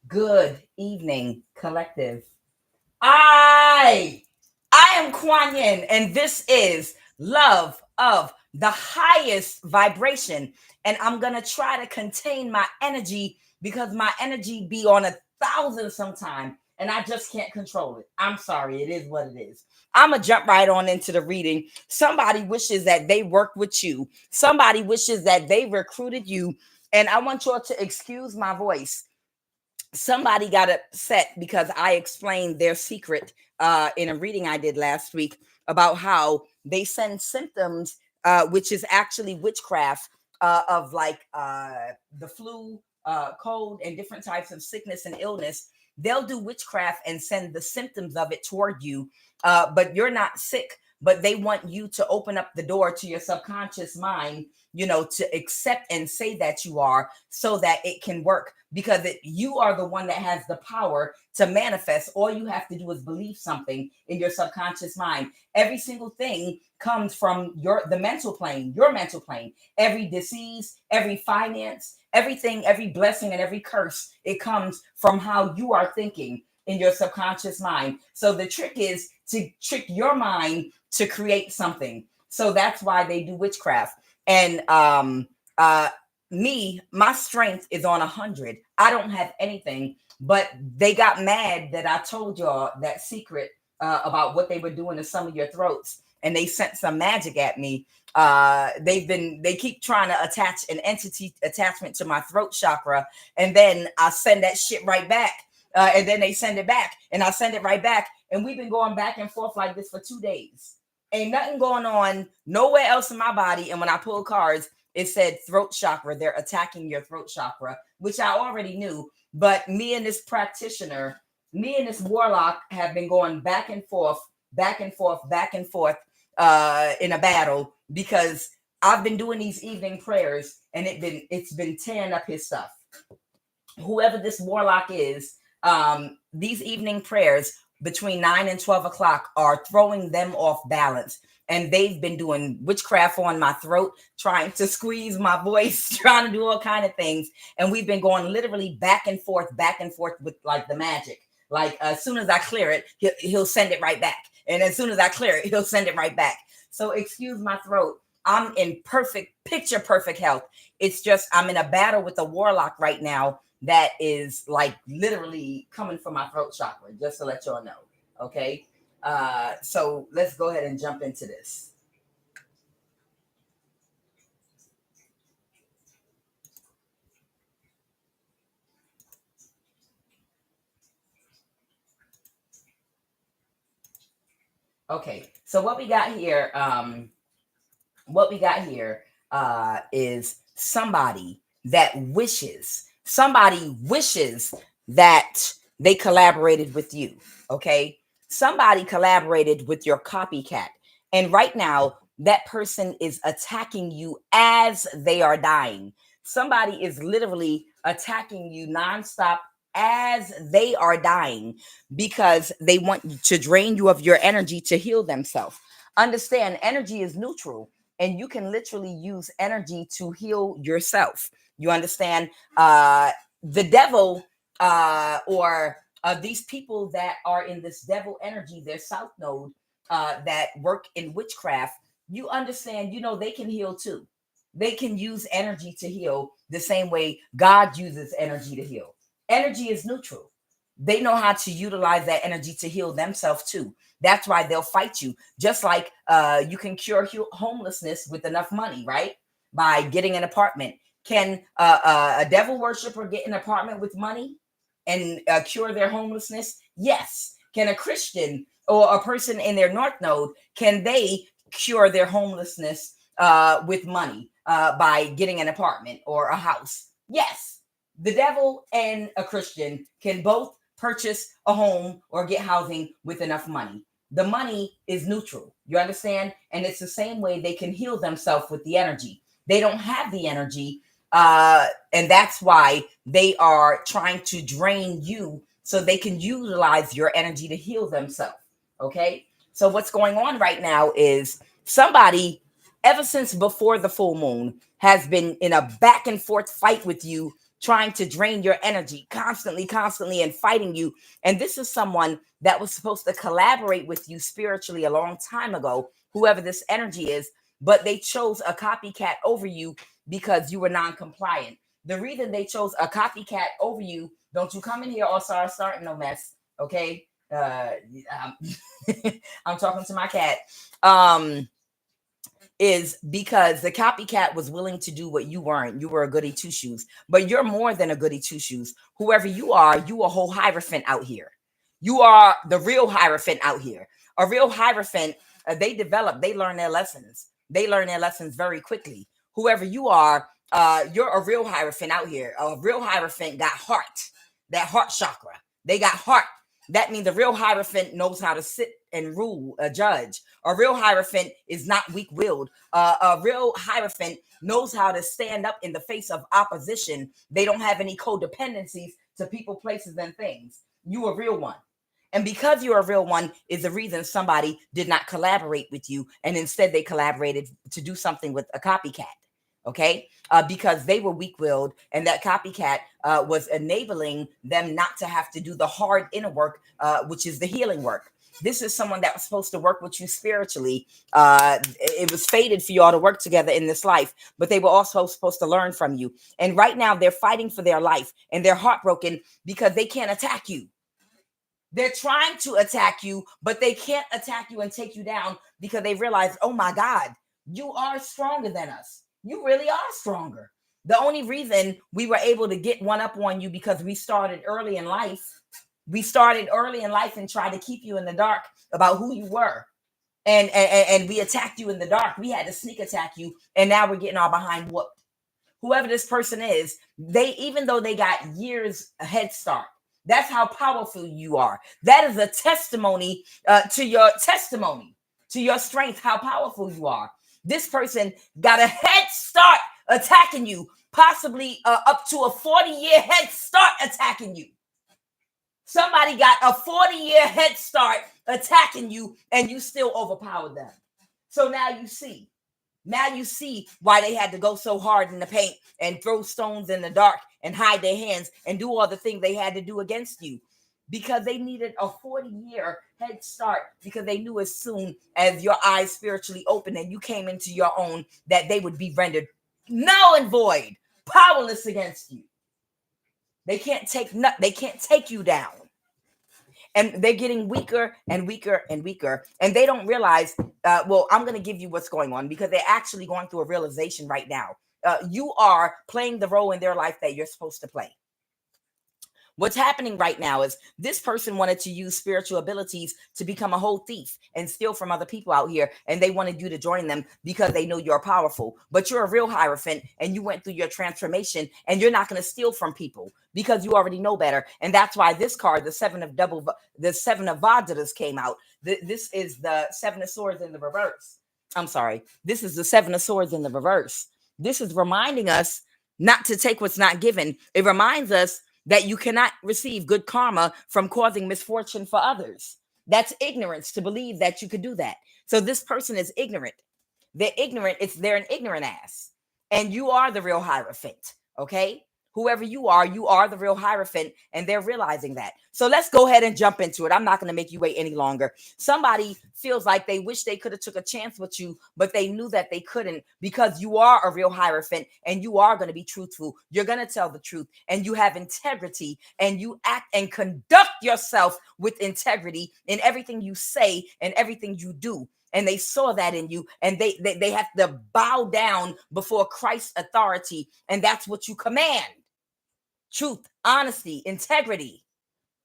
Good evening, collective. I am QUAN, and this is Love of the Highest Vibration. And I'm going to try to contain my energy because my energy be on 1,000 sometime, and I just can't control it. I'm sorry. It is what it is. I'm going to jump right on into the reading. Somebody wishes that they worked with you. Somebody wishes that they recruited you. And I want y'all to excuse my voice. Somebody got upset because I explained their secret in a reading I did last week about how they send symptoms, which is actually witchcraft of like the flu, cold, and different types of sickness and illness. They'll do witchcraft and send the symptoms of it toward you, but you're not sick. But they want you to open up the door to your subconscious mind, to accept and say that you are, so that it can work, because you are the one that has the power to manifest. All you have to do is believe something in your subconscious mind. Every single thing comes from the mental plane, your mental plane. Every disease, every finance, everything, every blessing and every curse, it comes from how you are thinking in your subconscious mind. So the trick is to trick your mind to create something. So that's why they do witchcraft. And my strength is on 100. I don't have anything, but they got mad that I told y'all that secret about what they were doing to some of your throats, and they sent some magic at me. They keep trying to attach an entity attachment to my throat chakra, and then I send that shit right back. And then they send it back, and I send it right back. And we've been going back and forth like this for 2 days. Ain't nothing going on nowhere else in my body. And when I pull cards, it said throat chakra. They're attacking your throat chakra, which I already knew. But me and this practitioner, me and this warlock have been going back and forth, back and forth, back and forth in a battle, because I've been doing these evening prayers, and it's been tearing up his stuff. Whoever this warlock is, these evening prayers, between 9 and 12 o'clock are throwing them off balance. And they've been doing witchcraft on my throat, trying to squeeze my voice, trying to do all kind of things. And we've been going literally back and forth with like the magic. Like as soon as I clear it, he'll send it right back. And as soon as I clear it, he'll send it right back. So excuse my throat. I'm in picture perfect health. It's just I'm in a battle with a warlock right now that is like literally coming from my throat chakra, just to let y'all know. Okay. So let's go ahead and jump into this. Okay. So what we got here, is somebody wishes that they collaborated with you. Okay. Somebody collaborated with your copycat. And right now, that person is attacking you as they are dying. Somebody is literally attacking you nonstop as they are dying because they want to drain you of your energy to heal themselves. Understand, energy is neutral, and you can literally use energy to heal yourself. You understand? The devil or these people that are in this devil energy, their south node that work in witchcraft, you understand, they can heal too. They can use energy to heal the same way God uses energy to heal. Energy is neutral. They know how to utilize that energy to heal themselves too. That's why they'll fight you. Just like you can cure homelessness with enough money, right? By getting an apartment. Can a devil worshiper get an apartment with money and cure their homelessness? Yes. Can a Christian or a person in their north node, can they cure their homelessness with money by getting an apartment or a house? Yes. The devil and a Christian can both purchase a home or get housing with enough money. The money is neutral. You understand? And it's the same way they can heal themselves with the energy. They don't have the energy. And that's why they are trying to drain you so they can utilize your energy to heal themselves. Okay. So what's going on right now is somebody, ever since before the full moon, has been in a back and forth fight with you, trying to drain your energy constantly, and fighting you. And this is someone that was supposed to collaborate with you spiritually a long time ago, whoever this energy is, but they chose a copycat over you because you were non-compliant. The reason they chose a copycat over you, don't you come in here or start starting no mess, okay? I'm talking to my cat. Is because the copycat was willing to do what you weren't. You were a goody two shoes, but you're more than a goody two shoes. Whoever you are a whole Heirophant out here. You are the real Heirophant out here. A real Heirophant, they learn their lessons. They learn their lessons very quickly. Whoever you are, you're a real Heirophant out here. A real Heirophant got heart, that heart chakra. They got heart. That means the real Heirophant knows how to sit and rule, a judge. A real Heirophant is not weak-willed. A real Heirophant knows how to stand up in the face of opposition. They don't have any codependencies to people, places, and things. You a real one. And because you're a real one is the reason somebody did not collaborate with you, and instead they collaborated to do something with a copycat. Okay, because they were weak-willed, and that copycat was enabling them not to have to do the hard inner work, which is the healing work. This is someone that was supposed to work with you spiritually. It was fated for you all to work together in this life, but they were also supposed to learn from you. And right now they're fighting for their life, and they're heartbroken because they can't attack you. They're trying to attack you, but they can't attack you and take you down because they realize, oh my God, you are stronger than us. You really are stronger. The only reason we were able to get one up on you because we started early in life. We started early in life and tried to keep you in the dark about who you were. And we attacked you in the dark. We had to sneak attack you. And now we're getting our behind whooped. Whoever this person is, even though they got years a head start, that's how powerful you are. That is a testimony to your strength, how powerful you are. This person got a head start attacking you, possibly up to a 40-year head start attacking you. Somebody got a 40-year head start attacking you, and you still overpowered them. So now you see. Now you see why they had to go so hard in the paint and throw stones in the dark and hide their hands and do all the things they had to do against you, because they needed a 40-year head start, because they knew as soon as your eyes spiritually opened and you came into your own, that they would be rendered null and void, powerless against you. They can't take you down. And they're getting weaker and weaker and weaker. And they don't realize, well, I'm going to give you what's going on, because they're actually going through a realization right now. You are playing the role in their life that you're supposed to play. What's happening right now is this person wanted to use spiritual abilities to become a whole thief and steal from other people out here. And they wanted you to join them because they know you're powerful. But you're a real Heirophant, and you went through your transformation, and you're not going to steal from people because you already know better. And that's why this card, the seven of Vajras, came out. This is the Seven of Swords in the reverse. I'm sorry. This is the Seven of Swords in the reverse. This is reminding us not to take what's not given. It reminds us that you cannot receive good karma from causing misfortune for others. That's ignorance to believe that you could do that. So this person is ignorant. They're ignorant. They're an ignorant ass. And you are the real Hierophant, okay? Whoever you are the real Hierophant, and they're realizing that. So let's go ahead and jump into it. I'm not going to make you wait any longer. Somebody feels like they wish they could have took a chance with you, but they knew that they couldn't, because you are a real Hierophant, and you are going to be truthful. You're going to tell the truth, and you have integrity, and you act and conduct yourself with integrity in everything you say and everything you do. And they saw that in you, and they have to bow down before Christ's authority, and that's what you command. Truth, honesty, integrity.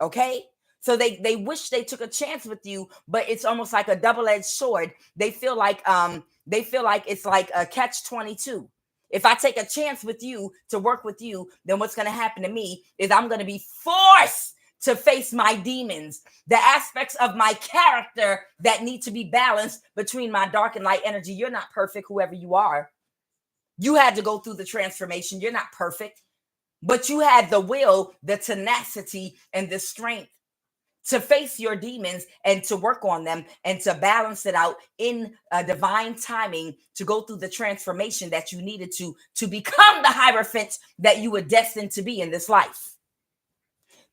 Okay? So they wish they took a chance with you, but it's almost like a double-edged sword. They feel like it's like a catch-22. If I take a chance with you to work with you, then what's going to happen to me is I'm going to be forced to face my demons, the aspects of my character that need to be balanced between my dark and light energy. You're not perfect, whoever you are. You had to go through the transformation. You're not perfect. But you had the will, the tenacity, and the strength to face your demons and to work on them and to balance it out in divine timing, to go through the transformation that you needed to become the Hierophant that you were destined to be in this life.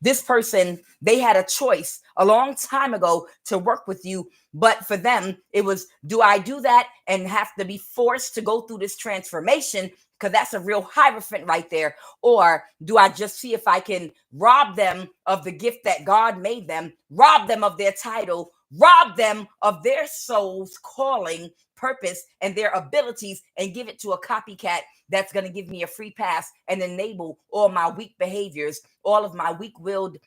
This person, they had a choice a long time ago to work with you, but for them, it was, do I do that and have to be forced to go through this transformation? Because that's a real Hierophant right there. Or do I just see if I can rob them of the gift that God made them, rob them of their title, rob them of their soul's calling, purpose, and their abilities, and give it to a copycat that's going to give me a free pass and enable all my weak behaviors, all of my weak-willed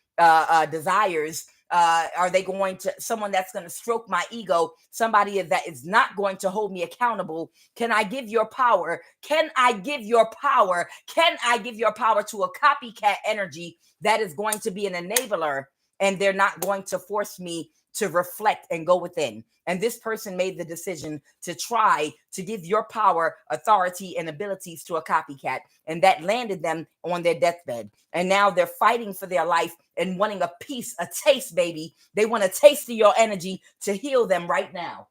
desires. Are they going to someone that's going to stroke my ego, somebody that is not going to hold me accountable? Can I give your power? Can I give your power? Can I give your power to a copycat energy that is going to be an enabler, and they're not going to force me to reflect and go within? And this person made the decision to try to give your power, authority, and abilities to a copycat, and that landed them on their deathbed. And now they're fighting for their life and wanting a piece, a taste, baby. They want a taste of your energy to heal them right now.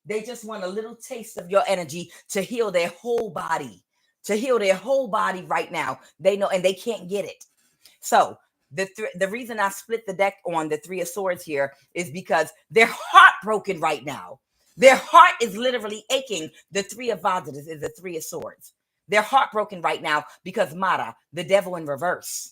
They just want a little taste of your energy to heal their whole body, right now. They know, and they can't get it. So the reason I split the deck on the Three of Swords here is because they're heartbroken right now. Their heart is literally aching. The Three of Vajras is the Three of Swords. They're heartbroken right now because Mara, the devil in reverse.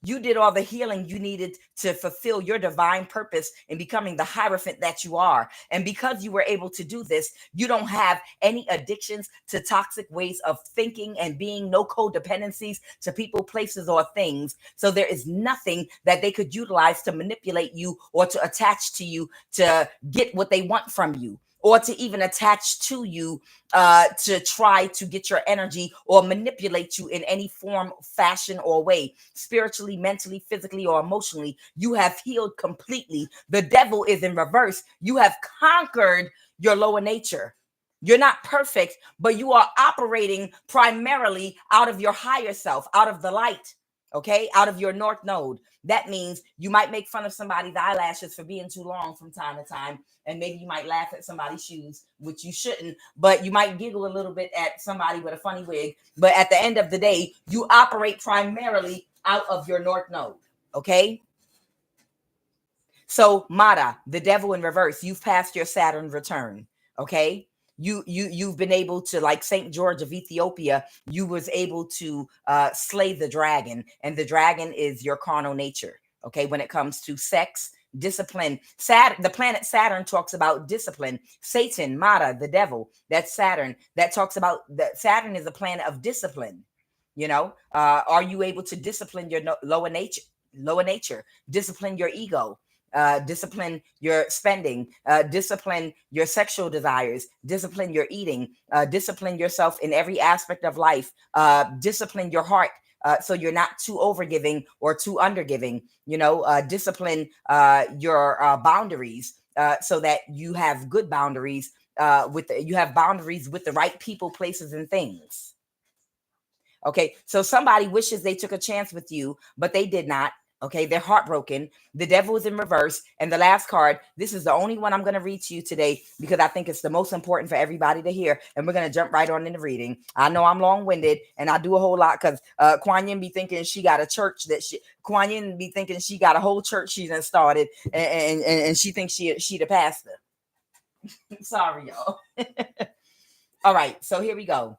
You did all the healing you needed to fulfill your divine purpose in becoming the Hierophant that you are. And because you were able to do this, you don't have any addictions to toxic ways of thinking and being, no codependencies to people, places, or things. So there is nothing that they could utilize to manipulate you or to attach to you to get what they want from you, or to even attach to you to try to get your energy or manipulate you in any form, fashion, or way, spiritually, mentally, physically, or emotionally. You have healed completely. The devil is in reverse. You have conquered your lower nature. You're not perfect, but you are operating primarily out of your higher self, out of the light. Okay, out of your north node. That means you might make fun of somebody's eyelashes for being too long from time to time, and maybe you might laugh at somebody's shoes, which you shouldn't, but you might giggle a little bit at somebody with a funny wig. But at the end of the day, you operate primarily out of your north node. Okay, so Mara, the devil in reverse, you've passed your Saturn return. Okay, you've been able to, like Saint George of Ethiopia, you was able to slay the dragon, and the dragon is your carnal nature. Okay, when it comes to sex, discipline, Saturn, the planet Saturn talks about discipline. Satan, Mara, the devil, that's Saturn. That talks about that Saturn is a planet of discipline. You know, are you able to discipline your lower nature? Lower nature, discipline your ego, discipline your spending, discipline your sexual desires, discipline your eating, discipline yourself in every aspect of life, discipline your heart. So you're not too overgiving or too undergiving, you know, discipline your boundaries so that you have good boundaries you have boundaries with the right people, places, and things. Okay, so somebody wishes they took a chance with you, but they did not. Okay, they're heartbroken. The devil is in reverse. And the last card, this is the only one I'm going to read to you today because I think it's the most important for everybody to hear. And we're going to jump right on into reading. I know I'm long-winded and I do a whole lot because QUAN Yin be thinking she got a church QUAN Yin be thinking she got a whole church she done started and she thinks she the pastor. Sorry, y'all. All right, so here we go.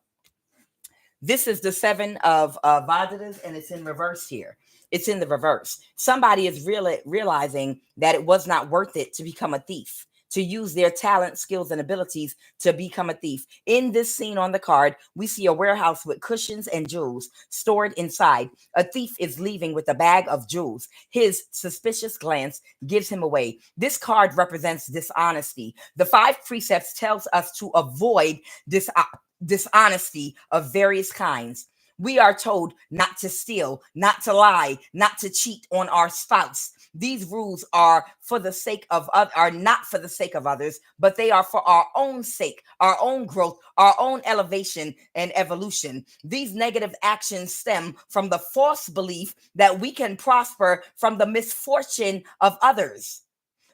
This is the 7 of Vajadas, and it's in reverse here. It's in the reverse. Somebody is realizing that it was not worth it to become a thief, to use their talent, skills, and abilities to become a thief. In this scene on the card, we see a warehouse with cushions and jewels stored inside. A thief is leaving with a bag of jewels. His suspicious glance gives him away. This card represents dishonesty. The 5 precepts tells us to avoid dishonesty of various kinds. We are told not to steal, not to lie, not to cheat on our spouse. These rules are for the sake of are not for the sake of others, but they are for our own sake, our own growth, our own elevation and evolution. These negative actions stem from the false belief that we can prosper from the misfortune of others.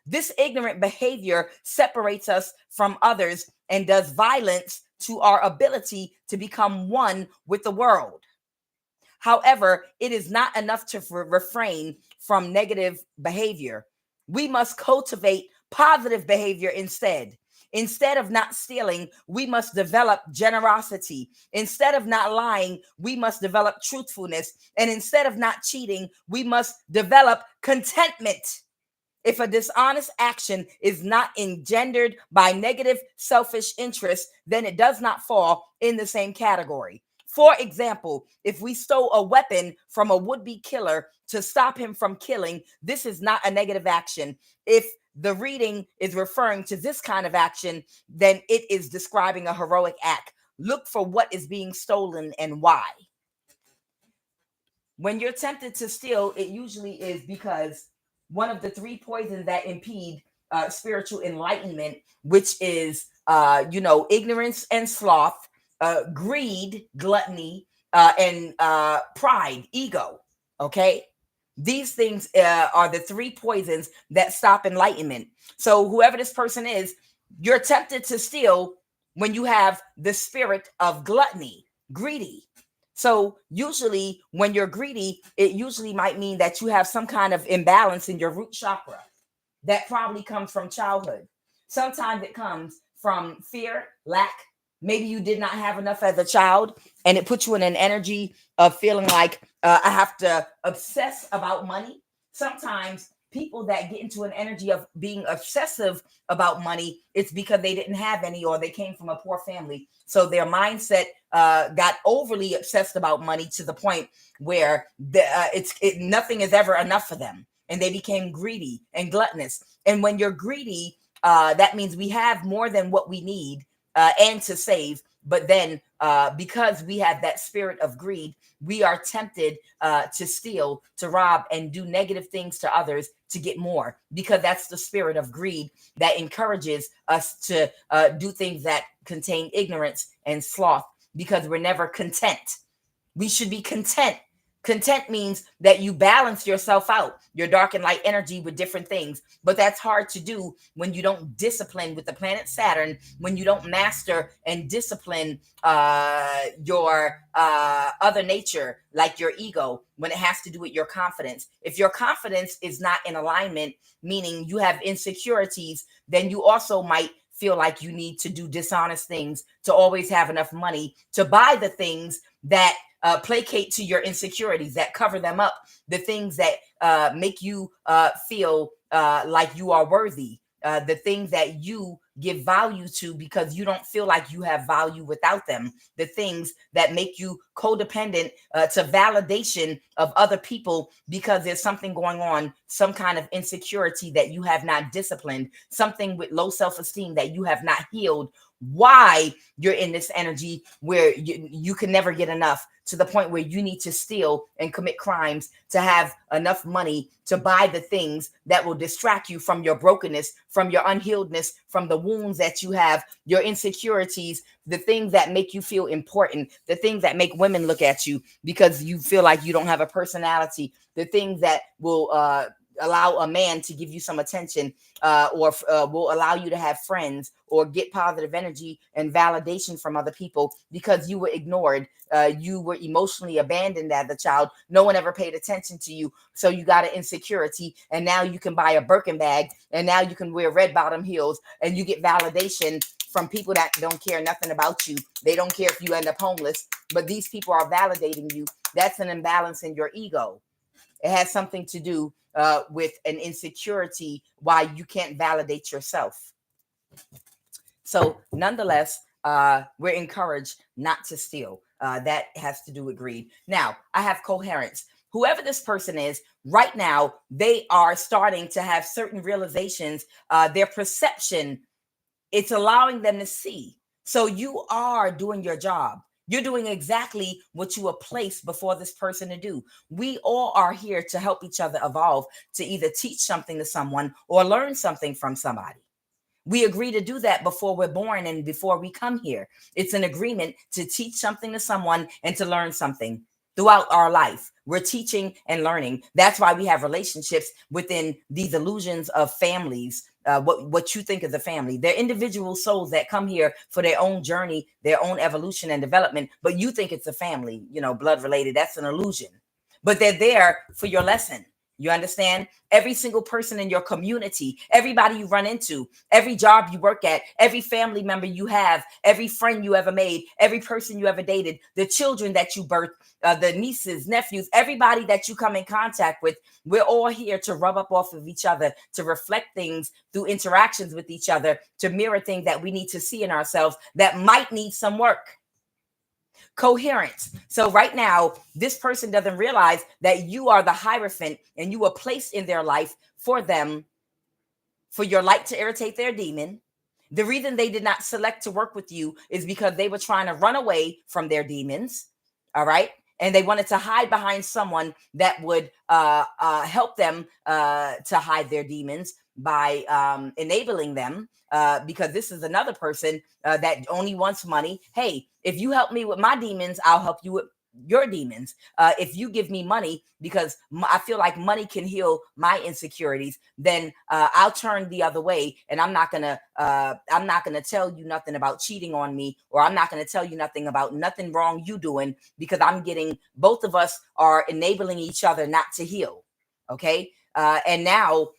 This ignorant behavior separates us from others and does violence to our ability to become one with the world. However, it is not enough to refrain from negative behavior. We must cultivate positive behavior instead. Instead of not stealing, we must develop generosity. Instead of not lying, we must develop truthfulness. And instead of not cheating, we must develop contentment. If a dishonest action is not engendered by negative selfish interest, then it does not fall in the same category. For example, if we stole a weapon from a would-be killer to stop him from killing, this is not a negative action. If the reading is referring to this kind of action, then it is describing a heroic act. Look for what is being stolen and why. When you're tempted to steal, it usually is because one of the 3 poisons that impede spiritual enlightenment, which is, ignorance and sloth, greed, gluttony, and pride, ego. Okay. These things are the 3 poisons that stop enlightenment. So whoever this person is, you're tempted to steal when you have the spirit of gluttony, greedy. So usually when you're greedy, it usually might mean that you have some kind of imbalance in your root chakra. That probably comes from childhood. Sometimes it comes from fear, lack. Maybe you did not have enough as a child, and it puts you in an energy of feeling like I have to obsess about money. Sometimes people that get into an energy of being obsessive about money, it's because they didn't have any or they came from a poor family. So their mindset got overly obsessed about money to the point where nothing is ever enough for them. And they became greedy and gluttonous. And when you're greedy, that means we have more than what we need and to save. But then because we have that spirit of greed, we are tempted to steal, to rob, and do negative things to others to get more, because that's the spirit of greed that encourages us to do things that contain ignorance and sloth, because we're never content. We should be content. Content means that you balance yourself out, your dark and light energy with different things. But that's hard to do when you don't discipline with the planet Saturn, when you don't master and discipline your other nature, like your ego, when it has to do with your confidence. If your confidence is not in alignment, meaning you have insecurities, then you also might feel like you need to do dishonest things to always have enough money to buy the things that placate to your insecurities, that cover them up, the things that make you feel like you are worthy, the things that you give value to because you don't feel like you have value without them, the things that make you codependent to validation of other people because there's something going on, some kind of insecurity that you have not disciplined, something with low self-esteem that you have not healed. Why you're in this energy where you can never get enough, to the point where you need to steal and commit crimes to have enough money to buy the things that will distract you from your brokenness, from your unhealedness, from the wounds that you have, your insecurities, the things that make you feel important, the things that make women look at you because you feel like you don't have a personality, the things that will allow a man to give you some attention, or will allow you to have friends or get positive energy and validation from other people because you were ignored. You were emotionally abandoned as a child. No one ever paid attention to you. So you got an insecurity, and now you can buy a Birkin bag, and now you can wear red bottom heels, and you get validation from people that don't care nothing about you. They don't care if you end up homeless, but these people are validating you. That's an imbalance in your ego. It has something to do with an insecurity, why you can't validate yourself. So nonetheless, we're encouraged not to steal. That has to do with greed. Now, I have coherence. Whoever this person is, right now, they are starting to have certain realizations. Their perception, it's allowing them to see. So you are doing your job. You're doing exactly what you were placed before this person to do. We all are here to help each other evolve, to either teach something to someone or learn something from somebody. We agree to do that before we're born and before we come here. It's an agreement to teach something to someone and to learn something throughout our life. We're teaching and learning. That's why we have relationships within these illusions of families. What you think is a family. They're individual souls that come here for their own journey, their own evolution and development, but you think it's a family, blood related. That's an illusion. But they're there for your lesson. You understand? Every single person in your community, everybody you run into, every job you work at, every family member you have, every friend you ever made, every person you ever dated, the children that you birthed, the nieces, nephews, everybody that you come in contact with, we're all here to rub up off of each other, to reflect things through interactions with each other, to mirror things that we need to see in ourselves that might need some work. Coherence. So right now, this person doesn't realize that you are the Heirophant and you were placed in their life for them, for your light to irritate their demon. The reason they did not select to work with you is because they were trying to run away from their demons. All right. And they wanted to hide behind someone that would help them to hide their demons by enabling them, because this is another person that only wants money. Hey, if you help me with my demons, I'll help you with your demons. If you give me money because I feel like money can heal my insecurities, then I'll turn the other way, and I'm not gonna tell you nothing about cheating on me, or I'm not gonna tell you nothing about nothing wrong you doing, because I'm getting, both of us are enabling each other not to heal. Okay, and now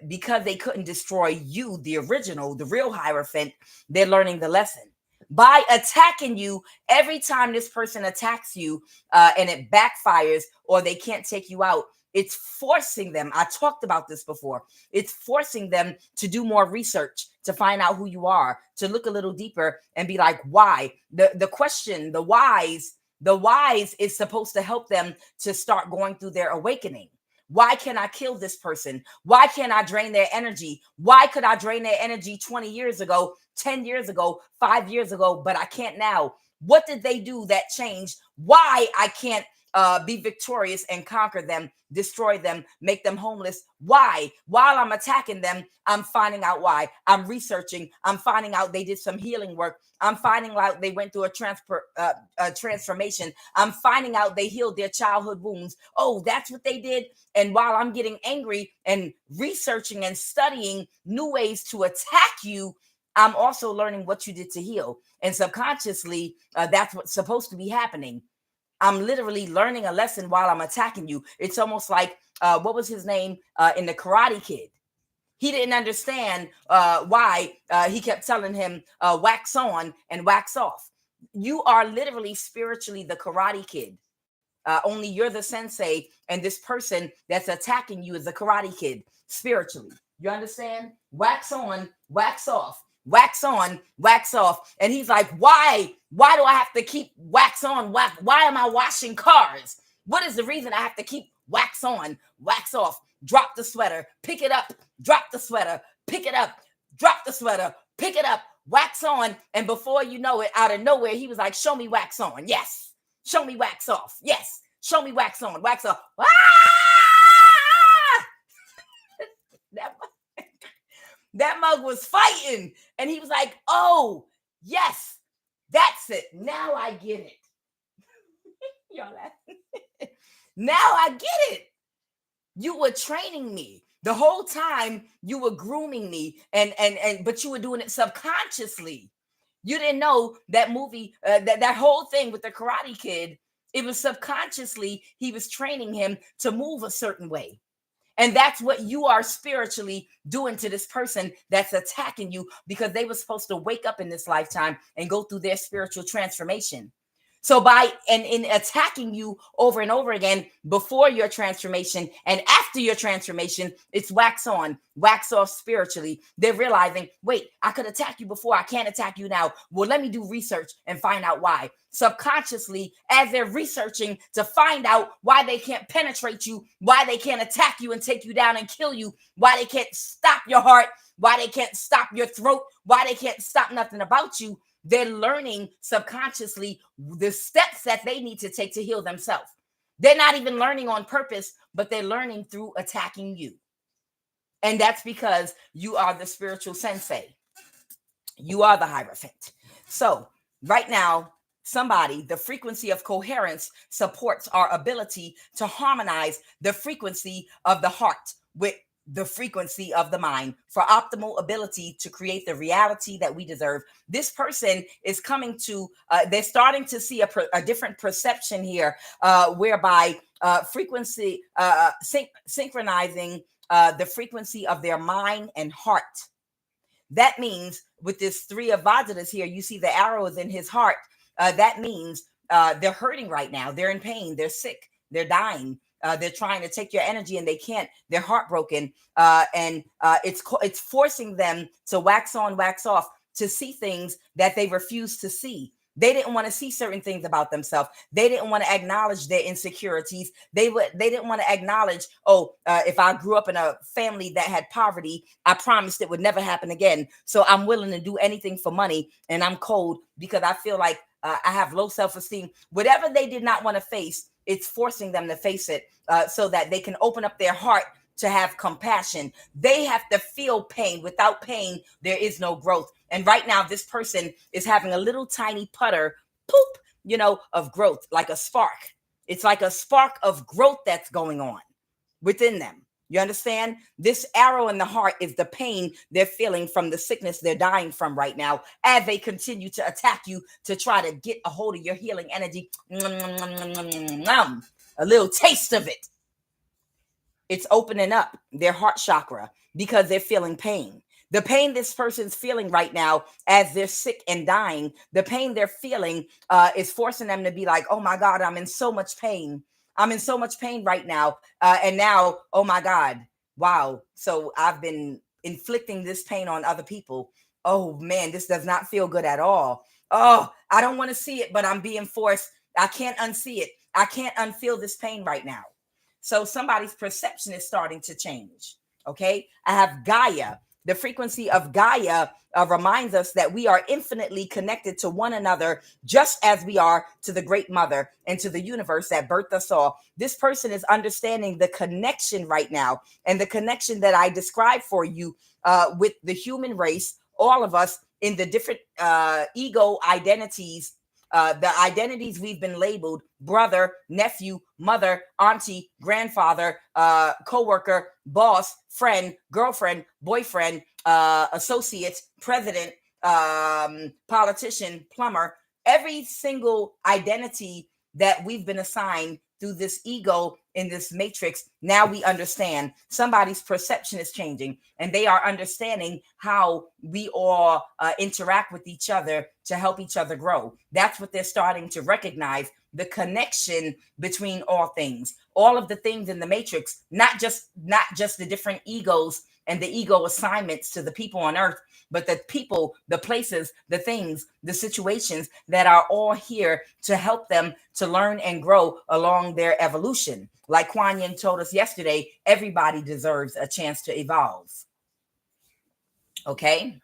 because they couldn't destroy you, the original, the real Hierophant, they're learning the lesson. By attacking you, every time this person attacks you and it backfires or they can't take you out, it's forcing them. I talked about this before. It's forcing them to do more research, to find out who you are, to look a little deeper and be like, why? The question, the whys is supposed to help them to start going through their awakening. Why can't I kill this person? Why can't I drain their energy? Why could I drain their energy 20 years ago, 10 years ago, 5 years ago, but I can't now? What did they do that changed? Why I can't be victorious and conquer them, destroy them, make them homeless. Why? While I'm attacking them, I'm finding out why. I'm researching. I'm finding out they did some healing work. I'm finding out they went through a transformation. I'm finding out they healed their childhood wounds. Oh, that's what they did. And while I'm getting angry and researching and studying new ways to attack you, I'm also learning what you did to heal. And subconsciously, that's what's supposed to be happening. I'm literally learning a lesson while I'm attacking you. It's almost like, what was his name in the Karate Kid? He didn't understand why he kept telling him wax on and wax off. You are literally spiritually the Karate Kid. Only you're the sensei, and this person that's attacking you is the Karate Kid spiritually. You understand? Wax on, wax off. Wax on, wax off. And he's like, why? Why do I have to keep wax on, wax? Why am I washing cars? What is the reason I have to keep wax on, wax off? Drop the sweater, pick it up, drop the sweater, pick it up, drop the sweater, pick it up, wax on. And before you know it, out of nowhere, he was like, show me wax on. Yes. Show me wax off. Yes. Show me wax on, wax off. Ah! That mug was fighting. And he was like, oh, yes, that's it. Now I get it. Y'all laughing? Now I get it. You were training me. The whole time you were grooming me, but you were doing it subconsciously. You didn't know that movie, that whole thing with the Karate Kid. It was subconsciously, he was training him to move a certain way. And that's what you are spiritually doing to this person that's attacking you, because they were supposed to wake up in this lifetime and go through their spiritual transformation. So in attacking you over and over again before your transformation and after your transformation, it's wax on, wax off spiritually. They're realizing, wait, I could attack you before. I can't attack you now. Well, let me do research and find out why. Subconsciously, as they're researching to find out why they can't penetrate you, why they can't attack you and take you down and kill you, why they can't stop your heart, why they can't stop your throat, why they can't stop nothing about you, they're learning subconsciously the steps that they need to take to heal themselves. They're not even learning on purpose, but they're learning through attacking you. And that's because you are the spiritual sensei. You are the Heirophant. So right now, the frequency of coherence supports our ability to harmonize the frequency of the heart with the frequency of the mind for optimal ability to create the reality that we deserve. This person is coming to, they're starting to see a different perception here, whereby frequency, synchronizing the frequency of their mind and heart. That means with this 3 of Vajadas here, you see the arrows in his heart. That means they're hurting right now. They're in pain. They're sick. They're dying. They're trying to take your energy and they can't. They're heartbroken. And it's forcing them to wax on, wax off, to see things that they refuse to see. They didn't want to see certain things about themselves. They didn't want to acknowledge their insecurities. They didn't want to acknowledge, if I grew up in a family that had poverty, I promised it would never happen again. So I'm willing to do anything for money, and I'm cold because I feel like I have low self-esteem. Whatever they did not want to face, it's forcing them to face it so that they can open up their heart to have compassion. They have to feel pain. Without pain, there is no growth. And right now, this person is having a little tiny putter, poop, of growth, like a spark. It's like a spark of growth that's going on within them. You understand? This arrow in the heart is the pain they're feeling from the sickness they're dying from right now, as they continue to attack you to try to get a hold of your healing energy. A little taste of it. It's opening up their heart chakra because they're feeling pain. The pain this person's feeling right now as they're sick and dying, the pain they're feeling is forcing them to be like, oh my God, I'm in so much pain. I'm in so much pain right now. And now, oh my God, wow. So I've been inflicting this pain on other people. Oh man, this does not feel good at all. Oh, I don't want to see it, but I'm being forced. I can't unsee it. I can't unfeel this pain right now. So somebody's perception is starting to change. Okay. I have Gaia. The frequency of Gaia reminds us that we are infinitely connected to one another, just as we are to the Great Mother and to the universe that birthed us all. This person is understanding the connection right now, and the connection that I described for you with the human race, all of us in the different ego identities, the identities we've been labeled: brother, nephew, mother, auntie, grandfather, coworker, boss, friend, girlfriend, boyfriend, associate, president, politician, plumber. Every single identity that we've been assigned through this ego in this matrix, now we understand. Somebody's perception is changing, and they are understanding how we all interact with each other to help each other grow. That's what they're starting to recognize, the connection between all things, all of the things in the matrix, not just the different egos and the ego assignments to the people on earth, but the people, the places, the things, the situations that are all here to help them to learn and grow along their evolution. Like QUAN told us yesterday, everybody deserves a chance to evolve. Okay?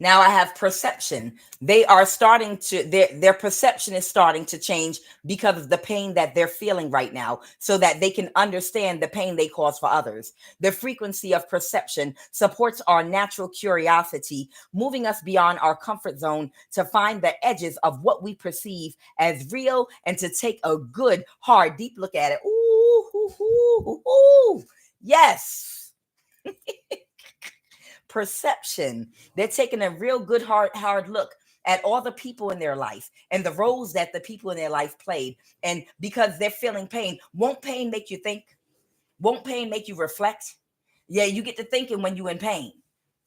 Now I have perception. They are starting to, their perception is starting to change because of the pain that they're feeling right now, so that they can understand the pain they cause for others. The frequency of perception supports our natural curiosity, moving us beyond our comfort zone to find the edges of what we perceive as real and to take a good, hard, deep look at it. Ooh, ooh, ooh, ooh. Yes. Perception. They're taking a real good hard look at all the people in their life and the roles that the people in their life played. And because they're feeling pain, won't pain make you think? Won't pain make you reflect? Yeah, you get to thinking when you're in pain.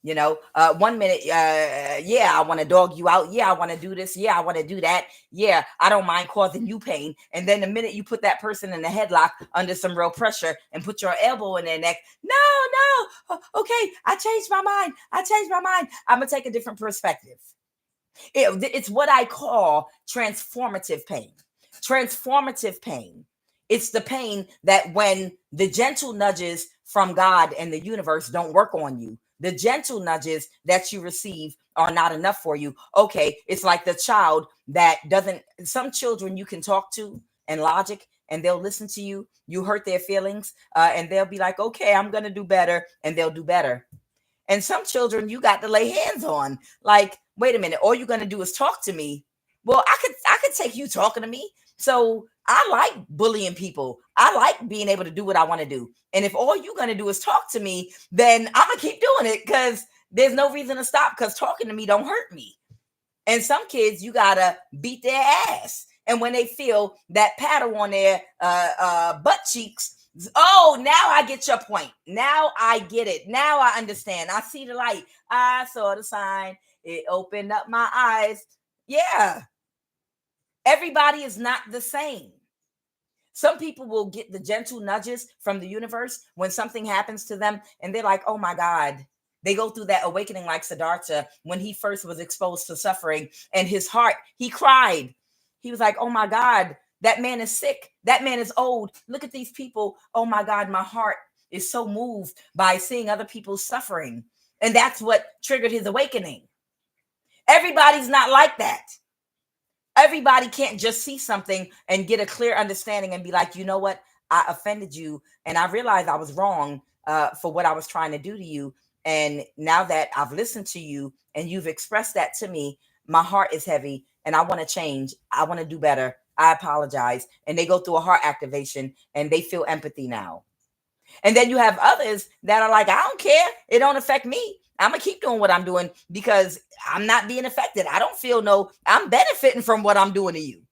You know, 1 minute, yeah, I want to dog you out. Yeah, I want to do this. Yeah, I want to do that. Yeah, I don't mind causing you pain. And then the minute you put that person in a headlock under some real pressure and put your elbow in their neck, no, okay, I changed my mind. I'm going to take a different perspective. It's what I call transformative pain. Transformative pain. It's the pain that when the gentle nudges from God and the universe don't work on you, the gentle nudges that you receive are not enough for you. Okay, it's like the child that doesn't, some children you can talk to and logic and they'll listen to you. You hurt their feelings and they'll be like, okay, I'm going to do better, and they'll do better. And some children you got to lay hands on. Like, wait a minute, all you're going to do is talk to me. Well, I could take you talking to me. So I like bullying people. I like being able to do what I want to do. And if all you're going to do is talk to me, then I'm going to keep doing it because there's no reason to stop, because talking to me don't hurt me. And some kids, you got to beat their ass. And when they feel that paddle on their butt cheeks, oh, now I get your point. Now I get it. Now I understand. I see the light. I saw the sign. It opened up my eyes. Yeah. Everybody is not the same. Some people will get the gentle nudges from the universe when something happens to them, and they're like, oh my God. They go through that awakening like Siddhartha when he first was exposed to suffering, and his heart, he cried. He was like, oh my God, that man is sick. That man is old. Look at these people. Oh my God, my heart is so moved by seeing other people suffering. And that's what triggered his awakening. Everybody's not like that. Everybody can't just see something and get a clear understanding and be like, you know what? I offended you, and I realized I was wrong for what I was trying to do to you. And now that I've listened to you and you've expressed that to me, my heart is heavy and I want to change. I want to do better. I apologize. And they go through a heart activation and they feel empathy now. And then you have others that are like, I don't care. It don't affect me. I'm going to keep doing what I'm doing because I'm not being affected. I don't feel I'm benefiting from what I'm doing to you.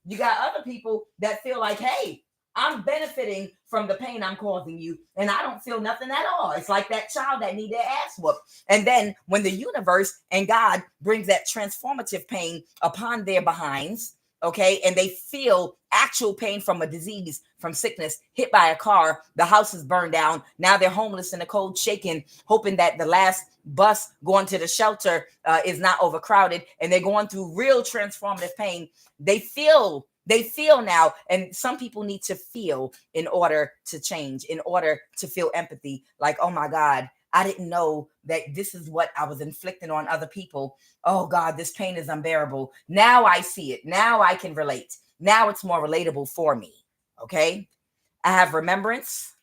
You got other people that feel like, hey, I'm benefiting from the pain I'm causing you, and I don't feel nothing at all. It's like that child that need their ass whooped. And then when the universe and God brings that transformative pain upon their behinds, okay, and they feel actual pain from a disease, from sickness, hit by a car, the house is burned down, now they're homeless in the cold, shaking, hoping that the last bus going to the shelter is not overcrowded, and they're going through real transformative pain. They feel They feel now, and some people need to feel in order to change, in order to feel empathy. Like, oh my God, I didn't know that this is what I was inflicting on other people. Oh God, this pain is unbearable. Now I see it. Now I can relate. Now it's more relatable for me. Okay. I have remembrance.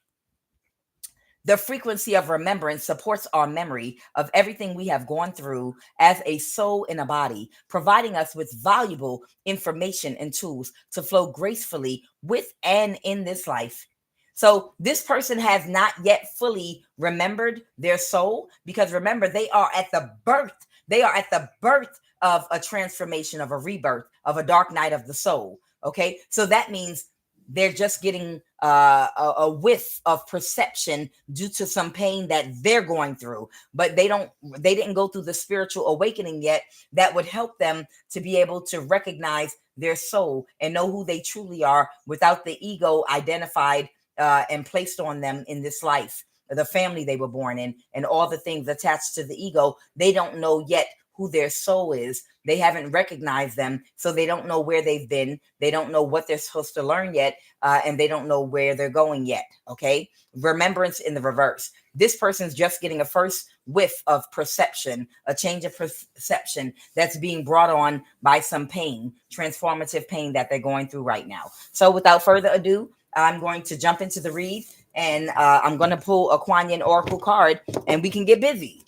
The frequency of remembrance supports our memory of everything we have gone through as a soul in a body, providing us with valuable information and tools to flow gracefully with and in this life. So this person has not yet fully remembered their soul, because remember, they are at the birth. They are at the birth of a transformation, of a rebirth, of a dark night of the soul. Okay. So that means they're just getting a whiff of perception due to some pain that they're going through, but they didn't go through the spiritual awakening yet that would help them to be able to recognize their soul and know who they truly are without the ego identified and placed on them in this life, the family they were born in, and all the things attached to the ego. They don't know yet who their soul is. They haven't recognized them, so they don't know where they've been. They don't know what they're supposed to learn yet, and they don't know where they're going yet. Okay, remembrance in the reverse. This person's just getting a first whiff of perception, a change of perception that's being brought on by some pain, transformative pain that they're going through right now. So without further ado, I'm going to jump into the read, and I'm going to pull a Kuan Yin Oracle card, and we can get busy.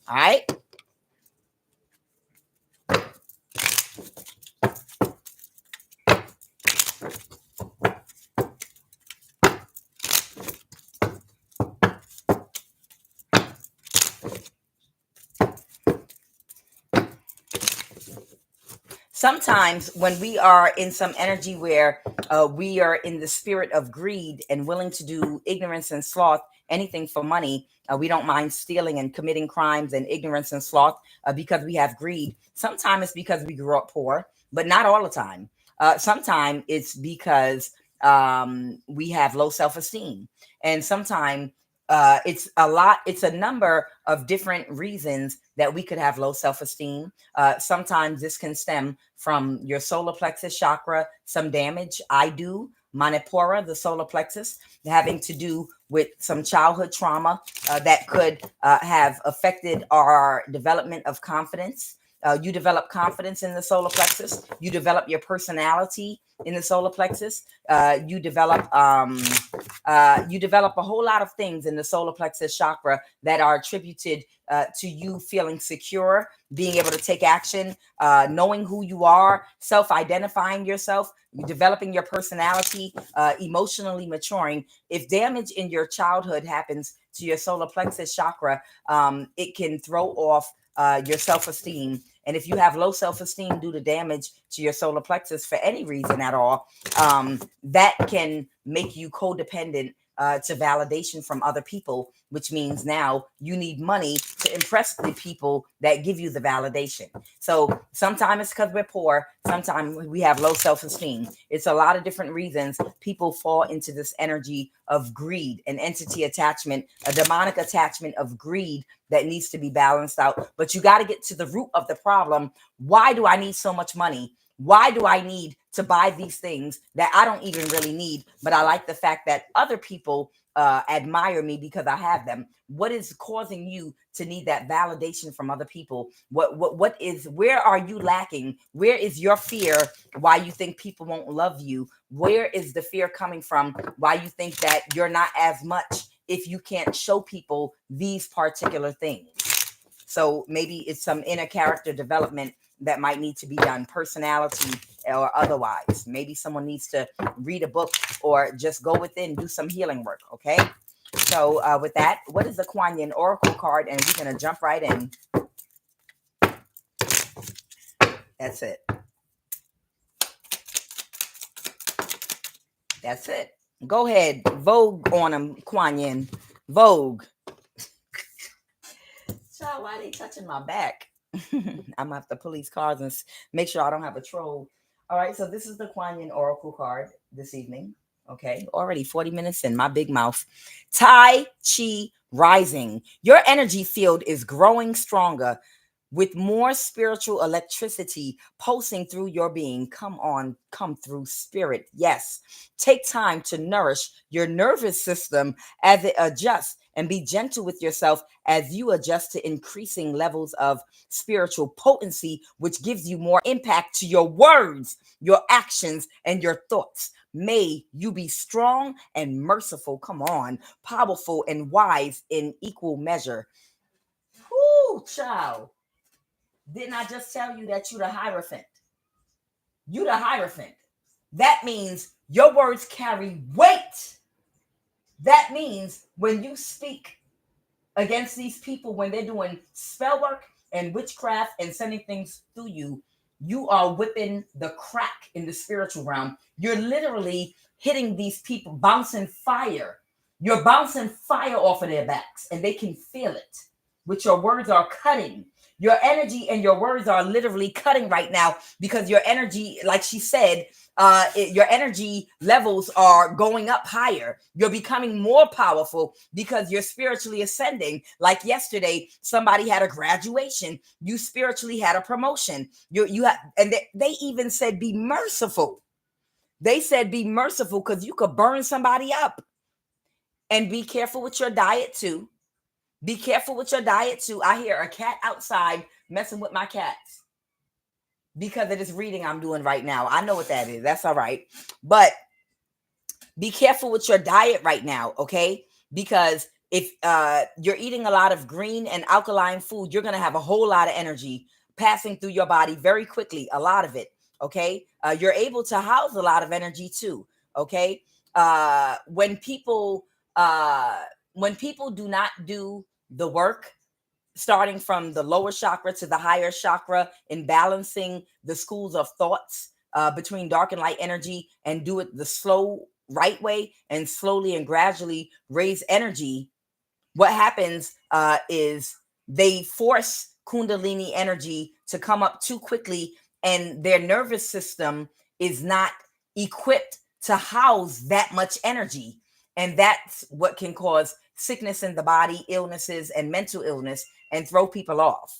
All right. Sometimes when we are in some energy where we are in the spirit of greed and willing to do ignorance and sloth, anything for money, we don't mind stealing and committing crimes and ignorance and sloth because we have greed. Sometimes it's because we grew up poor, but not all the time. Sometimes it's because we have low self-esteem. And sometimes it's a number of different reasons that we could have low self-esteem. Sometimes this can stem from your solar plexus chakra, some damage. I do Manipura, the solar plexus, having to do with some childhood trauma that could have affected our development of confidence. You develop confidence in the solar plexus. You develop your personality in the solar plexus. You develop a whole lot of things in the solar plexus chakra that are attributed to you feeling secure, being able to take action, knowing who you are, self-identifying yourself, developing your personality, emotionally maturing. If damage in your childhood happens to your solar plexus chakra, it can throw off your self-esteem. And if you have low self-esteem due to damage to your solar plexus for any reason at all, that can make you codependent to validation from other people, which means now you need money to impress the people that give you the validation. So sometimes it's because we're poor. Sometimes we have low self-esteem. It's a lot of different reasons people fall into this energy of greed, an entity attachment, a demonic attachment of greed that needs to be balanced out. But you got to get to the root of the problem. Why do I need so much money? Why do I need to buy these things that I don't even really need? But I like the fact that other people admire me because I have them. What is causing you to need that validation from other people? Where are you lacking? Where is your fear? Why you think people won't love you? Where is the fear coming from? Why you think that you're not as much if you can't show people these particular things? So maybe it's some inner character development that might need to be done, personality or otherwise. Maybe someone needs to read a book or just go within, do some healing work. Okay. So with that, what is the Kuan Yin Oracle card? And we're going to jump right in. That's it. That's it. Go ahead. Vogue on them, Kuan Yin. Vogue. Child, why are they touching my back? I'm gonna have to pull these cards and make sure I don't have a troll. All right, so this is the Kuan Yin Oracle card this evening. Okay, already 40 minutes in, my big mouth. Tai Chi rising. Your energy field is growing stronger. with more spiritual electricity pulsing through your being. Come on, come through, spirit. Yes. Take time to nourish your nervous system as it adjusts, and be gentle with yourself as you adjust to increasing levels of spiritual potency, which gives you more impact to your words, your actions, and your thoughts. May you be strong and merciful. Come on, powerful and wise in equal measure. Whoo, child. Didn't I just tell you that you the Hierophant? You the Hierophant. That means your words carry weight. That means when you speak against these people, when they're doing spell work and witchcraft and sending things through you, you are whipping the crack in the spiritual realm. You're literally hitting these people, bouncing fire. You're bouncing fire off of their backs, and they can feel it. Which your words are cutting. Your energy and your words are literally cutting right now, because your energy, like she said, your energy levels are going up higher. You're becoming more powerful because you're spiritually ascending. Like yesterday, somebody had a graduation. You spiritually had a promotion. And they even said, be merciful. They said, be merciful, because you could burn somebody up. And be careful with your diet too. Be careful with your diet too. I hear a cat outside messing with my cats because of this reading I'm doing right now. I know what that is. That's all right. But be careful with your diet right now, okay? Because if you're eating a lot of green and alkaline food, you're going to have a whole lot of energy passing through your body very quickly, a lot of it, okay? You're able to house a lot of energy too, okay? When people do not do the work, starting from the lower chakra to the higher chakra, in balancing the schools of thoughts between dark and light energy, and do it the slow, right way, and slowly and gradually raise energy, what happens is they force Kundalini energy to come up too quickly, and their nervous system is not equipped to house that much energy. And that's what can cause sickness in the body, illnesses, and mental illness, and throw people off.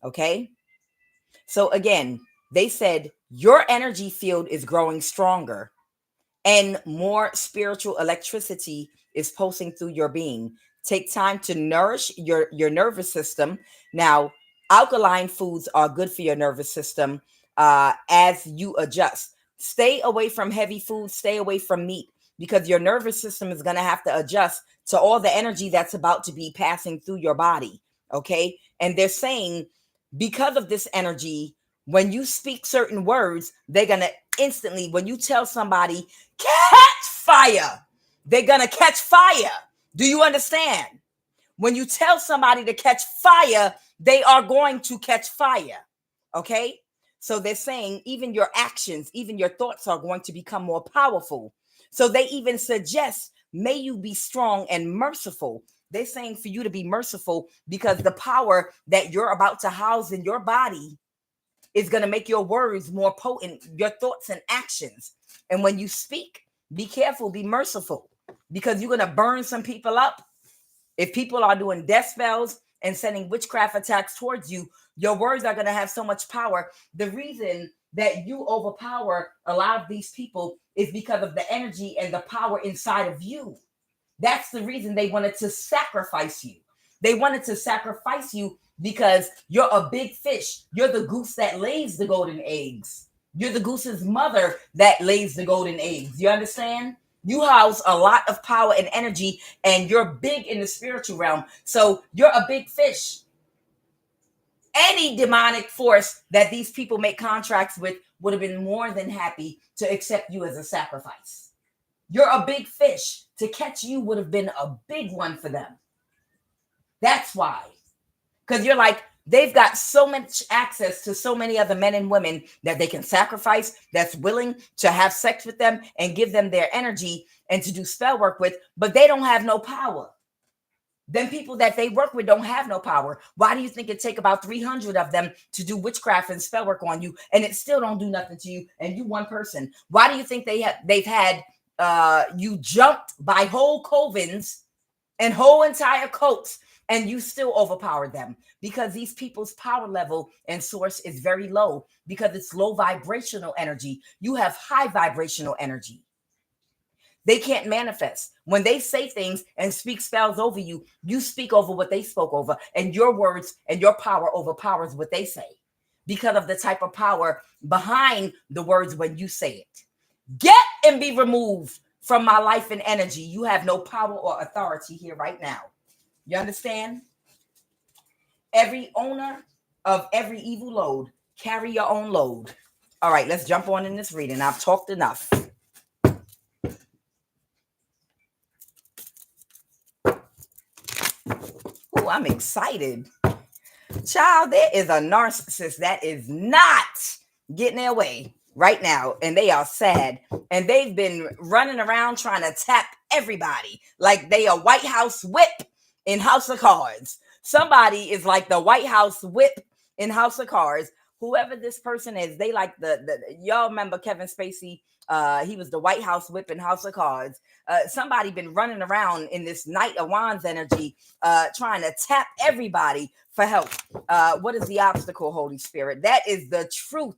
Okay? So again, they said your energy field is growing stronger, and more spiritual electricity is pulsing through your being. Take time to nourish your nervous system. Now, alkaline foods are good for your nervous system as you adjust. Stay away from heavy foods, stay away from meat, because your nervous system is going to have to adjust to all the energy that's about to be passing through your body. Okay. And they're saying, because of this energy, when you speak certain words, they're going to instantly, when you tell somebody, catch fire, they're going to catch fire. Do you understand? When you tell somebody to catch fire, they are going to catch fire. Okay. So they're saying even your actions, even your thoughts are going to become more powerful. So they even suggest, may you be strong and merciful. They're saying for you to be merciful, because the power that you're about to house in your body is going to make your words more potent, your thoughts and actions. And when you speak, be careful, be merciful, because you're going to burn some people up. If people are doing death spells and sending witchcraft attacks towards you, your words are going to have so much power. The reason that you overpower a lot of these people is because of the energy and the power inside of you. That's the reason they wanted to sacrifice you. They wanted to sacrifice you because you're a big fish. You're the goose that lays the golden eggs. You're the goose's mother that lays the golden eggs. You understand? You house a lot of power and energy, and you're big in the spiritual realm. So you're a big fish. Any demonic force that these people make contracts with would have been more than happy to accept you as a sacrifice. You're a big fish. To catch you would have been a big one for them. That's why. Because you're like, they've got so much access to so many other men and women that they can sacrifice, that's willing to have sex with them and give them their energy and to do spell work with, but they don't have no power. Them people that they work with don't have no power. Why do you think it take about 300 of them to do witchcraft and spell work on you, and it still don't do nothing to you, and you one person? Why do you think they've had you jumped by whole covens and whole entire coats and you still overpower them, because these people's power level and source is very low, because it's low vibrational energy. You have high vibrational energy. They can't manifest. When they say things and speak spells over you, you speak over what they spoke over, and your words and your power overpowers what they say, because of the type of power behind the words when you say it. Get and be removed from my life and energy. You have no power or authority here right now. You understand? Every owner of every evil load, carry your own load. All right, let's jump on in this reading. I've talked enough. Oh, I'm excited. Child, there is a narcissist that is not getting their way right now, and they are sad, and they've been running around trying to tap everybody like they a White House whip in House of Cards. Somebody is like the White House whip in House of Cards. Whoever this person is, they like the y'all remember Kevin Spacey? He was the White House whip in House of Cards. Somebody been running around in this Knight of Wands energy, trying to tap everybody for help. What is the obstacle, Holy Spirit? That is the truth.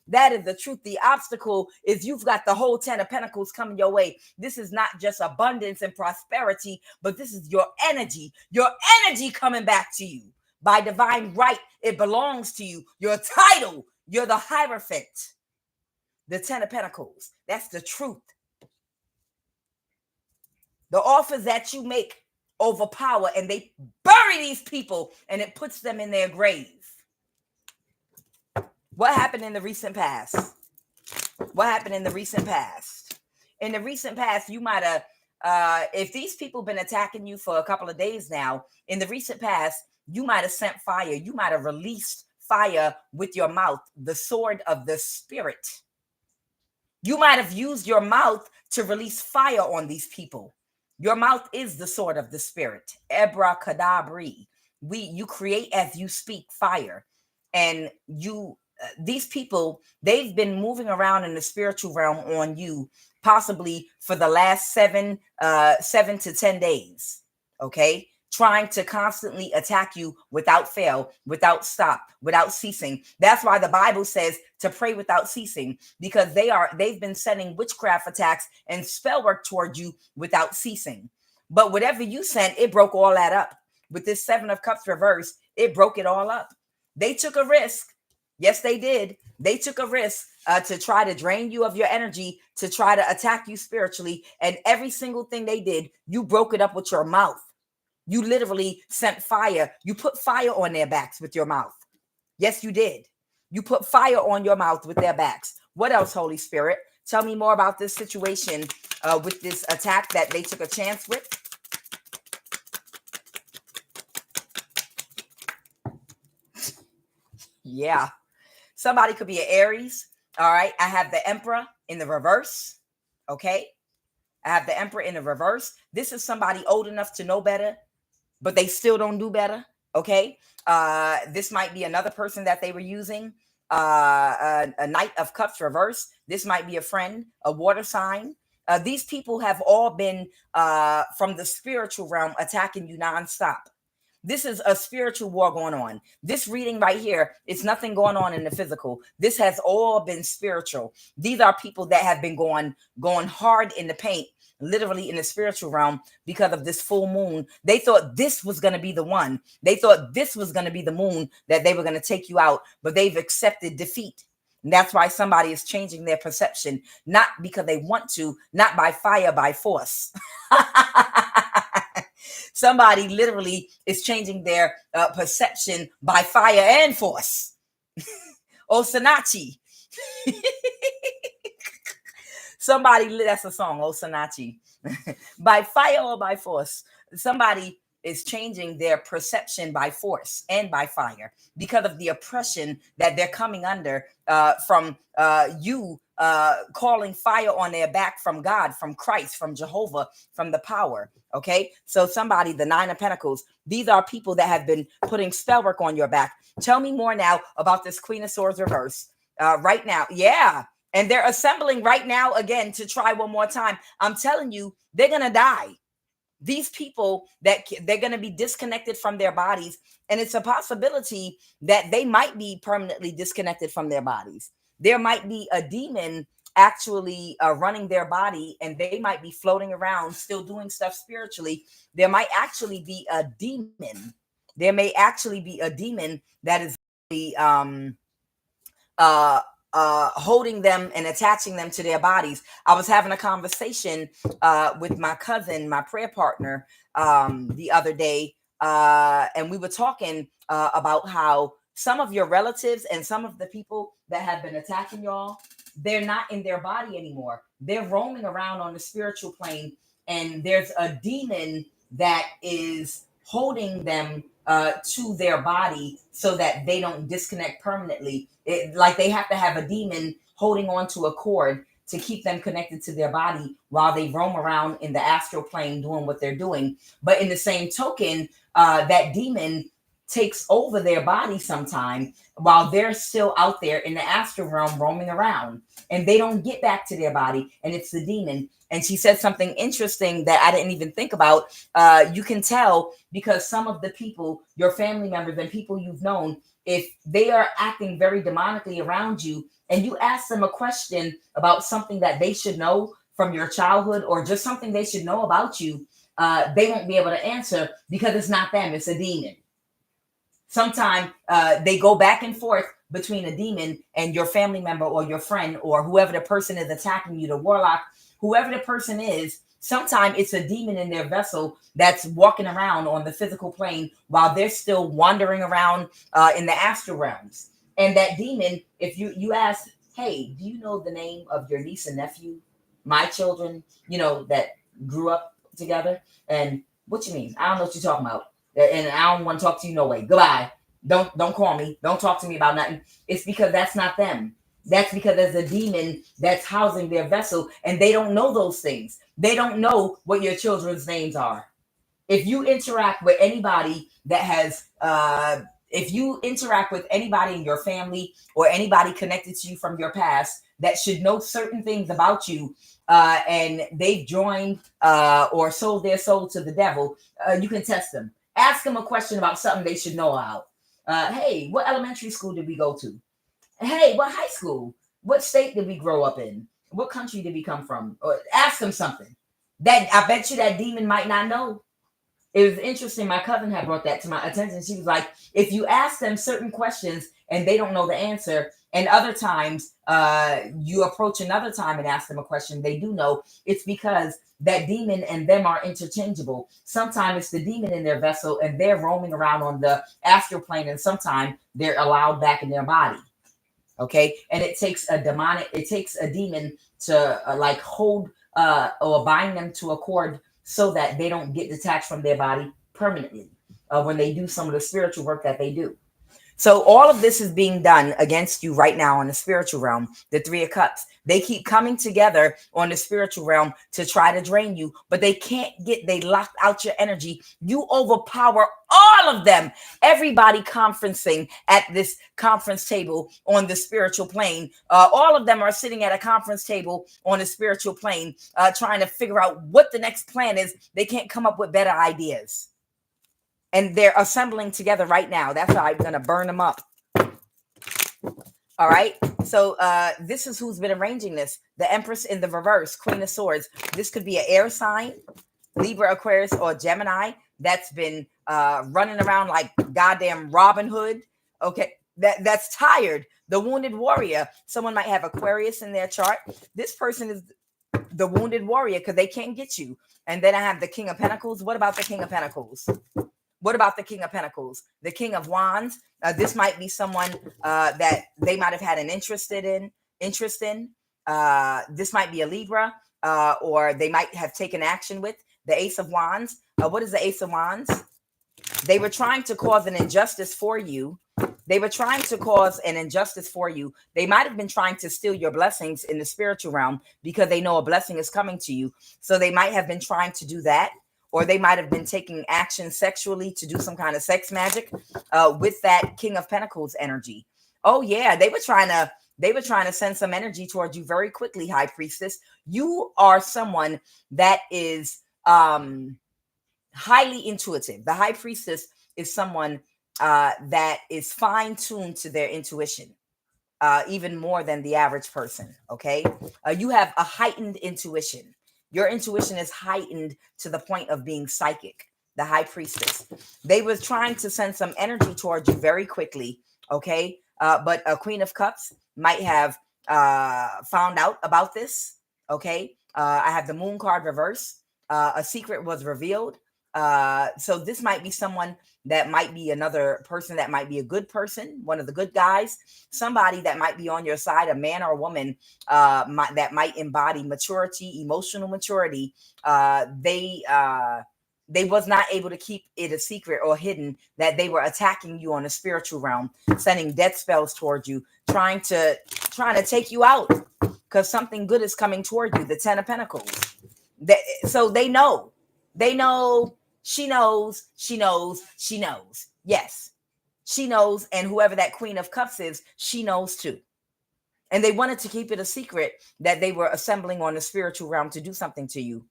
That is the truth. The obstacle is you've got the whole 10 of Pentacles coming your way. This is not just abundance and prosperity, but this is your energy coming back to you. By divine right, it belongs to you. Your title, you're the Heirophant. The 10 of Pentacles. That's the truth. The offers that you make overpower, and they bury these people, and it puts them in their grave. What happened in the recent past? What happened in the recent past? In the recent past, you might have, if these people been attacking you for a couple of days now, in the recent past, you might have sent fire. You might have released fire with your mouth, the sword of the spirit. You might have used your mouth to release fire on these people. Your mouth is the sword of the spirit. Abracadabra. You create as you speak fire. And these people, they've been moving around in the spiritual realm on you, possibly for the last 7 to 10 days. Okay. Trying to constantly attack you without fail, without stop, without ceasing. That's why the Bible says to pray without ceasing, because they've been sending witchcraft attacks and spell work toward you without ceasing. But whatever you sent, it broke all that up. With this 7 of Cups reverse, it broke it all up. They took a risk. Yes, they did. They took a risk to try to drain you of your energy, to try to attack you spiritually. And every single thing they did, you broke it up with your mouth. You literally sent fire. You put fire on their backs with your mouth. Yes, you did. You put fire on your mouth with their backs. What else, Holy Spirit? Tell me more about this situation with this attack that they took a chance with. Yeah. Somebody could be an Aries. All right. I have the Emperor in the reverse. Okay. I have the Emperor in the reverse. This is somebody old enough to know better, but they still don't do better. Okay. This might be another person that they were using. A Knight of Cups reverse. This might be a friend, a water sign. These people have all been from the spiritual realm attacking you nonstop. This is a spiritual war going on. This reading right here, it's nothing going on in the physical. This has all been spiritual. These are people that have been going hard in the paint, literally in the spiritual realm, because of this full moon. They thought this was going to be the one. They thought this was going to be the moon that they were going to take you out, but they've accepted defeat. And that's why somebody is changing their perception, not because they want to, not by fire, by force. Somebody literally is changing their perception by fire and force. Osanachi. Somebody, that's a song, Osanachi. By fire or by force. Somebody is changing their perception by force and by fire because of the oppression that they're coming under from you calling fire on their back from God, from Christ, from Jehovah, from the power. Okay. So somebody, the 9 of Pentacles, these are people that have been putting spell work on your back. Tell me more now about this Queen of Swords reverse right now. Yeah. And they're assembling right now again to try one more time. I'm telling you, they're going to die. These people that they're going to be disconnected from their bodies, and it's a possibility that they might be permanently disconnected from their bodies. There might be a demon actually running their body, and they might be floating around still doing stuff spiritually. There might actually be a demon. There may actually be a demon that is uh holding them and attaching them to their bodies. I was having a conversation with my cousin, my prayer partner, the other day, and we were talking about how some of your relatives and some of the people that have been attacking y'all, they're not in their body anymore. They're roaming around on the spiritual plane, and there's a demon that is holding them to their body so that they don't disconnect permanently. Like they have to have a demon holding on to a cord to keep them connected to their body while they roam around in the astral plane doing what they're doing. But in the same token, that demon takes over their body sometime while they're still out there in the astral realm roaming around, and they don't get back to their body, and it's the demon. And she said something interesting that I didn't even think about. You can tell because some of the people, your family members and people you've known, if they are acting very demonically around you, and you ask them a question about something that they should know from your childhood or just something they should know about you, they won't be able to answer because it's not them, it's a demon. Sometimes they go back and forth between a demon and your family member or your friend or whoever the person is attacking you, the warlock, whoever the person is. Sometimes it's a demon in their vessel that's walking around on the physical plane while they're still wandering around in the astral realms. And that demon, if you ask, hey, do you know the name of your niece and nephew, my children, that grew up together? And what you mean? I don't know what you're talking about. And I don't want to talk to you no way. Goodbye. Don't call me. Don't talk to me about nothing. It's because that's not them. That's because there's a demon that's housing their vessel, and they don't know those things. They don't know what your children's names are. If you interact with anybody that has, if you interact with anybody in your family or anybody connected to you from your past that should know certain things about you, and they've joined or sold their soul to the devil, you can test them. Ask them a question about something they should know about. Hey, what elementary school did we go to? Hey, what high school? What state did we grow up in? What country did we come from? Or ask them something that I bet you that demon might not know. It was interesting. My cousin had brought that to my attention. She was like, if you ask them certain questions and they don't know the answer, and other times you approach another time and ask them a question, they do know, it's because that demon and them are interchangeable. Sometimes it's the demon in their vessel and they're roaming around on the astral plane, and sometimes they're allowed back in their body. Okay. And it takes a demon to hold or bind them to a cord so that they don't get detached from their body permanently when they do some of the spiritual work that they do. So all of this is being done against you right now in the spiritual realm. The Three of Cups, they keep coming together on the spiritual realm to try to drain you, but they locked out your energy. You overpower all of them. Everybody conferencing at this conference table on the spiritual plane. All of them are sitting at a conference table on the spiritual plane, trying to figure out what the next plan is. They can't come up with better ideas. And they're assembling together right now. That's why I'm going to burn them up. All right. So this is who's been arranging this. The Empress in the reverse, Queen of Swords. This could be an air sign, Libra, Aquarius, or Gemini that's been running around like goddamn Robin Hood. Okay. That's tired. The Wounded Warrior. Someone might have Aquarius in their chart. This person is the Wounded Warrior because they can't get you. And then I have the King of Pentacles. What about the King of Pentacles? What about the King of Pentacles? The King of Wands. This might be someone that they might have had an interest in. This might be a Libra, or they might have taken action with. The Ace of Wands. What is the Ace of Wands? They were trying to cause an injustice for you. They might have been trying to steal your blessings in the spiritual realm because they know a blessing is coming to you. So they might have been trying to do that. Or they might have been taking action sexually to do some kind of sex magic with that King of Pentacles energy. Oh yeah, they were trying to send some energy towards you very quickly, High Priestess. You are someone that is highly intuitive. The high priestess is someone that is fine-tuned to their intuition, even more than the average person. Okay. You have a heightened intuition. Your intuition is heightened to the point of being psychic. The high priestess, they was trying to send some energy towards you very quickly. Okay. But a queen of cups might have found out about this. Okay. I have the moon card reverse. A secret was revealed. So this might be someone that might be another person that might be a good person, one of the good guys, somebody that might be on your side, a man or a woman that might embody maturity, emotional maturity. They was not able to keep it a secret or hidden that they were attacking you on a spiritual realm, sending death spells towards you, trying to take you out because something good is coming toward you. The 10 of Pentacles. So they know. They know. She knows. She knows. She knows. Yes, she knows. And whoever that Queen of Cups is, she knows too. And they wanted to keep it a secret that they were assembling on the spiritual realm to do something to you.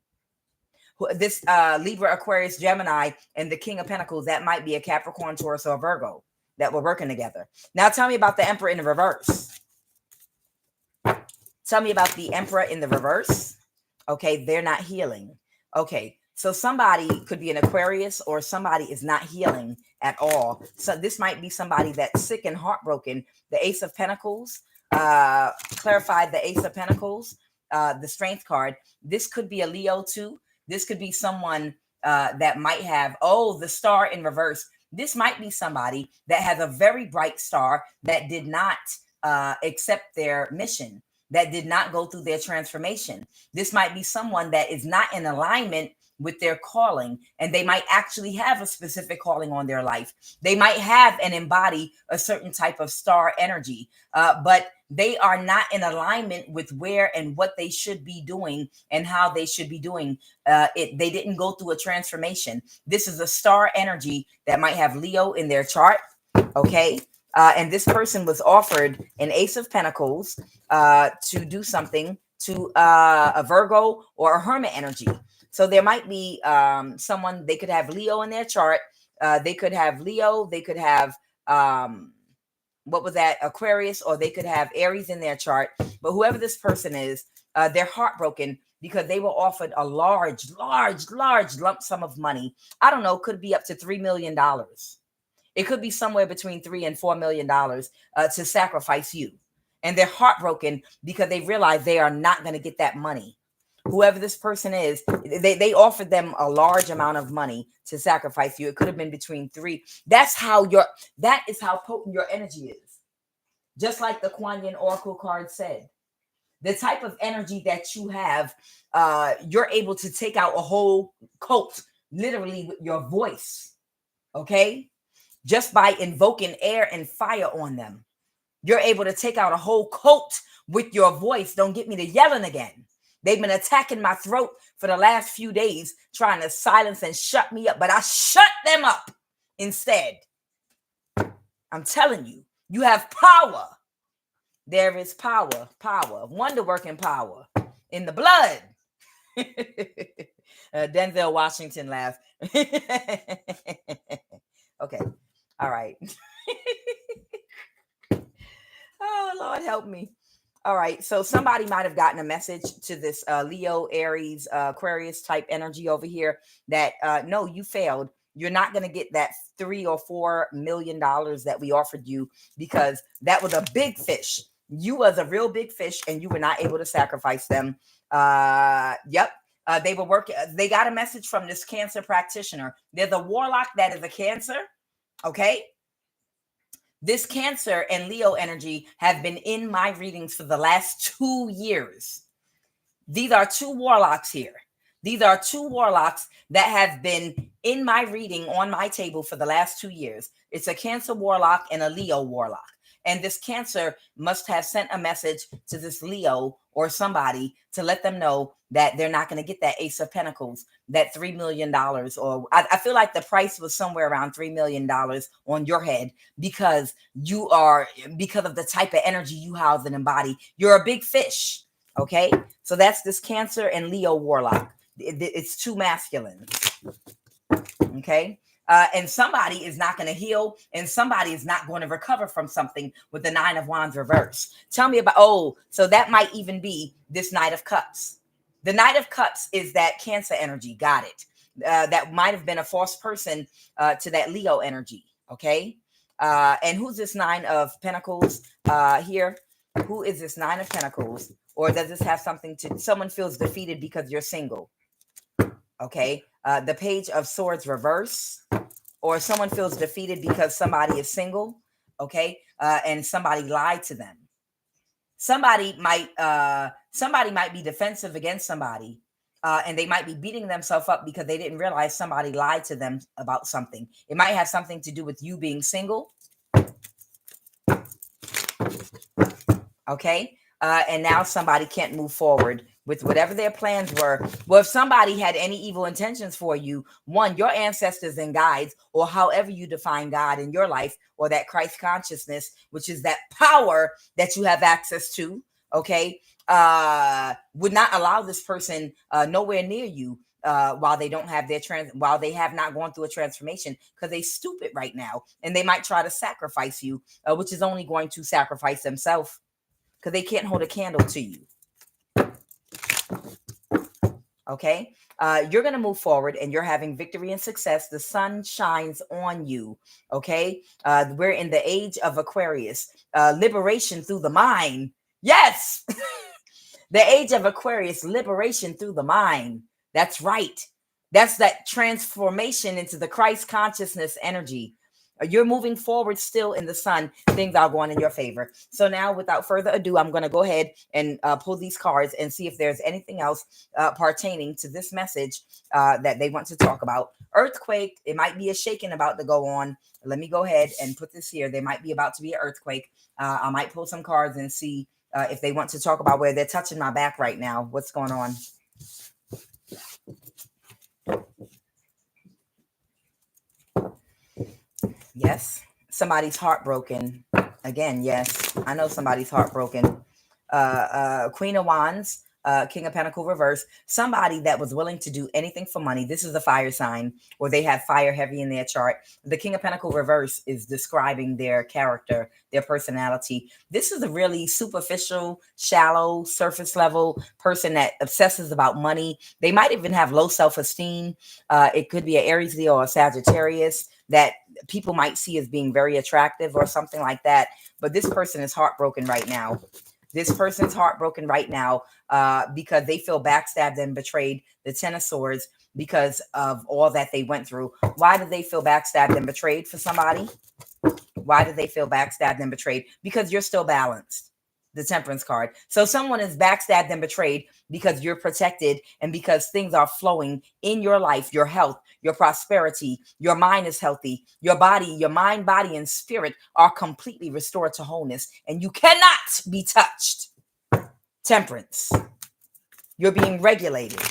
This Libra, Aquarius, Gemini, and the King of Pentacles, that might be a Capricorn, Taurus, or Virgo that were working together. Now tell me about the Emperor in the reverse. Tell me about the Emperor in the reverse. Okay, they're not healing. Okay, so somebody could be an Aquarius or somebody is not healing at all. So this might be somebody that's sick and heartbroken. The Ace of Pentacles, clarified the Ace of Pentacles, the Strength card. This could be a Leo too. This could be someone that might have, the Star in reverse. This might be somebody that has a very bright star that did not accept their mission, that did not go through their transformation. This might be someone that is not in alignment with their calling, and they might actually have a specific calling on their life. They might have and embody a certain type of star energy, but they are not in alignment with where and what they should be doing and how they should be doing it. They didn't go through a transformation. This is a star energy that might have Leo in their chart. Okay. And this person was offered an Ace of Pentacles to do something to a Virgo or a Hermit energy. So there might be someone, they could have Leo in their chart. They could have Leo. They could have, Aquarius, or they could have Aries in their chart. But whoever this person is, they're heartbroken because they were offered a large lump sum of money. I don't know, could be up to $3 million. It could be somewhere between $3 and $4 million to sacrifice you. And they're heartbroken because they realize they are not going to get that money. Whoever this person is, they offered them a large amount of money to sacrifice you. It could have been between three. That is how potent your energy is. Just like the QUAN Oracle card said, the type of energy that you have, you're able to take out a whole cult literally with your voice. Okay. Just by invoking air and fire on them, you're able to take out a whole cult with your voice. Don't get me to yelling again. They've been attacking my throat for the last few days, trying to silence and shut me up, but I shut them up instead. I'm telling you, you have power. There is power, wonder-working power in the blood. Denzel Washington laugh. Okay. All right. Oh, Lord, help me. All right. So somebody might have gotten a message to this Leo, Aries, Aquarius type energy over here that, no, you failed. You're not going to get that $3 or $4 million that we offered you because that was a big fish. You was a real big fish and you were not able to sacrifice them. Yep. They were working. They got a message from this Cancer practitioner. There's a warlock that is a Cancer. Okay. This Cancer and Leo energy have been in my readings for the last 2 years. These are two warlocks here. These are two warlocks that have been in my reading on my table for the last 2 years. It's a Cancer warlock and a Leo warlock. And this Cancer must have sent a message to this Leo or somebody to let them know that they're not going to get that Ace of Pentacles, that $3 million. Or I feel like the price was somewhere around $3 million on your head because because of the type of energy you house and embody. You're a big fish. Okay. So that's this Cancer and Leo warlock. It's too masculine. Okay. And somebody is not going to heal, and somebody is not going to recover from something with the 9 of Wands reverse. Tell me about, oh, so that might even be this Knight of Cups. The Knight of Cups is that Cancer energy. Got it. That might have been a false person to that Leo energy. Okay. And who's this 9 of Pentacles here? Who is this 9 of Pentacles? Or does this have something to, someone feels defeated because you're single? Okay. The Page of Swords reverse, or someone feels defeated because somebody is single. Okay. And somebody lied to them. Somebody might be defensive against somebody, and they might be beating themselves up because they didn't realize somebody lied to them about something. It might have something to do with you being single. Okay. And now somebody can't move forward with whatever their plans were. Well, if somebody had any evil intentions for you, one, your ancestors and guides, or however you define God in your life, or that Christ consciousness, which is that power that you have access to, okay, would not allow this person nowhere near you while they don't have their while they have not gone through a transformation, because they stupid right now, and they might try to sacrifice you, which is only going to sacrifice themselves, because they can't hold a candle to you. Okay. You're going to move forward, and you're having victory and success. The sun shines on you. Okay. We're in the age of Aquarius, liberation through the mind. Yes. The age of Aquarius, liberation through the mind. That's right. That's that transformation into the Christ consciousness energy. You're moving forward still in the sun. Things are going in your favor. So now, without further ado, I'm going to go ahead and pull these cards and see if there's anything else pertaining to this message that they want to talk about. Earthquake. It might be a shaking about to go on. Let me go ahead and put this here. There might be about to be an earthquake. I might pull some cards and see if they want to talk about where they're touching my back right now. What's going on? Yes, somebody's heartbroken. Again, yes, I know somebody's heartbroken. Queen of Wands, King of Pentacle reverse. Somebody that was willing to do anything for money. This is a fire sign, or they have fire heavy in their chart. The King of Pentacle reverse is describing their character, their personality. This is a really superficial, shallow, surface level person that obsesses about money. They might even have low self-esteem. It could be an Aries, Leo, or a Sagittarius that people might see as being very attractive or something like that. But this person is heartbroken right now. This person's heartbroken right now because they feel backstabbed and betrayed. The 10 of Swords, because of all that they went through. Why do they feel backstabbed and betrayed for somebody? Why do they feel backstabbed and betrayed? Because you're still balanced. The Temperance card. So someone is backstabbed and betrayed because you're protected, and because things are flowing in your life, your health, your prosperity, your mind is healthy, your body, your mind, body, and spirit are completely restored to wholeness, and you cannot be touched. Temperance. You're being regulated.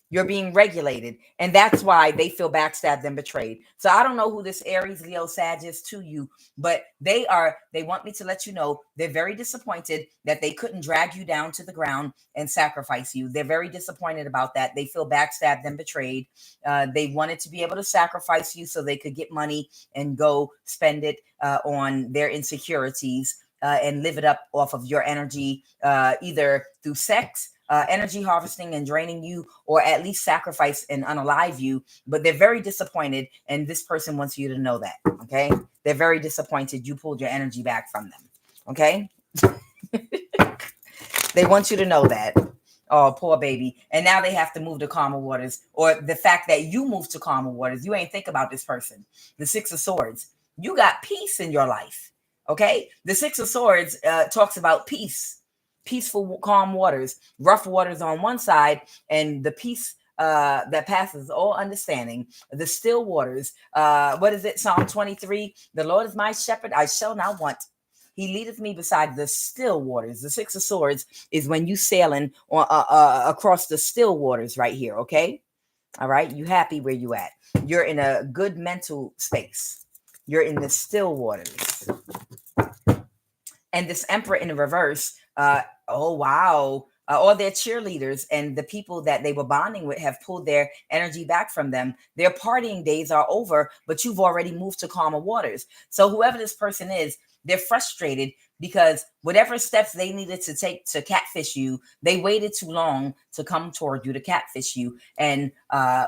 You're being regulated. And that's why they feel backstabbed and betrayed. So I don't know who this Aries, Leo, Sag is to you, but they want me to let you know they're very disappointed that they couldn't drag you down to the ground and sacrifice you. They're very disappointed about that. They feel backstabbed and betrayed. They wanted to be able to sacrifice you so they could get money and go spend it on their insecurities and live it up off of your energy, either through sex, energy harvesting and draining you, or at least sacrifice and unalive you. But they're very disappointed, and this person wants you to know that. Okay, they're very disappointed you pulled your energy back from them. Okay. They want you to know that. Oh, poor baby. And now they have to move to calmer waters, or the fact that you moved to calmer waters. You ain't think about this person. The 6 of Swords. You got peace in your life. Okay. The 6 of Swords talks about peace. Peaceful, calm waters, rough waters on one side, and the peace that passes all understanding, the still waters. What is it? Psalm 23. The Lord is my shepherd, I shall not want. He leadeth me beside the still waters. The 6 of Swords is when you sailing on, across the still waters right here. Okay. All right. You happy where you at. You're in a good mental space. You're in the still waters. And this Emperor in the reverse, oh wow, all their cheerleaders and the people that they were bonding with have pulled their energy back from them. Their partying days are over, but you've already moved to calmer waters. So whoever this person is, they're frustrated because whatever steps they needed to take to catfish you, they waited too long to come toward you to catfish you. And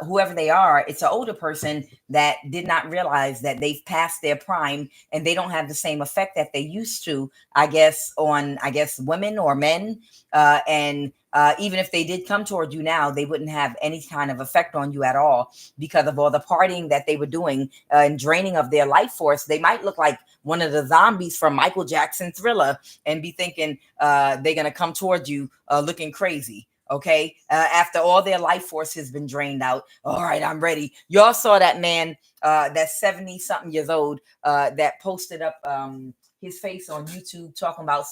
whoever they are, it's an older person that did not realize that they've passed their prime and they don't have the same effect that they used to, I guess, on, women or men. And even if they did come toward you now, they wouldn't have any kind of effect on you at all because of all the partying that they were doing and draining of their life force. They might look like one of the zombies from Michael Jackson Thriller and be thinking they're going to come toward you looking crazy. Okay. After all their life force has been drained out. All right, I'm ready. Y'all saw that man that's 70 something years old that posted up his face on YouTube talking about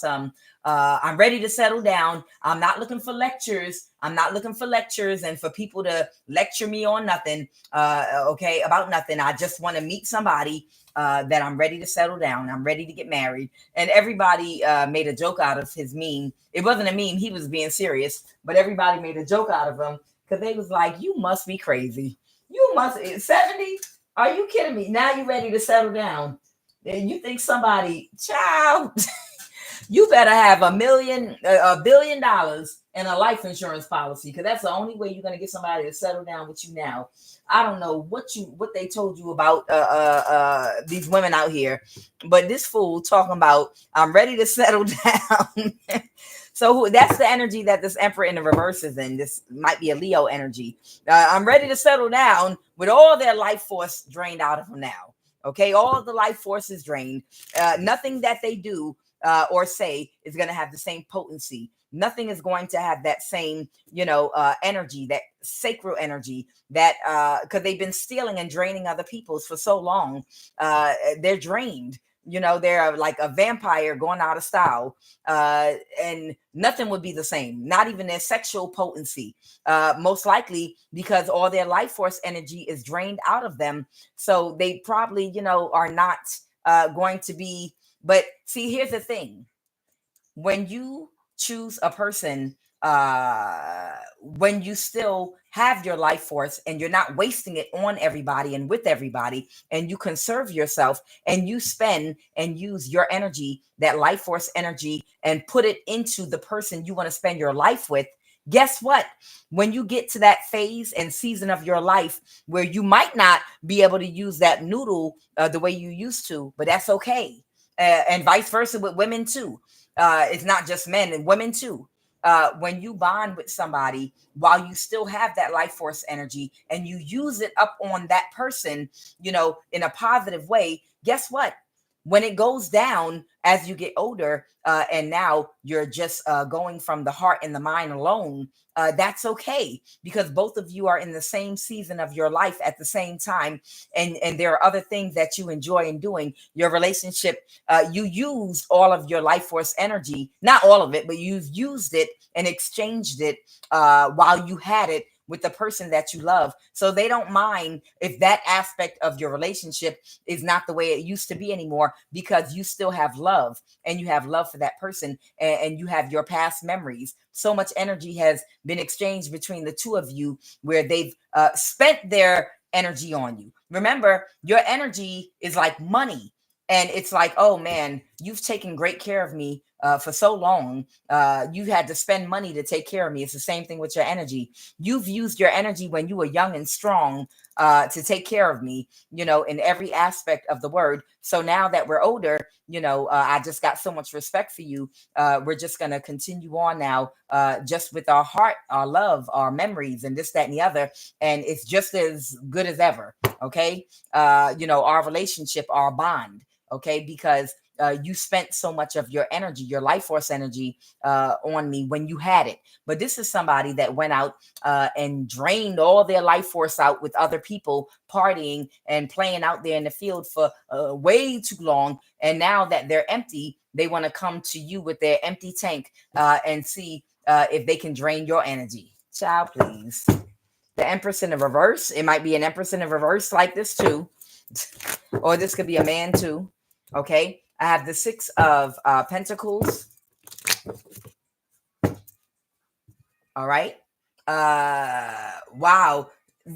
I'm ready to settle down. I'm not looking for lectures. I'm not looking for lectures and for people to lecture me on nothing. Okay, about nothing. I just want to meet somebody that I'm ready to settle down. I'm ready to get married. And everybody made a joke out of his meme. It wasn't a meme. He was being serious, but everybody made a joke out of him because they was like, you must be crazy. You must 70. Are you kidding me? Now you're ready to settle down. And you think somebody, child, you better have $1 billion in a life insurance policy, because that's the only way you're going to get somebody to settle down with you now. I don't know what they told you about these women out here, but this fool talking about I'm ready to settle down. So that's the energy that this Emperor in the reverse is in. This might be a Leo energy. I'm ready to settle down with all their life force drained out of them now. Okay, all the life force is drained. Nothing that they do or say is going to have the same potency. Nothing is going to have that same, energy, that sacral energy, that because they've been stealing and draining other people's for so long. They're drained. They're like a vampire going out of style, and nothing would be the same, not even their sexual potency, most likely because all their life force energy is drained out of them. So they probably, are not going to be. But see, here's the thing. When you choose a person, when you still have your life force and you're not wasting it on everybody and with everybody, and you conserve yourself and you spend and use your energy, that life force energy, and put it into the person you want to spend your life with, guess what? When you get to that phase and season of your life where you might not be able to use that noodle the way you used to, but that's okay. And vice versa with women too. It's not just men, and women too. When you bond with somebody while you still have that life force energy and you use it up on that person, in a positive way, guess what? When it goes down as you get older, and now you're just going from the heart and the mind alone, that's okay, because both of you are in the same season of your life at the same time, and there are other things that you enjoy in doing. Your relationship, you used all of your life force energy, not all of it, but you've used it and exchanged it while you had it with the person that you love. So they don't mind if that aspect of your relationship is not the way it used to be anymore, because you still have love, and you have love for that person, and you have your past memories. So much energy has been exchanged between the two of you where they've spent their energy on you. Remember, your energy is like money. And it's like, oh man, you've taken great care of me for so long. You had to spend money to take care of me. It's the same thing with your energy. You've used your energy when you were young and strong to take care of me, in every aspect of the word. So now that we're older, I just got so much respect for you. We're just going to continue on now, just with our heart, our love, our memories, and this, that, and the other. And it's just as good as ever. Okay. Our relationship, our bond. Okay. Because you spent so much of your energy, your life force energy on me when you had it. But this is somebody that went out and drained all their life force out with other people, partying and playing out there in the field for way too long. And now that they're empty, they want to come to you with their empty tank and see if they can drain your energy. Child, please. The Empress in the reverse. It might be an Empress in the reverse like this too. Or this could be a man too. Okay. I have the Six of Pentacles. All right. Wow.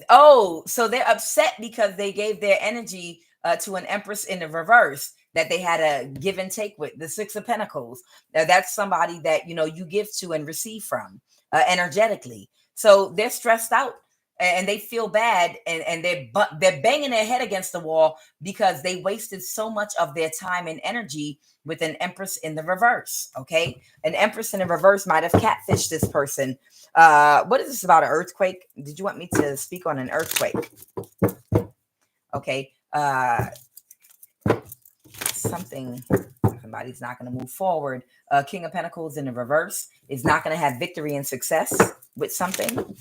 Oh, so they're upset because they gave their energy to an empress in the reverse that they had a give and take with. The Six of Pentacles. That's somebody that you give to and receive from energetically. So they're stressed out and they feel bad, and they're banging their head against the wall because they wasted so much of their time and energy with an empress in the reverse. Okay, an empress in the reverse might have catfished this person. What is this about, an earthquake? Did you want me to speak on an earthquake? Okay. Somebody's not going to move forward. King of Pentacles in the reverse is not going to have victory and success with something.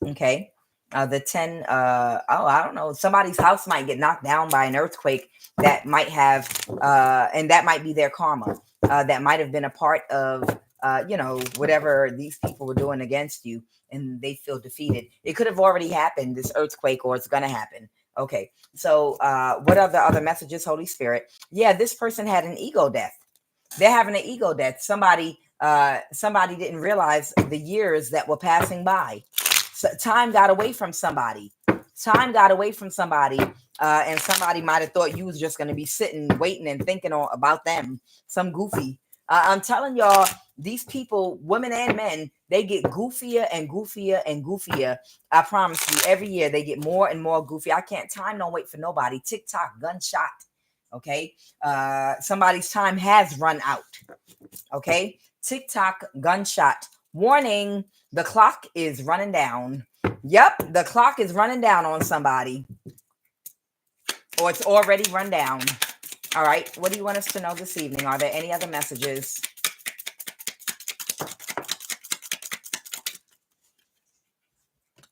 Okay. The 10, I don't know. Somebody's house might get knocked down by an earthquake that might have, and that might be their karma. That might have been a part of, whatever these people were doing against you, and they feel defeated. It could have already happened, this earthquake, or it's going to happen. Okay. So, what are the other messages, Holy Spirit? Yeah, this person had an ego death. They're having an ego death. Somebody didn't realize the years that were passing by. So time got away from somebody. And somebody might have thought you was just going to be sitting, waiting, and thinking about them. Some goofy. I'm telling y'all, these people, women and men, they get goofier and goofier and goofier. I promise you, every year they get more and more goofy. Time don't wait for nobody. TikTok, gunshot. Okay. Somebody's time has run out. Okay. TikTok, gunshot. Warning, the clock is running down. Yep, the clock is running down on somebody. Or it's already run down. All right. What do you want us to know this evening? Are there any other messages?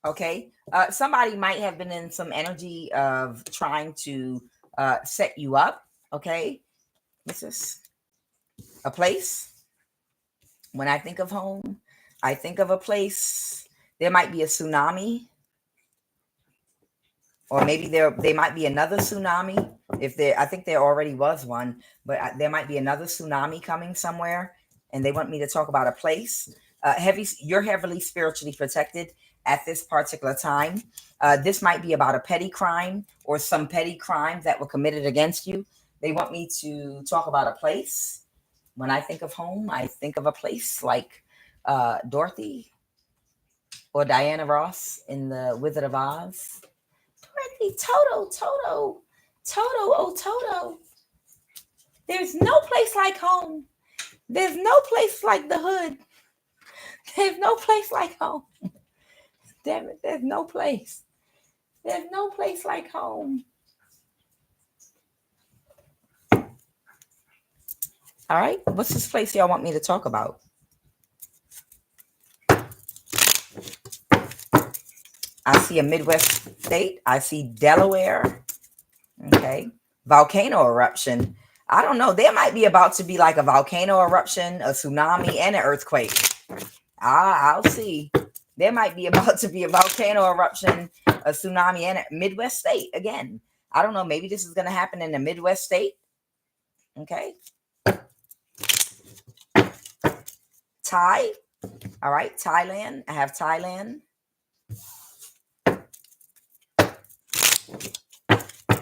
Okay. Somebody might have been in some energy of trying to set you up. Okay. What's this? A place. When I think of home, I think of a place. There might be a tsunami. Or maybe there might be another tsunami. I think there already was one, but there might be another tsunami coming somewhere, and they want me to talk about a place. You're heavily spiritually protected at this particular time. This might be about a petty crime or some petty crimes that were committed against you. They want me to talk about a place. When I think of home, I think of a place like Dorothy or Diana Ross in The Wizard of Oz. Toto, oh Toto. There's no place like home. There's no place like the hood. There's no place like home. Damn it, there's no place. There's no place like home. All right, what's this place y'all want me to talk about? I see a Midwest state. I see Delaware. Okay. Volcano eruption. I don't know. There might be about to be like a volcano eruption, a tsunami, and an earthquake. I'll see. There might be about to be a volcano eruption, a tsunami, and a Midwest state again. I don't know. Maybe this is going to happen in the Midwest state. Okay. Thai. All right. Thailand. I have Thailand.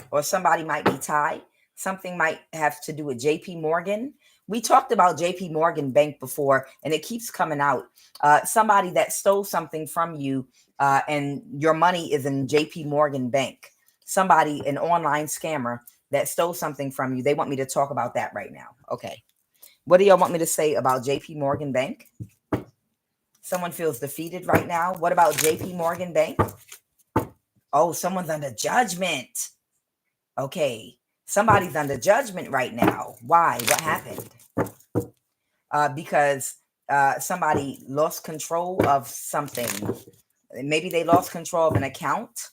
Or somebody might be Thai. Something might have to do with JP Morgan. We talked about JP Morgan Bank before, and it keeps coming out. Somebody that stole something from you, and your money is in JP Morgan Bank. Somebody, an online scammer that stole something from you. They want me to talk about that right now. Okay. What do y'all want me to say about JP Morgan Bank? Someone feels defeated right now. What about JP Morgan Bank? Oh, someone's under judgment. Okay. Somebody's under judgment right now. Why? What happened? Because somebody lost control of something. Maybe they lost control of an account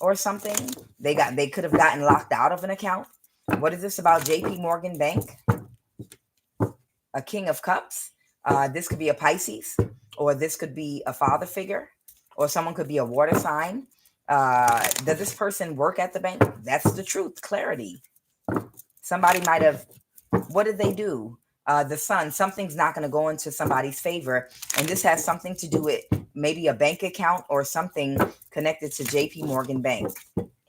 or something. They could have gotten locked out of an account. What is this about JP Morgan Bank? A King of Cups. This could be a Pisces, or this could be a father figure, or someone could be a water sign. Does this person work at the bank? That's the truth. Clarity. Somebody might have, what did they do? the sun, something's not going to go into somebody's favor. And this has something to do with maybe a bank account or something connected to JP Morgan Bank.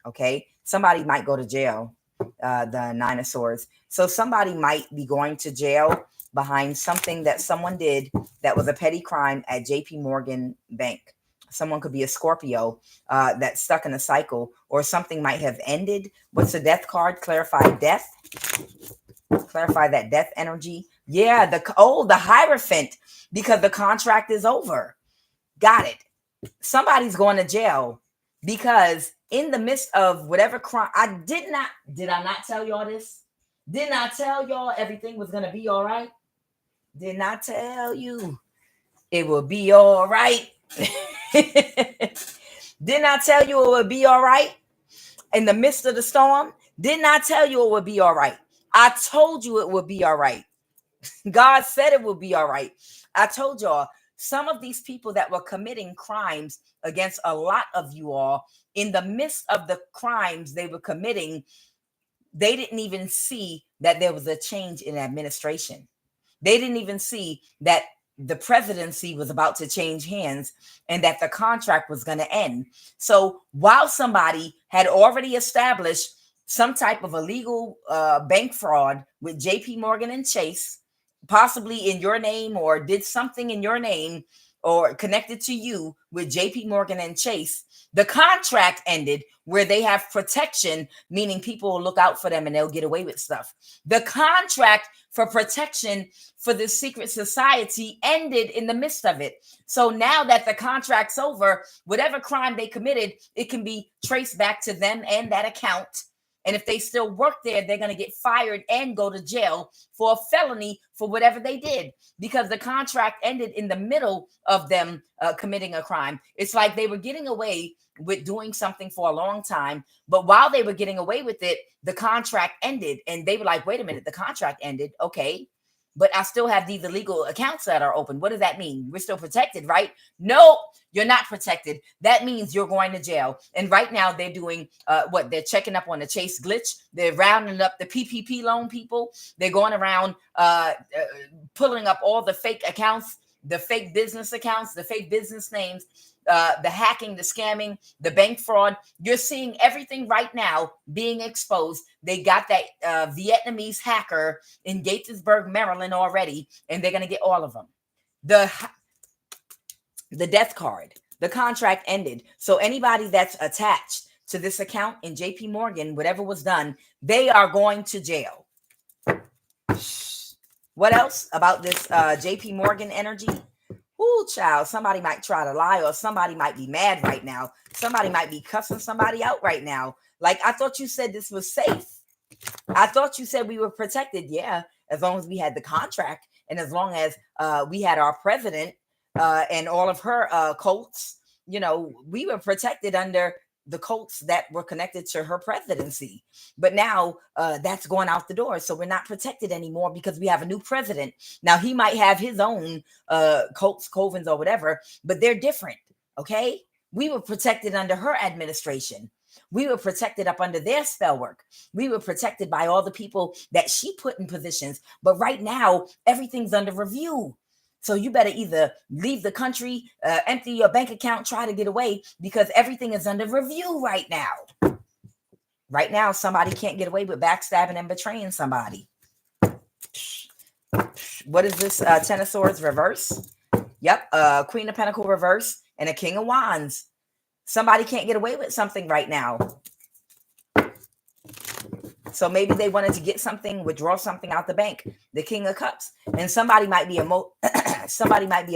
Okay. Somebody might go to jail, the Nine of Swords. So somebody might be going to jail behind something that someone did that was a petty crime at JP Morgan Bank. Someone could be a Scorpio that's stuck in a cycle, or something might have ended. What's the death card? Clarify death. Clarify that death energy. Yeah, the Heirophant, because the contract is over. Got it. Somebody's going to jail because in the midst of whatever crime, did I not tell y'all this? Did not tell y'all everything was going to be all right? Did not tell you it will be all right? Did not tell you it would be all right in the midst of the storm? Did not tell you it would be all right. I told you it would be all right. God said it would be all right. I told y'all, some of these people that were committing crimes against a lot of you all, in the midst of the crimes they were committing, they didn't even see that there was a change in administration. They didn't even see that the presidency was about to change hands and that the contract was going to end. So while somebody had already established some type of illegal bank fraud with JP Morgan and Chase, possibly in your name, or did something in your name or connected to you with JP Morgan and Chase, the contract ended where they have protection, meaning people will look out for them and they'll get away with stuff. The contract for protection for the secret society ended in the midst of it. So now that the contract's over, whatever crime they committed, it can be traced back to them and that account. And if they still work there, they're going to get fired and go to jail for a felony for whatever they did, because the contract ended in the middle of them committing a crime. It's like they were getting away with doing something for a long time, but while they were getting away with it, the contract ended, and they were like, wait a minute, the contract ended. Okay, but I still have these illegal accounts that are open. What does that mean? We're still protected, right? No, you're not protected. That means you're going to jail. And right now they're doing what? They're checking up on the Chase glitch. They're rounding up the PPP loan people. They're going around pulling up all the fake accounts, the fake business accounts, the fake business names, the hacking, the scamming, the bank fraud. You're seeing everything right now being exposed. They got that Vietnamese hacker in Gaithersburg, Maryland already, and they're going to get all of them. The death card, the contract ended. So anybody that's attached to this account in JP Morgan, whatever was done, they are going to jail. What else about this JP Morgan energy? Ooh, child, somebody might try to lie, or somebody might be mad right now. Somebody might be cussing somebody out right now. Like, I thought you said this was safe. I thought you said we were protected. Yeah, as long as we had the contract, and as long as we had our president and all of her cults, you know, we were protected under the cults that were connected to her presidency. But now that's going out the door. So we're not protected anymore because we have a new president. Now, he might have his own cults, covens, or whatever, but they're different. Okay. We were protected under her administration. We were protected up under their spell work. We were protected by all the people that she put in positions. But right now, everything's under review. So you better either leave the country, empty your bank account, try to get away, because everything is under review right now. Right now, somebody can't get away with backstabbing and betraying somebody. What is this? Ten of Swords reverse. Yep. Queen of Pentacles reverse and a King of Wands. Somebody can't get away with something right now. So maybe they wanted to get something, withdraw something out the bank. The King of Cups. And somebody might be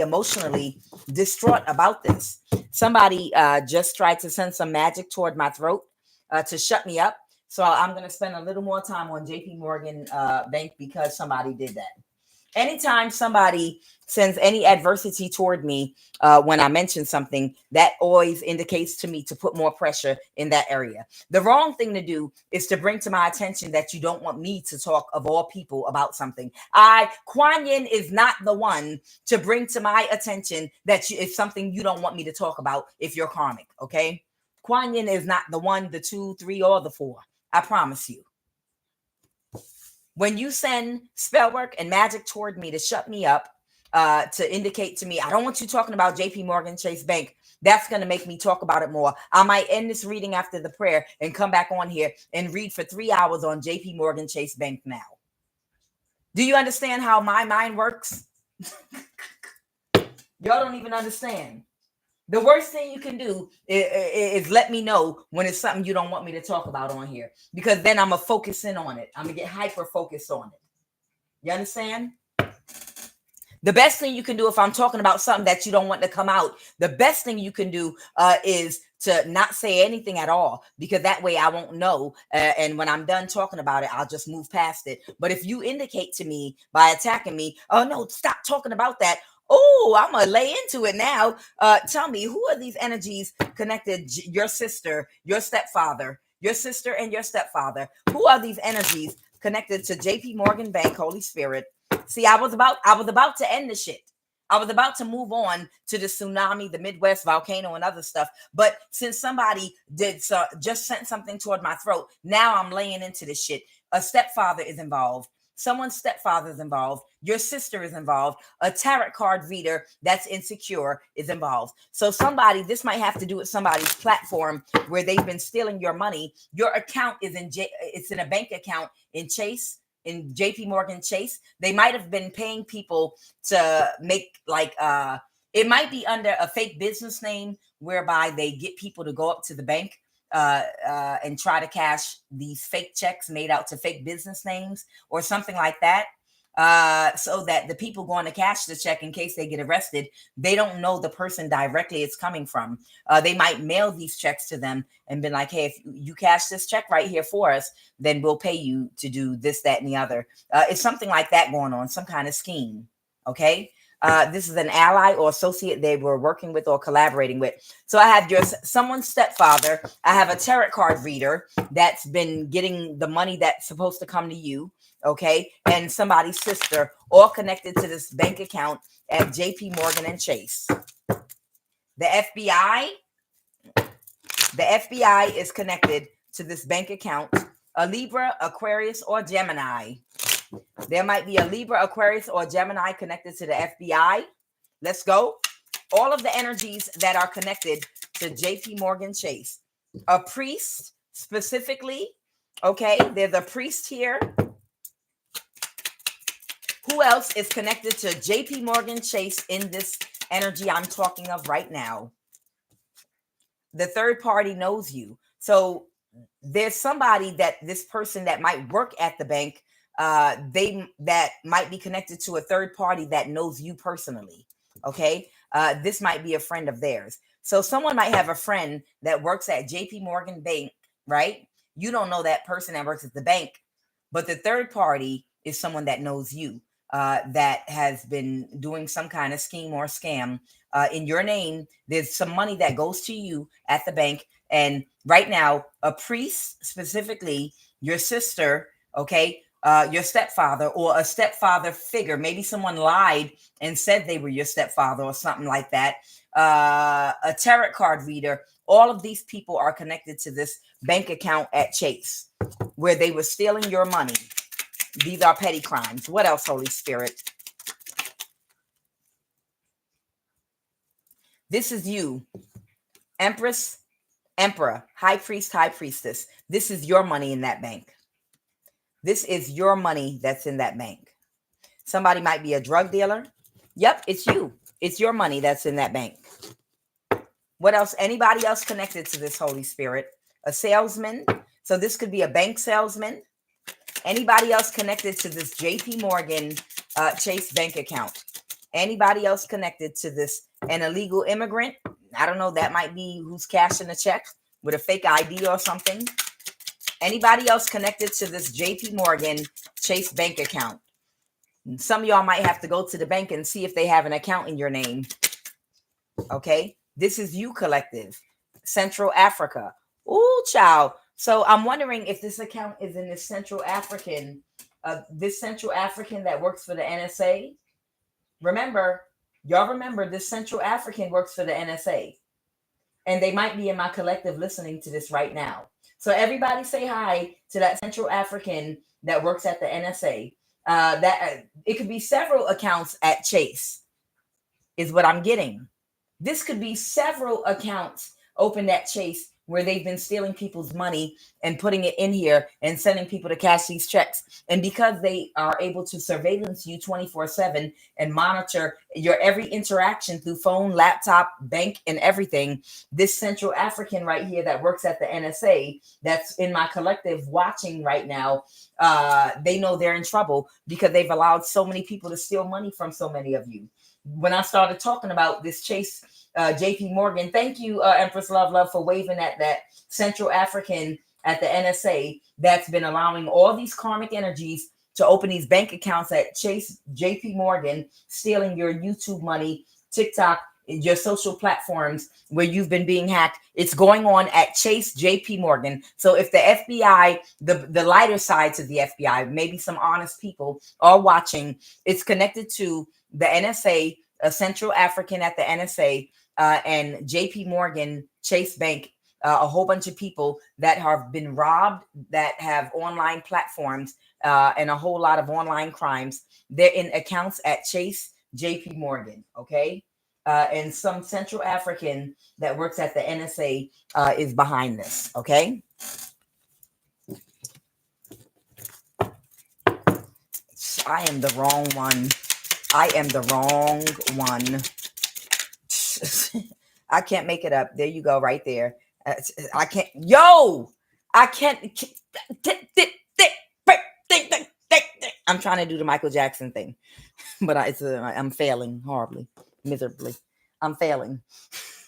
emotionally distraught about this. Somebody just tried to send some magic toward my throat to shut me up. So I'm going to spend a little more time on JP Morgan Bank because somebody did that. Anytime somebody sends any adversity toward me when I mention something, that always indicates to me to put more pressure in that area. The wrong thing to do is to bring to my attention that you don't want me to talk, of all people, about something. QUAN is not the one to bring to my attention that it's something you don't want me to talk about if you're karmic, okay? QUAN is not the 1, the 2, 3, or the 4. I promise you. When you send spell work and magic toward me to shut me up, to indicate to me, I don't want you talking about JP Morgan Chase Bank, that's going to make me talk about it more. I might end this reading after the prayer and come back on here and read for 3 hours on JP Morgan Chase Bank now. Do you understand how my mind works? Y'all don't even understand. The worst thing you can do is let me know when it's something you don't want me to talk about on here, because then I'm going to focus in on it. I'm going to get hyper focused on it. You understand? The best thing you can do if I'm talking about something that you don't want to come out, the best thing you can do is to not say anything at all, because that way I won't know. And when I'm done talking about it, I'll just move past it. But if you indicate to me by attacking me, oh, no, stop talking about that. Oh, I'm going to lay into it now. Tell me, who are these energies connected? Your sister, your stepfather, your sister and your stepfather. Who are these energies connected to JP Morgan Bank, Holy Spirit? See, I was about to end the shit. I was about to move on to the tsunami, the Midwest volcano, and other stuff. But since somebody just sent something toward my throat, now I'm laying into this shit. A stepfather is involved. Someone's stepfather is involved. Your sister is involved. A tarot card reader that's insecure is involved. So this might have to do with somebody's platform where they've been stealing your money. Your account is it's in a bank account in JP Morgan Chase. They might have been paying people to make it might be under a fake business name, whereby they get people to go up to the bank and try to cash these fake checks made out to fake business names or something like that. So that the people going to cash the check, in case they get arrested, they don't know the person directly it's coming from. They might mail these checks to them and been like, hey, if you cash this check right here for us, then we'll pay you to do this, that, and the other. It's something like that going on, some kind of scheme. Okay. This is an ally or associate they were working with or collaborating with. So I have someone's stepfather. I have a tarot card reader that's been getting the money that's supposed to come to you. Okay. And somebody's sister, all connected to this bank account at JP Morgan and Chase. The FBI is connected to this bank account. A Libra, Aquarius, or Gemini. There might be a Libra, Aquarius, or Gemini connected to the FBI. Let's go. All of the energies that are connected to JP Morgan Chase. A priest specifically. Okay. There's a priest here. Who else is connected to JP Morgan Chase in this energy I'm talking of right now? The third party knows you. So there's somebody this person that might work at the bank, that might be connected to a third party that knows you personally. Okay. This might be a friend of theirs. So someone might have a friend that works at JP Morgan Bank, right? You don't know that person that works at the bank, but the third party is someone that knows you, that has been doing some kind of scheme or scam in your name. There's some money that goes to you at the bank. And right now, a priest, specifically your sister, okay, your stepfather or a stepfather figure. Maybe someone lied and said they were your stepfather or something like that. A tarot card reader. All of these people are connected to this bank account at Chase, where they were stealing your money. These are petty crimes. What else, Holy Spirit? This is you, Empress, Emperor, High Priest, High Priestess. This is your money in that bank. This is your money that's in that bank. Somebody might be a drug dealer. Yep, it's you. It's your money that's in that bank. What else? Anybody else connected to this, Holy Spirit? A salesman. So this could be a bank salesman. Anybody else connected to this JP Morgan Chase bank account? Anybody else connected to this? An illegal immigrant? I don't know. That might be who's cashing a check with a fake ID or something. Anybody else connected to this JP Morgan Chase bank account? Some of y'all might have to go to the bank and see if they have an account in your name. Okay. This is you, collective. Central Africa. Ooh, child. So I'm wondering if this account is in this Central African that works for the NSA. Y'all remember this Central African works for the NSA. And they might be in my collective listening to this right now. So everybody say hi to that Central African that works at the NSA. It could be several accounts at Chase, is what I'm getting. This could be several accounts opened at Chase where they've been stealing people's money and putting it in here and sending people to cash these checks. And because they are able to surveillance you 24/7 and monitor your every interaction through phone, laptop, bank, and everything, this Central African right here that works at the NSA that's in my collective watching right now, they know they're in trouble because they've allowed so many people to steal money from so many of you. When I started talking about this Chase, JP Morgan, thank you, Empress Love, for waving at that Central African at the NSA that's been allowing all these karmic energies to open these bank accounts at Chase, JP Morgan, stealing your YouTube money, TikTok, your social platforms where you've been being hacked. It's going on at Chase, JP Morgan. So if the FBI, the lighter sides of the FBI, maybe some honest people are watching, it's connected to the NSA, a Central African at the NSA, and JP Morgan, Chase Bank, a whole bunch of people that have been robbed, that have online platforms, and a whole lot of online crimes. They're in accounts at Chase, JP Morgan, okay? And some Central African that works at the NSA is behind this, okay? I am the wrong one. I am the wrong one. I can't make it up. There you go, right there. I can't. I can't. I'm trying to do the Michael Jackson thing, but I'm failing horribly, miserably. I'm failing.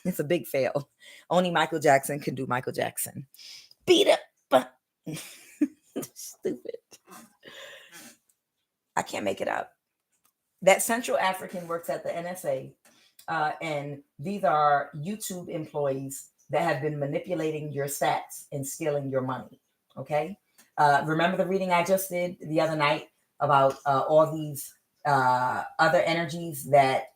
It's a big fail. Only Michael Jackson can do Michael Jackson. Beat up. Stupid. I can't make it up. That Central African works at the NSA, and these are YouTube employees that have been manipulating your stats and stealing your money, okay? Remember the reading I just did the other night about all these other energies that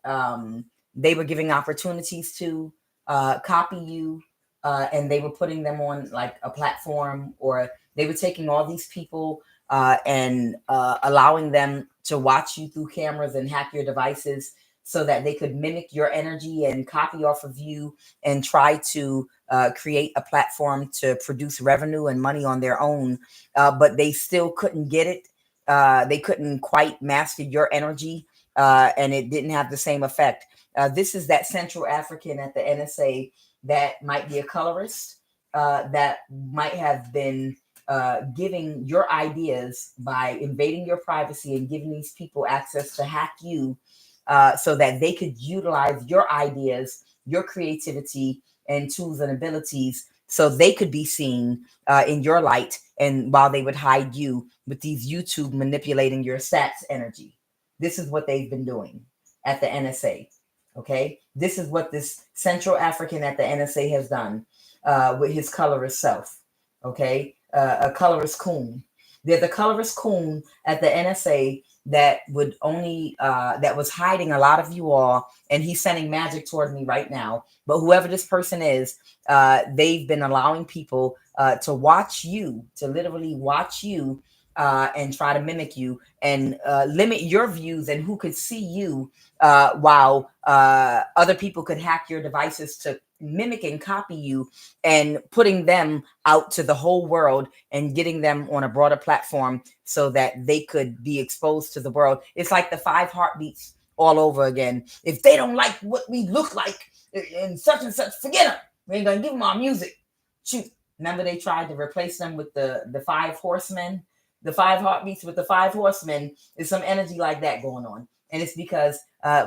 they were giving opportunities to copy you, and they were putting them on like a platform, or they were taking all these people and allowing them to watch you through cameras and hack your devices so that they could mimic your energy and copy off of you and try to create a platform to produce revenue and money on their own. But they still couldn't get it. They couldn't quite master your energy, and it didn't have the same effect. This is that Central African at the NSA that might be a colorist, that might have been giving your ideas by invading your privacy and giving these people access to hack you, so that they could utilize your ideas, your creativity and tools and abilities, so they could be seen in your light, and while they would hide you with these YouTube manipulating your stats energy. This is what they've been doing at the NSA. Okay, this is what this Central African at the NSA has done with his colorist self. Okay, a colorist coon. They're the colorist coon at the NSA that would only that was hiding a lot of you all, and he's sending magic toward me right now. But whoever this person is, they've been allowing people to watch you, to literally watch you, and try to mimic you and limit your views and who could see you, while other people could hack your devices to mimic and copy you, and putting them out to the whole world and getting them on a broader platform so that they could be exposed to the world. It's like the 5 heartbeats all over again. If they don't like what we look like and such, forget them. We ain't gonna give them our music. Shoot. Remember they tried to replace them with the 5 horsemen? The 5 heartbeats with the 5 horsemen. Is some energy like that going on. And it's because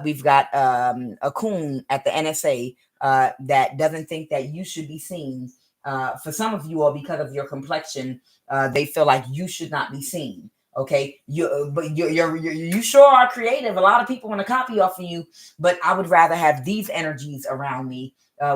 we've got a coon at the NSA that doesn't think that you should be seen. For some of you all, because of your complexion, they feel like you should not be seen. Okay, you sure are creative. A lot of people want to copy off of you, but I would rather have these energies around me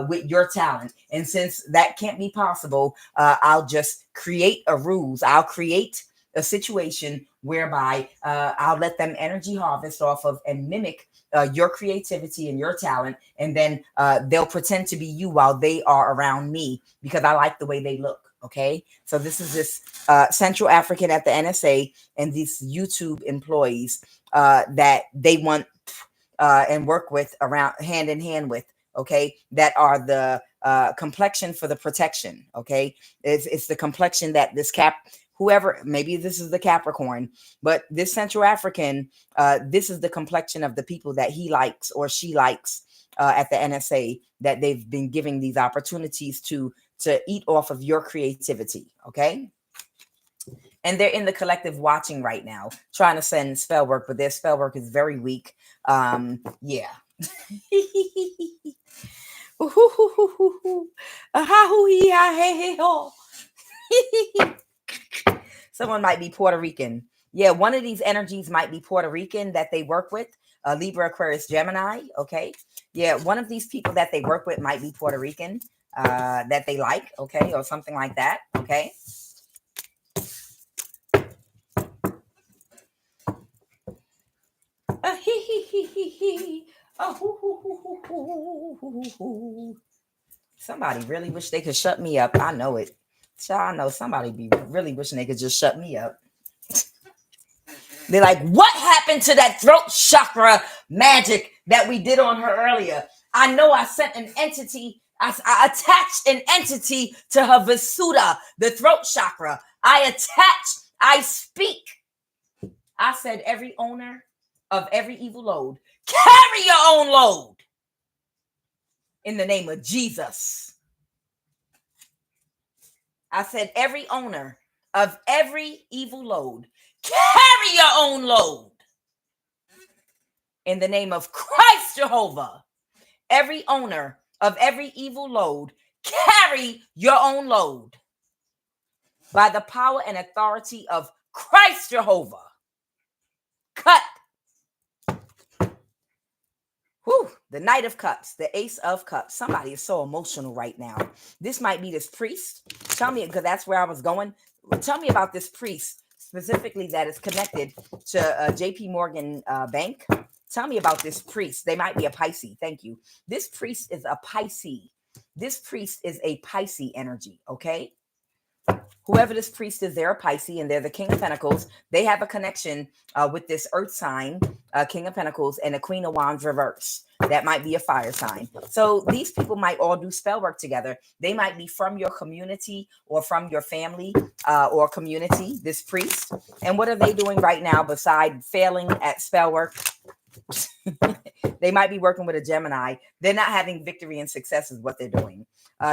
with your talent. And since that can't be possible, I'll just create a ruse. I'll create a situation whereby I'll let them energy harvest off of and mimic your creativity and your talent, and then they'll pretend to be you while they are around me because I like the way they look. Okay, so this is this Central African at the NSA and these YouTube employees that they want and work with around hand in hand with. Okay, that are the complexion for the protection. Okay, it's the complexion that this whoever, maybe this is the Capricorn, but this Central African, this is the complexion of the people that he likes or she likes at the NSA, that they've been giving these opportunities to eat off of your creativity. Okay. And they're in the collective watching right now, trying to send spell work, but their spell work is very weak. Yeah. Someone might be Puerto Rican. Yeah, one of these energies might be Puerto Rican that they work with. Libra, Aquarius, Gemini. Okay. Yeah, one of these people that they work with might be Puerto Rican that they like. Okay, or something like that. Okay. Somebody really wish they could shut me up. I know it. So I know somebody be really wishing they could just shut me up. They're like, what happened to that throat chakra magic that we did on her earlier? I know I sent an entity. I attached an entity to her Visuddha, the throat chakra. I speak. I said, every owner of every evil load, carry your own load in the name of Jesus. I said, every owner of every evil load, carry your own load in the name of Christ Jehovah. Every owner of every evil load, carry your own load by the power and authority of Christ Jehovah. Cut. Whew, the Knight of Cups, the Ace of Cups. Somebody is so emotional right now. This might be this priest. Tell me, because that's where I was going. Tell me about this priest specifically that is connected to JP Morgan Bank. Tell me about this priest. They might be a Pisces. Thank you. This priest is a Pisces. This priest is a Pisces energy. Okay. Whoever this priest is, they're a Pisces and they're the King of Pentacles. They have a connection with this earth sign, King of Pentacles, and the Queen of Wands reverse. That might be a fire sign. So these people might all do spell work together. They might be from your community or from your family or community, this priest. And what are they doing right now besides failing at spell work? They might be working with a Gemini. They're not having victory and success is what they're doing.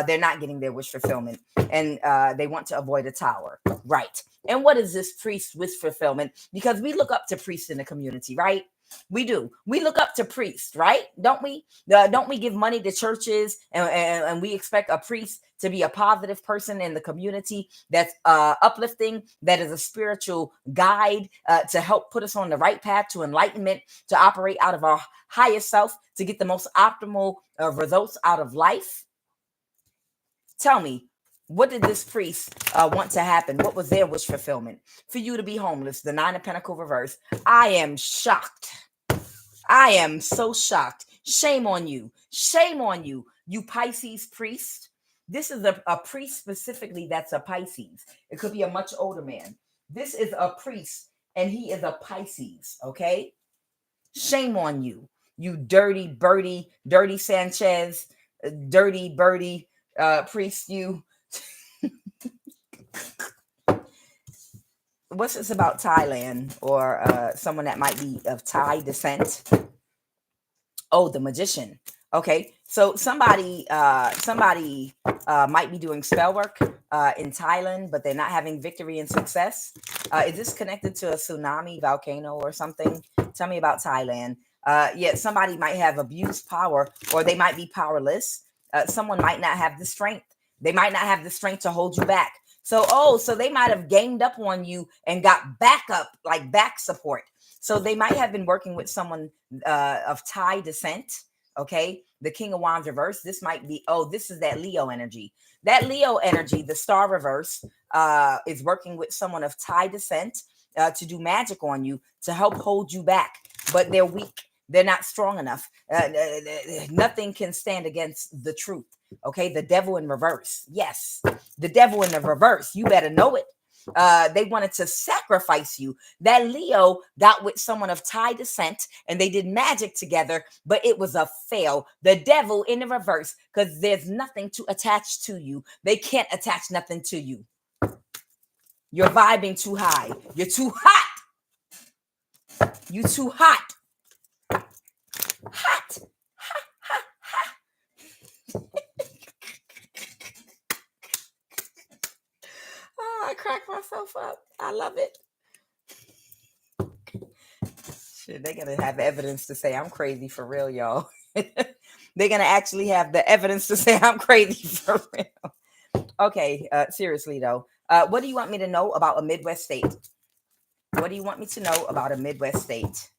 They're not getting their wish fulfillment, and they want to avoid a tower. Right. And what is this priest wish fulfillment? Because we look up to priests in the community, right? We do. We look up to priests, right? Don't we? Don't we give money to churches and we expect a priest to be a positive person in the community that's uplifting, that is a spiritual guide to help put us on the right path to enlightenment, to operate out of our highest self, to get the most optimal results out of life? Tell me, what did this priest want to happen? What was their wish fulfillment? For you to be homeless, the Nine of Pentacles reverse. I am shocked. I am so shocked. Shame on you. Shame on you, you Pisces priest. This is a priest specifically that's a Pisces. It could be a much older man. This is a priest and he is a Pisces, okay? Shame on you, you dirty birdie, dirty Sanchez, dirty birdie priest, you. What's this about Thailand or someone that might be of Thai descent? Oh, the magician. Okay, so somebody might be doing spell work in Thailand, but they're not having victory and success. Is this connected to a tsunami, volcano, or something? Tell me about Thailand. Yeah, somebody might have abused power, or they might be powerless. Someone might not have the strength. They might not have the strength to hold you back. So they might have gained up on you and got backup, like back support. So they might have been working with someone of Thai descent. Okay. The King of Wands reverse. This might be, this is that Leo energy. That Leo energy, the star reverse, is working with someone of Thai descent to do magic on you, to help hold you back. But they're weak. They're not strong enough. Nothing can stand against the truth. Okay, the devil in reverse. Yes, the devil in the reverse. You better know it. They wanted to sacrifice you. That Leo got with someone of Thai descent and they did magic together, but it was a fail. The devil in the reverse, because there's nothing to attach to you. They can't attach nothing to you. You're vibing too high. You're too hot. You too hot. Hot. Oh, I cracked myself up. I love it. Shit, they're gonna have evidence to say I'm crazy for real, y'all. They're gonna actually have the evidence to say I'm crazy for real. Okay, seriously though, what do you want me to know about a Midwest state? What do you want me to know about a Midwest state?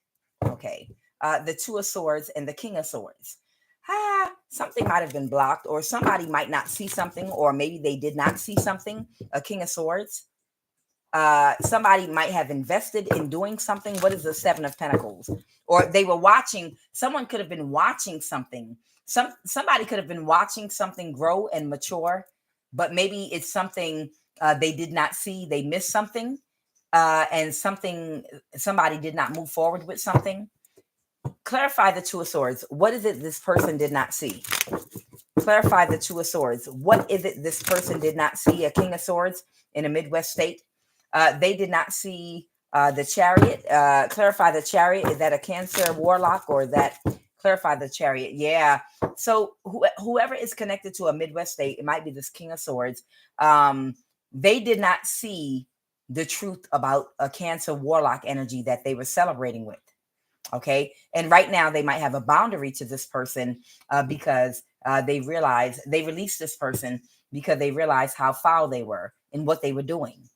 Okay, the Two of Swords and the King of Swords. Something might have been blocked, or somebody might not see something, or maybe they did not see something. A King of Swords. Somebody might have invested in doing something. What is the Seven of Pentacles? Or they were watching. Someone could have been watching something. Somebody could have been watching something grow and mature, but maybe it's something they did not see. They missed something, and somebody did not move forward with something. Clarify the Two of Swords. What is it this person did not see? Clarify the Two of Swords. What is it this person did not see? A King of Swords in a Midwest state. They did not see the Chariot. Clarify the Chariot. Is that a Cancer warlock, or that? Clarify the Chariot. Yeah. So whoever is connected to a Midwest state, it might be this King of Swords. They did not see the truth about a Cancer warlock energy that they were celebrating with. Okay. And right now they might have a boundary to this person because they released this person because they realized how foul they were and what they were doing.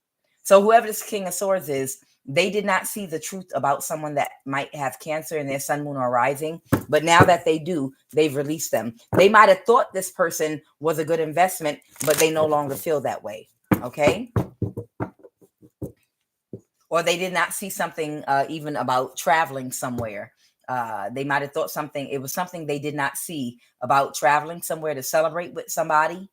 So whoever this King of Swords is, they did not see the truth about someone that might have Cancer in their sun, moon, or rising. But now that they do, they've released them. They might have thought this person was a good investment, but they no longer feel that way. Okay. Or they did not see something even about traveling somewhere. They might have thought it was something they did not see about traveling somewhere to celebrate with somebody.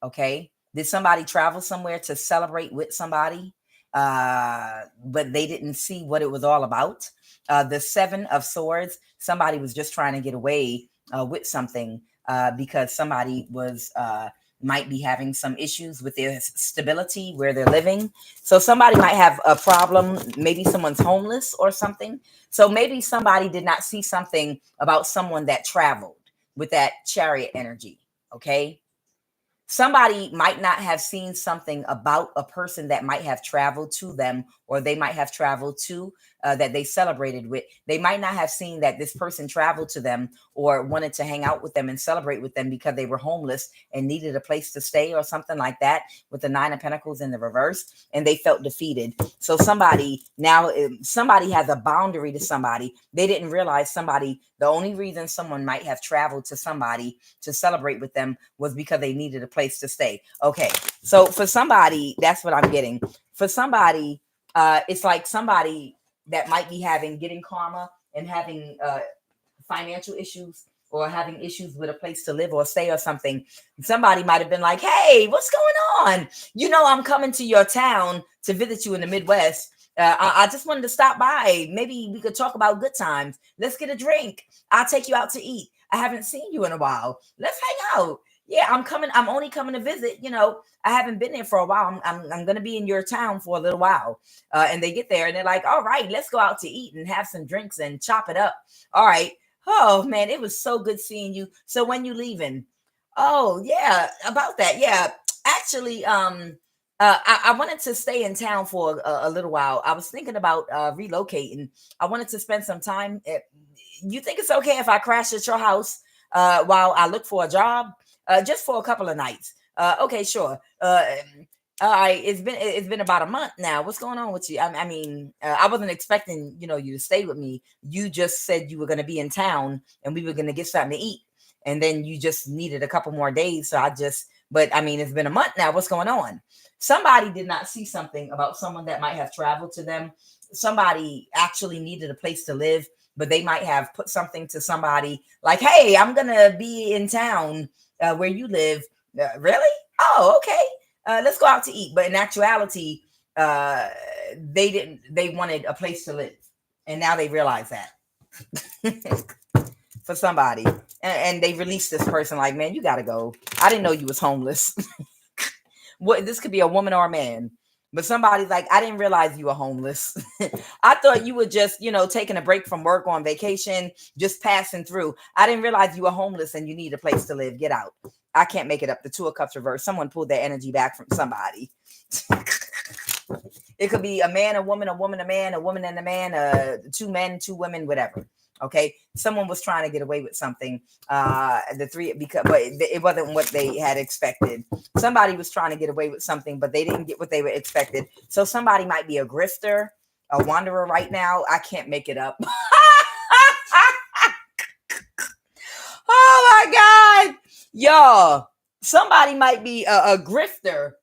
Okay. Did somebody travel somewhere to celebrate with somebody? But they didn't see what it was all about. The Seven of Swords, somebody was just trying to get away with something because somebody was might be having some issues with their stability where they're living. So somebody might have a problem. Maybe someone's homeless or something. So maybe somebody did not see something about someone that traveled with that Chariot energy. Okay. Somebody might not have seen something about a person that might have traveled to them, or they might have traveled to that they celebrated with. They might not have seen that this person traveled to them or wanted to hang out with them and celebrate with them because they were homeless and needed a place to stay or something like that, with the Nine of Pentacles in the reverse, and they felt defeated. So somebody has a boundary to somebody. They didn't realize the only reason someone might have traveled to somebody to celebrate with them was because they needed a place to stay. Okay. So for somebody, that's what I'm getting. For somebody, it's like somebody that might be getting karma and having financial issues, or having issues with a place to live or stay or something. Somebody might have been like, hey, what's going on? I'm coming to your town to visit you in the Midwest. I just wanted to stop by. Maybe we could talk about good times. Let's get a drink. I'll take you out to eat. I haven't seen you in a while. Let's hang out. Yeah, I'm coming. I'm only coming to visit. I haven't been there for a while. I'm going to be in your town for a little while. And they get there and they're like, all right, let's go out to eat and have some drinks and chop it up. All right. Oh, man, it was so good seeing you. So when you leaving? Oh, yeah, about that. Yeah, actually, I wanted to stay in town for a little while. I was thinking about relocating. I wanted to spend some time. You think it's okay if I crash at your house while I look for a job? Just for a couple of nights. Okay, sure. All right, it's been about a month now. What's going on with you? I wasn't expecting you to stay with me. You just said you were going to be in town and we were going to get something to eat, and then you just needed a couple more days. But it's been a month now. What's going on? Somebody did not see something about someone that might have traveled to them. Somebody actually needed a place to live, but they might have put something to somebody like, hey, I'm going to be in town where you live. Really? Oh, okay. Let's go out to eat. But in actuality, they didn't. They wanted a place to live, and now they realize that for somebody, and they released this person. Like, man, you got to go. I didn't know you was homeless. What, this could be a woman or a man, but somebody's like, I didn't realize you were homeless. I thought you were just, taking a break from work on vacation, just passing through. I didn't realize you were homeless and you need a place to live. Get out. I can't make it up. The Two of Cups reverse. Someone pulled their energy back from somebody. It could be a man, a woman, a man, a woman and a man, 2 men, 2 women, whatever. Okay, someone was trying to get away with something. The three, but it wasn't what they had expected. Somebody was trying to get away with something, but they didn't get what they were expected. So somebody might be a grifter, a wanderer right now. I can't make it up. Oh my God, y'all! Somebody might be a grifter.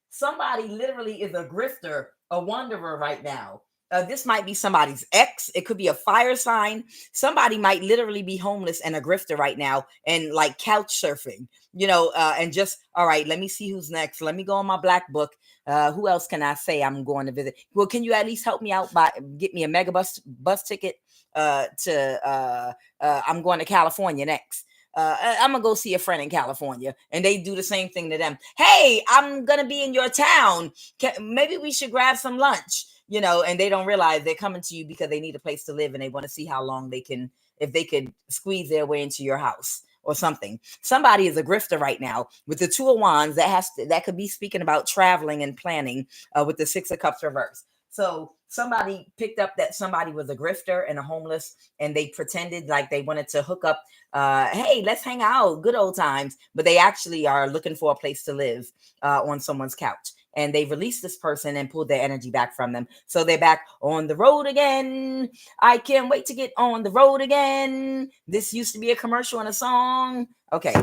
Somebody literally is a grifter, a wanderer right now. This might be somebody's ex. It could be a fire sign. Somebody might literally be homeless and a grifter right now and like couch surfing, and just, all right, let me see who's next. Let me go on my black book. Who else can I say I'm going to visit? Well, can you at least help me out by get me a mega bus ticket to I'm going to California next. I'm gonna go see a friend in California, and they do the same thing to them. Hey, I'm gonna be in your town. Maybe we should grab some lunch, and they don't realize they're coming to you because they need a place to live and they want to see how long if they could squeeze their way into your house or something. Somebody is a grifter right now with the Two of Wands that could be speaking about traveling and planning with the Six of Cups reverse. So somebody picked up that somebody was a grifter and a homeless, and they pretended like they wanted to hook up. Hey, let's hang out, good old times. But they actually are looking for a place to live on someone's couch. And they released this person and pulled their energy back from them. So they're back on the road again. I can't wait to get on the road again. This used to be a commercial and a song. Okay,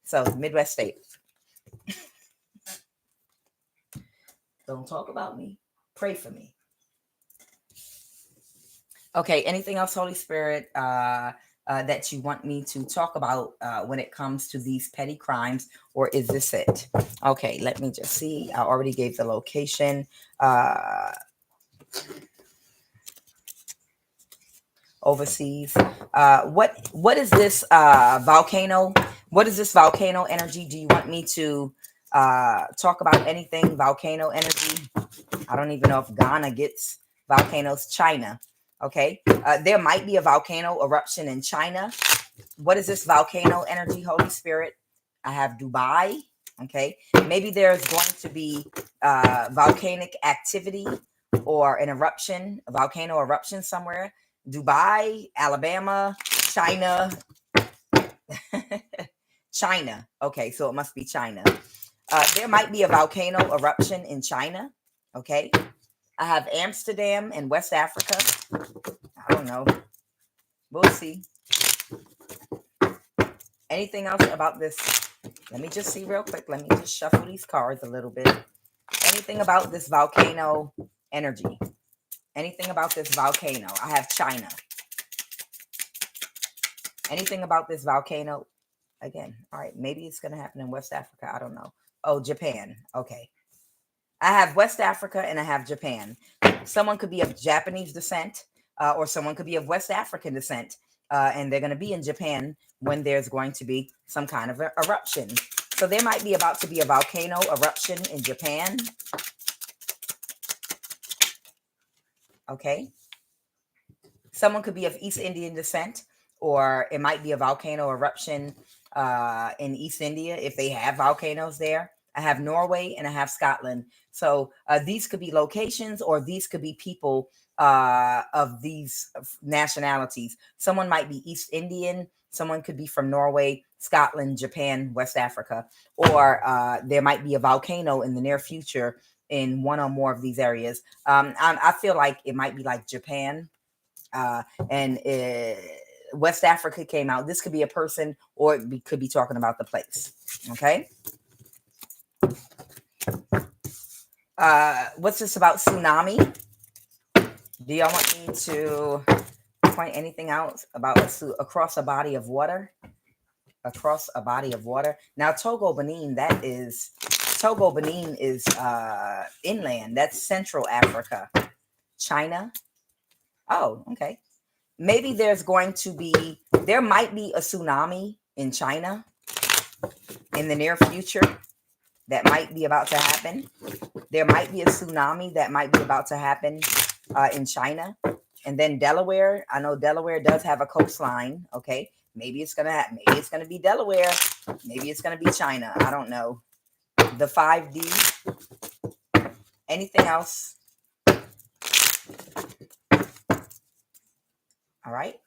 so Midwest states. Don't talk about me. Pray for me. Okay, anything else, Holy Spirit, that you want me to talk about when it comes to these petty crimes, or is this it? Okay, let me just see. I already gave the location. Overseas. What is this volcano? What is this volcano energy? Do you want me to talk about anything volcano energy? I don't even know if Ghana gets volcanoes. China. Okay. There might be a volcano eruption in China. What is this volcano energy, Holy Spirit? I have Dubai. Okay. Maybe there's going to be volcanic activity or an eruption, a volcano eruption somewhere. Dubai, Alabama, China. China. Okay. So it must be China. There might be a volcano eruption in China. Okay. I have Amsterdam and West Africa. I don't know. We'll see. Anything else about this? Let me just see real quick. Let me just shuffle these cards a little bit. Anything about this volcano energy? Anything about this volcano? I have China. Anything about this volcano? Again, all right. Maybe it's going to happen in West Africa. I don't know. Oh, Japan. Okay. I have West Africa and I have Japan. Someone could be of Japanese descent or someone could be of West African descent. And they're going to be in Japan when there's going to be some kind of eruption. So there might be about to be a volcano eruption in Japan. Okay. Someone could be of East Indian descent, or it might be a volcano eruption in East India if they have volcanoes there. I have Norway and I have Scotland. So these could be locations, or these could be people of these nationalities. Someone might be East Indian. Someone could be from Norway, Scotland, Japan, West Africa, or there might be a volcano in the near future in one or more of these areas. I feel like it might be like Japan and West Africa came out. This could be a person, or it could be talking about the place. Okay. What's this about tsunami? Do y'all want me to point anything out about across a body of water? across a body of water. Now, Togo, Benin is inland. That's Central Africa. China. Oh, okay. Maybe there might be a tsunami in China in the near future that might be about to happen. There might be a tsunami that might be about to happen in China. And then Delaware, I know Delaware does have a coastline. Okay. Maybe it's going to happen. Maybe it's going to be Delaware. Maybe it's going to be China. I don't know. The 5D. Anything else? All right.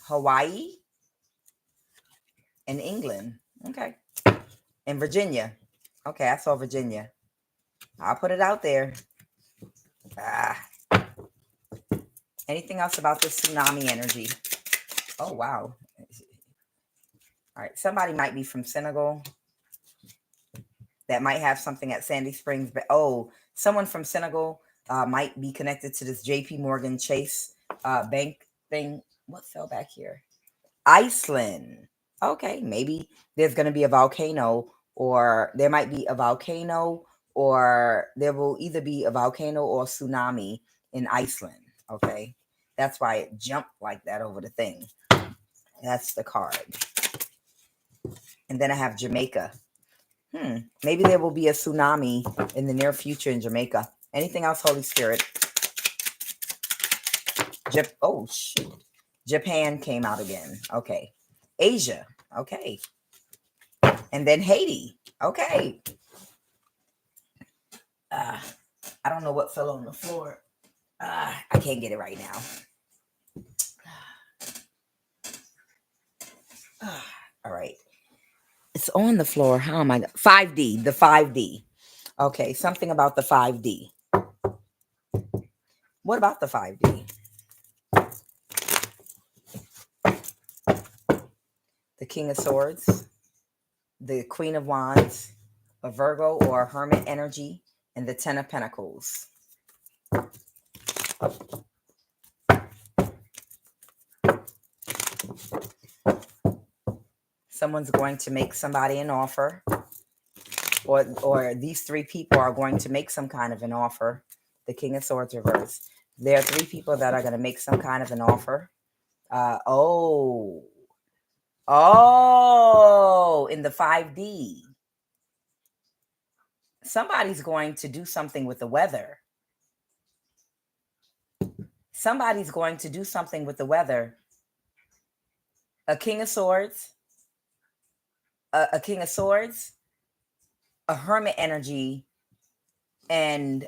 Hawaii and England. Okay. And Virginia. Okay, I saw Virginia. I'll put it out there. Anything else about this tsunami energy? Oh, wow. All right. Somebody might be from Senegal that might have something at Sandy Springs. But someone from Senegal might be connected to this JP Morgan Chase bank thing. What fell back here? Iceland. Okay, maybe there's going to be a volcano, or there might be a volcano, or there will either be a volcano or a tsunami in Iceland. Okay, that's why it jumped like that over the thing. That's the card. And then I have Jamaica. Maybe there will be a tsunami in the near future in Jamaica. Anything else, Holy Spirit? Oh, shoot. Japan came out again. Okay. Asia. Okay. And then Haiti. Okay. I don't know what fell on the floor. I can't get it right now. All right. It's on the floor. How am I? 5D. The 5D. Okay. Something about the 5D. What about the 5D? The King of Swords, the Queen of Wands, a Virgo or a Hermit energy, and the Ten of Pentacles. Someone's going to make somebody an offer, or these three people are going to make some kind of an offer. The King of Swords reverse. There are three people that are going to make some kind of an offer. In the 5D. Somebody's going to do something with the weather. Somebody's going to do something with the weather. A King of Swords. A King of Swords. A Hermit energy. And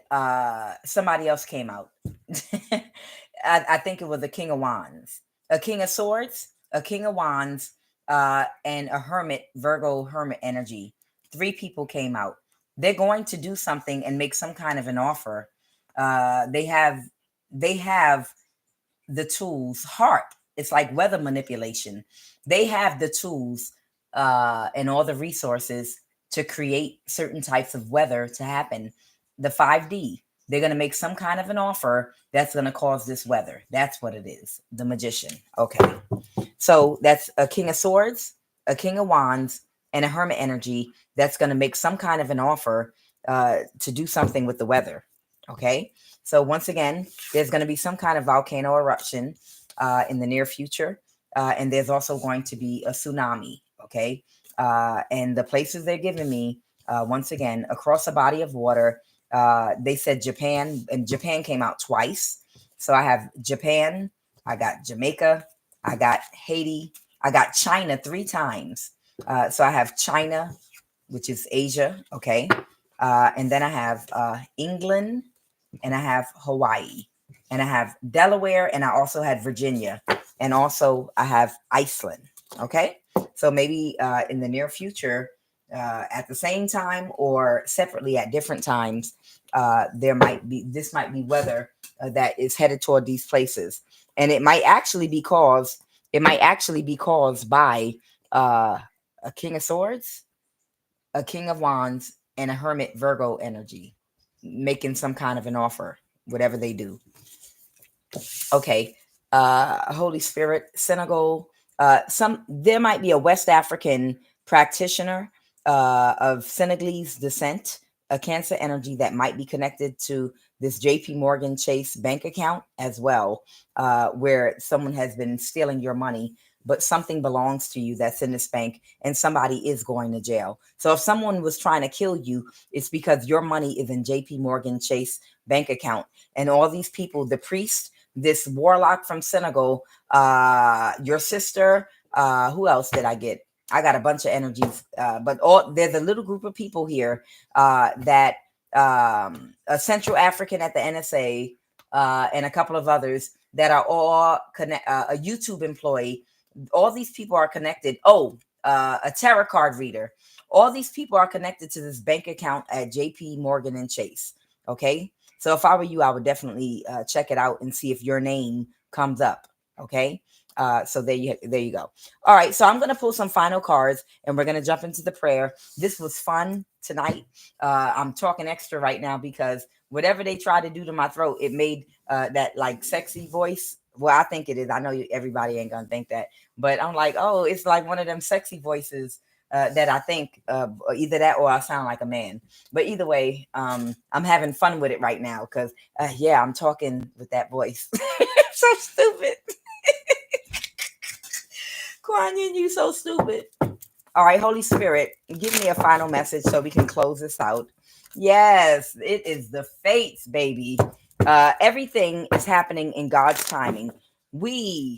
somebody else came out. I think it was a King of Wands. A King of Swords. A King of Wands. And a Hermit, Virgo Hermit energy. Three people came out. They're going to do something and make some kind of an offer. They have the tools. Heart. It's like weather manipulation. They have the tools and all the resources to create certain types of weather to happen. The 5D. They're going to make some kind of an offer that's going to cause this weather. That's what it is. The Magician. Okay. So that's a King of Swords, a King of Wands, and a Hermit energy that's going to make some kind of an offer to do something with the weather. Okay. So once again, there's going to be some kind of volcano eruption in the near future. And there's also going to be a tsunami. Okay. And the places they're giving me, once again, across a body of water, they said Japan, and Japan came out twice. So I have Japan, I got Jamaica, I got Haiti, I got China 3 times. So I have China, which is Asia. Okay. And then I have England, and I have Hawaii, and I have Delaware, and I also had Virginia, and also I have Iceland. Okay. So maybe in the near future, at the same time or separately at different times, this might be weather that is headed toward these places. And it might actually be caused by a King of Swords, a King of Wands, and a Hermit Virgo energy making some kind of an offer, whatever they do. Okay. Holy Spirit, Senegal, There might be a West African practitioner of Senegalese descent, a Cancer energy that might be connected to this JP Morgan Chase bank account as well, where someone has been stealing your money, but something belongs to you that's in this bank and somebody is going to jail. So if someone was trying to kill you, it's because your money is in JP Morgan Chase bank account. And all these people, the priest, this warlock from Senegal, your sister, who else did I get? I got a bunch of energies, but there's a little group of people here that a Central African at the NSA and a couple of others that are all a YouTube employee. All these people are connected. A tarot card reader. All these people are connected to this bank account at JP Morgan and Chase. Okay. So if I were you, I would definitely check it out and see if your name comes up. Okay. So there you go. All right. So I'm going to pull some final cards and we're going to jump into the prayer. This was fun tonight. I'm talking extra right now because whatever they try to do to my throat, it made that like sexy voice. Well, I think it is. I know everybody ain't going to think that, but I'm like, oh, it's like one of them sexy voices that I think either that or I sound like a man. But either way, I'm having fun with it right now because, yeah, I'm talking with that voice. So stupid. Cryin, you so stupid. All right, Holy Spirit, give me a final message so we can close this out. Yes, it is the fates, baby. Everything is happening in God's timing. We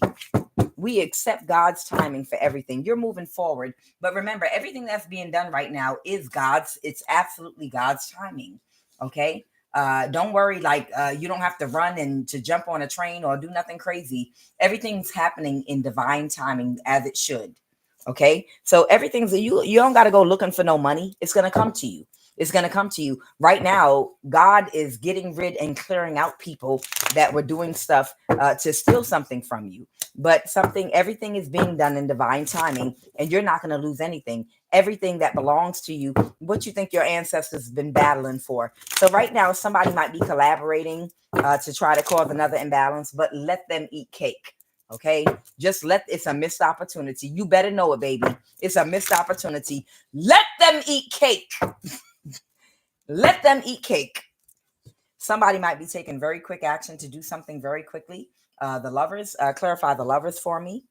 accept God's timing for everything. You're moving forward. But remember, everything that's being done right now is God's. It's absolutely God's timing. Okay. Don't worry. Like, you don't have to run and to jump on a train or do nothing crazy. Everything's happening in divine timing as it should. Okay. So everything's, you don't got to go looking for no money. It's going to come to you. It's going to come to you right now. God is getting rid and clearing out people that were doing stuff to steal something from you. But everything is being done in divine timing, and you're not going to lose anything. Everything that belongs to you, what you think your ancestors have been battling for. So right now, somebody might be collaborating to try to cause another imbalance, but let them eat cake. Okay, it's a missed opportunity. You better know it, baby. It's a missed opportunity. Let them eat cake. Let them eat cake. Somebody might be taking very quick action to do something very quickly. The lovers, clarify the lovers for me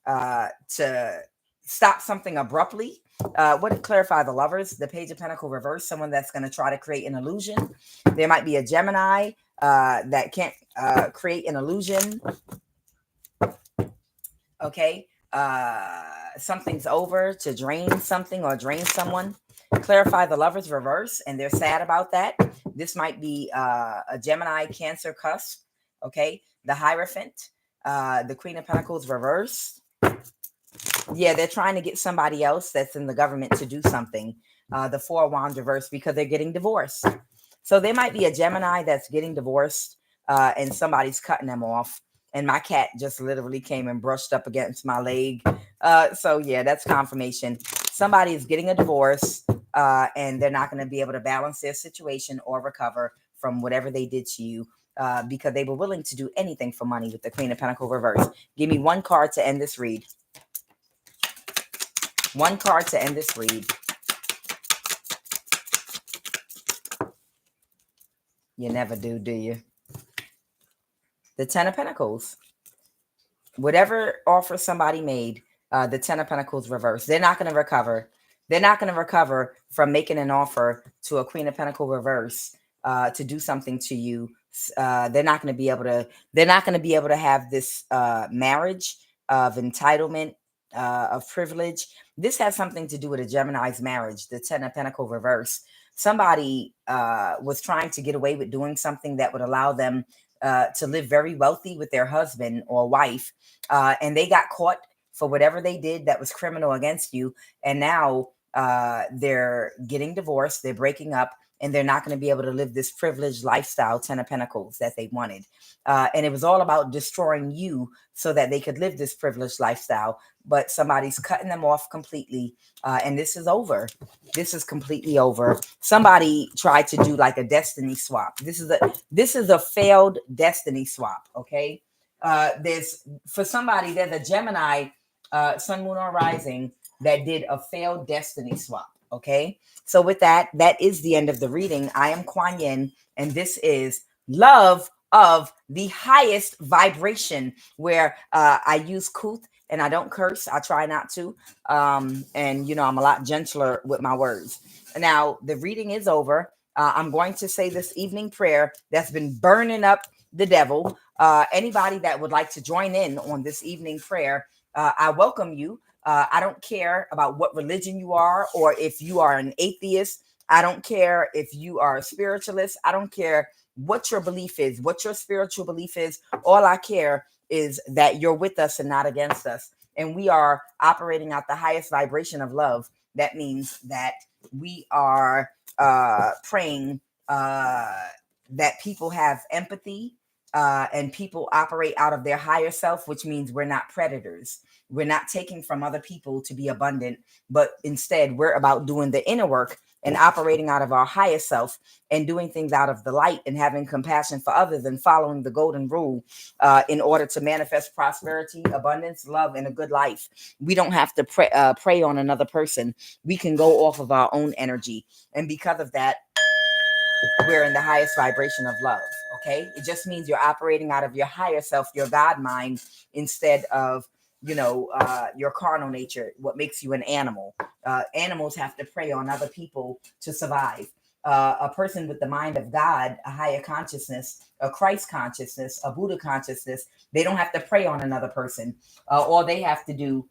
to stop something abruptly. What did clarify the lovers? The Page of Pentacles reverse, someone that's going to try to create an illusion. There might be a Gemini that can't create an illusion. Okay. Something's over to drain something or drain someone. Clarify the lovers reverse, and they're sad about that. This might be a Gemini Cancer cusp. Okay. The Heirophant, the Queen of Pentacles reverse. Yeah, they're trying to get somebody else that's in the government to do something. The Four of Wands reverse because they're getting divorced. So there might be a Gemini that's getting divorced and somebody's cutting them off. And my cat just literally came and brushed up against my leg. So yeah, that's confirmation. Somebody is getting a divorce and they're not going to be able to balance their situation or recover from whatever they did to you because they were willing to do anything for money with the Queen of Pentacles reverse. Give me one card to end this read. One card to end this read. You never do you? The Ten of Pentacles. Whatever offer somebody made, the Ten of Pentacles reverse. They're not going to recover. They're not going to recover from making an offer to a Queen of Pentacles reverse to do something to you. They're not going to be able to. They're not going to be able to have this marriage of entitlement, of privilege. This has something to do with a Gemini's marriage. The Ten of Pentacles reverse. Somebody was trying to get away with doing something that would allow them to live very wealthy with their husband or wife, and they got caught for whatever they did that was criminal against you, and now they're getting divorced, they're breaking up, and they're not going to be able to live this privileged lifestyle, Ten of Pentacles, that they wanted. And it was all about destroying you so that they could live this privileged lifestyle, but somebody's cutting them off completely, and this is over. This is completely over. Somebody tried to do like a destiny swap. This is a failed destiny swap. Okay. There's a Gemini Sun, Moon, or Rising that did a failed destiny swap. Okay. So with that, that is the end of the reading. I am Kuan Yin, and this is Love of the Highest Vibration, where I use Kuth and I don't curse. I try not to. And, I'm a lot gentler with my words. Now, the reading is over. I'm going to say this evening prayer that's been burning up the devil. Anybody that would like to join in on this evening prayer, I welcome you. I don't care about what religion you are, or if you are an atheist. I don't care if you are a spiritualist. I don't care what your belief is, what your spiritual belief is. All I care is that you're with us and not against us. And we are operating at the highest vibration of love. That means that we are praying that people have empathy, and people operate out of their higher self, which means we're not predators. We're not taking from other people to be abundant, but instead we're about doing the inner work and operating out of our higher self and doing things out of the light and having compassion for others and following the golden rule in order to manifest prosperity, abundance, love, and a good life. We don't have to prey on another person. We can go off of our own energy. And because of that, we're in the highest vibration of love. Okay. It just means you're operating out of your higher self, your God mind, instead of, your carnal nature, what makes you an animal. Animals have to prey on other people to survive. A person with the mind of God, a higher consciousness, a Christ consciousness, a Buddha consciousness, they don't have to prey on another person. All they have to do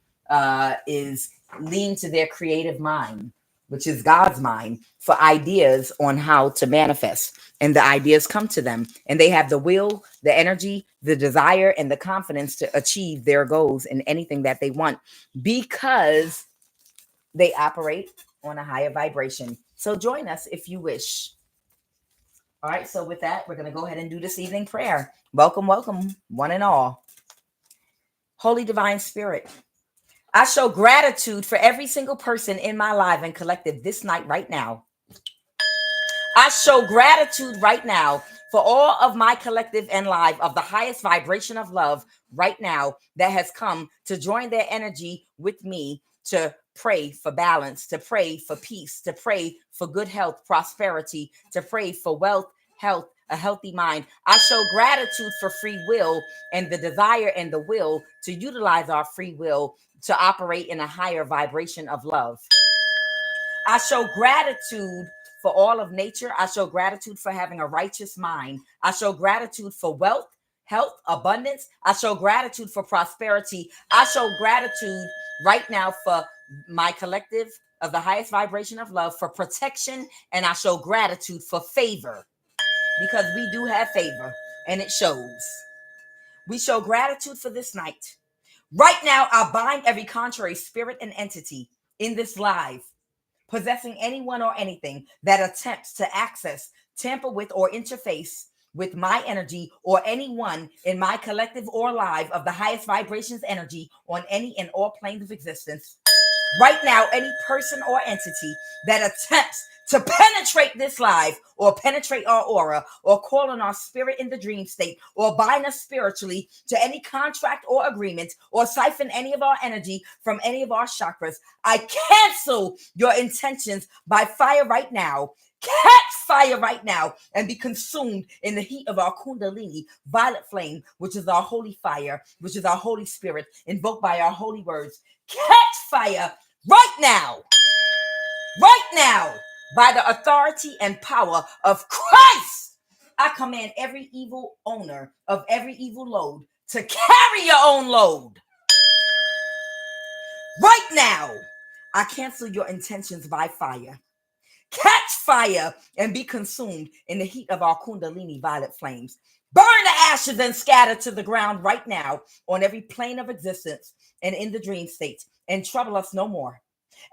is lean to their creative mind, which is God's mind, for ideas on how to manifest. And the ideas come to them, and they have the will, the energy, the desire, and the confidence to achieve their goals in anything that they want, because they operate on a higher vibration. So join us if you wish. All right. So with that, we're going to go ahead and do this evening prayer. Welcome, welcome, one and all. Holy Divine Spirit, I show gratitude for every single person in my life and collective this night right now. I show gratitude right now for all of my collective and live of the highest vibration of love right now that has come to join their energy with me to pray for balance, to pray for peace, to pray for good health, prosperity, to pray for wealth, health, a healthy mind. I show gratitude for free will and the desire and the will to utilize our free will to operate in a higher vibration of love. I show gratitude for all of nature. I show gratitude for having a righteous mind. I show gratitude for wealth, health, abundance. I show gratitude for prosperity. I show gratitude right now for my collective of the highest vibration of love, for protection. And I show gratitude for favor, because we do have favor and it shows. We show gratitude for this night. Right now, I bind every contrary spirit and entity in this live, possessing anyone or anything that attempts to access, tamper with, or interface with my energy or anyone in my collective or live of the highest vibrations energy on any and all planes of existence. Right now, any person or entity that attempts to penetrate this life or penetrate our aura or call on our spirit in the dream state or bind us spiritually to any contract or agreement or siphon any of our energy from any of our chakras, I cancel your intentions by fire right now. Catch fire right now and be consumed in the heat of our Kundalini violet flame, which is our holy fire, which is our Holy Spirit, invoked by our holy words. Catch fire right now, by the authority and power of Christ. I command every evil owner of every evil load to carry your own load. Right now, I cancel your intentions by fire. Catch fire and be consumed in the heat of our Kundalini violet flames. Burn the ashes and scatter to the ground right now on every plane of existence and in the dream state, and trouble us no more.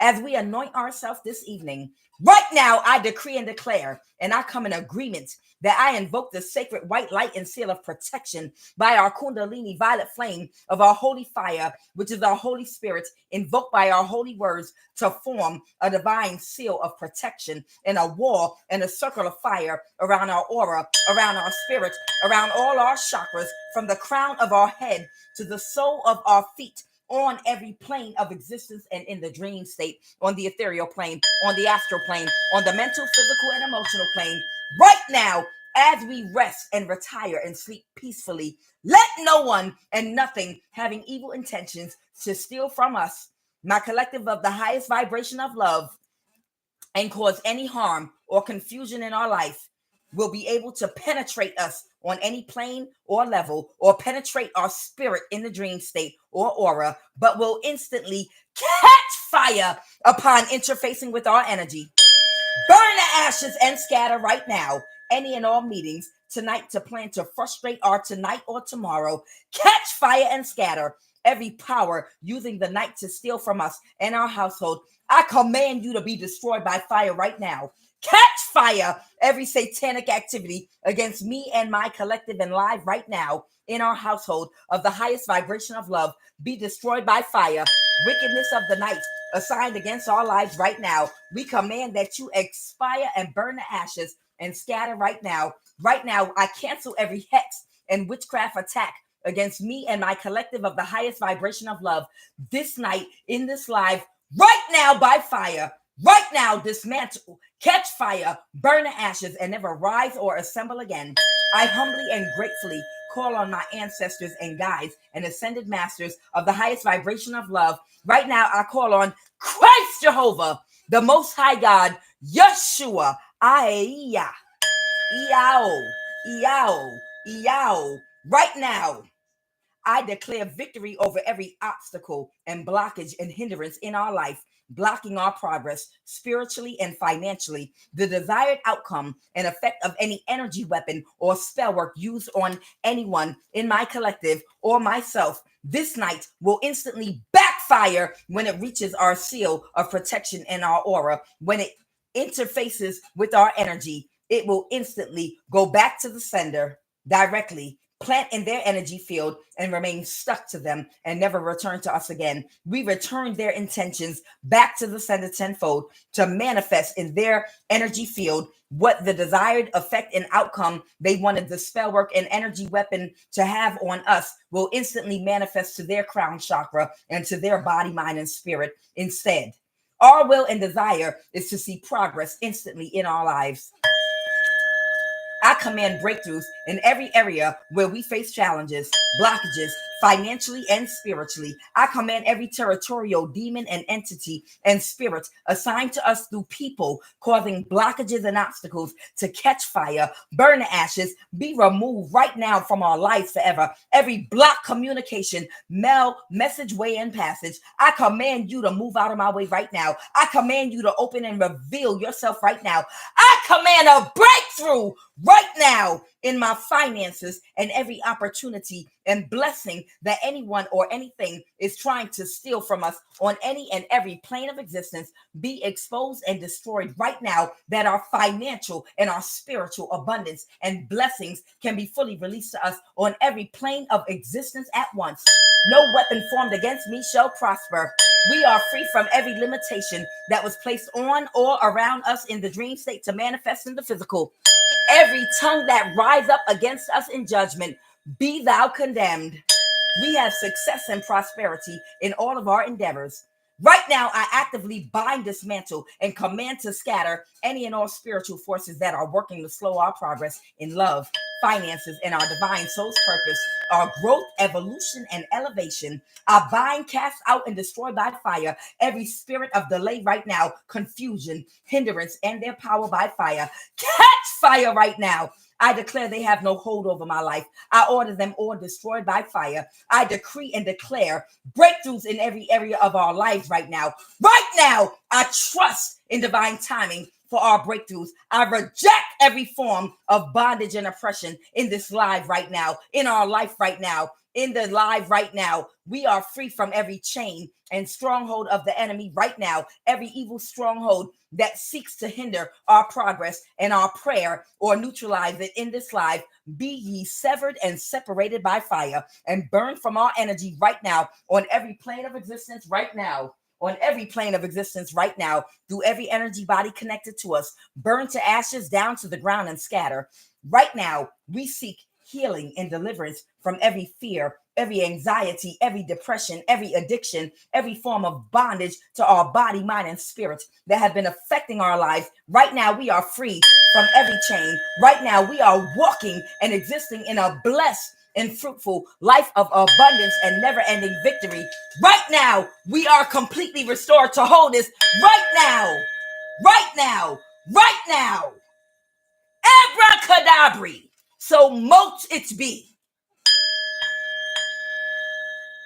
As we anoint ourselves this evening, right now I decree and declare, and I come in agreement that I invoke the sacred white light and seal of protection by our Kundalini violet flame of our holy fire, which is our Holy Spirit, invoked by our holy words to form a divine seal of protection and a wall and a circle of fire around our aura, around our spirit, around all our chakras, from the crown of our head to the sole of our feet, on every plane of existence and in the dream state, on the ethereal plane, on the astral plane, on the mental, physical, and emotional plane. Right now, as we rest and retire and sleep peacefully, let no one and nothing having evil intentions to steal from us, my collective of the highest vibration of love, and cause any harm or confusion in our life, will be able to penetrate us on any plane or level, or penetrate our spirit in the dream state or aura, but will instantly catch fire upon interfacing with our energy. Burn the ashes and scatter right now any and all meetings tonight to plan to frustrate our tonight or tomorrow. Catch fire and scatter every power using the night to steal from us and our household. I command you to be destroyed by fire right now. Catch fire every satanic activity against me and my collective and live right now in our household of the highest vibration of love. Be destroyed by fire. Wickedness of the night assigned against our lives right now. We command that you expire and burn the ashes and scatter right now. Right now, I cancel every hex and witchcraft attack against me and my collective of the highest vibration of love this night in this live right now by fire. Right now, dismantle, catch fire, burn the ashes, and never rise or assemble again. I humbly and gratefully call on my ancestors and guides and ascended masters of the highest vibration of love. Right now, I call on Christ Jehovah, the Most High God, Yeshua, Aya, Iao, Iao, Iao. Right now, I declare victory over every obstacle and blockage and hindrance in our life, blocking our progress spiritually and financially. The desired outcome and effect of any energy weapon or spell work used on anyone in my collective or myself this night will instantly backfire when it reaches our seal of protection in our aura. When it interfaces with our energy, it will instantly go back to the sender directly, plant in their energy field, and remain stuck to them and never return to us again. We return their intentions back to the sender tenfold to manifest in their energy field what the desired effect and outcome they wanted the spell work and energy weapon to have on us will instantly manifest to their crown chakra and to their body, mind, and spirit instead. Our will and desire is to see progress instantly in our lives. I command breakthroughs in every area where we face challenges, blockages, financially and spiritually. I command every territorial demon and entity and spirit assigned to us through people causing blockages and obstacles to catch fire, burn the ashes, be removed right now from our lives forever. Every block communication, mail, message, way, and passage, I command you to move out of my way right now. I command you to open and reveal yourself right now. I command a breakthrough right now in my finances and every opportunity and blessing that anyone or anything is trying to steal from us on any and every plane of existence be exposed and destroyed right now, that our financial and our spiritual abundance and blessings can be fully released to us on every plane of existence at once. No weapon formed against me shall prosper. We are free from every limitation that was placed on or around us in the dream state to manifest in the physical. Every tongue that rise up against us in judgment, be thou condemned. We have success and prosperity in all of our endeavors. Right now, I actively bind, dismantle, and command to scatter any and all spiritual forces that are working to slow our progress in love, finances, and our divine soul's purpose, our growth, evolution, and elevation. I bind, cast out, and destroy by fire every spirit of delay right now, confusion, hindrance, and their power by fire. Catch fire right now. I declare they have no hold over my life. I order them all destroyed by fire. I decree and declare breakthroughs in every area of our lives right now. Right now, I trust in divine timing for our breakthroughs. I reject every form of bondage and oppression in this live right now, in our life right now, in the live right now. We are free from every chain and stronghold of the enemy right now, every evil stronghold that seeks to hinder our progress and our prayer or neutralize it in this life. Be ye severed and separated by fire and burn from our energy right now on every plane of existence right now. On every plane of existence right now, through every energy body connected to us, burn to ashes, down to the ground, and scatter. Right now, we seek healing and deliverance from every fear, every anxiety, every depression, every addiction, every form of bondage to our body, mind, and spirit that have been affecting our lives. Right now, we are free from every chain. Right now, we are walking and existing in a blessed and fruitful life of abundance and never-ending victory. Right now, we are completely restored to wholeness. Right now, right now, right now. Abracadabra. So mote it be.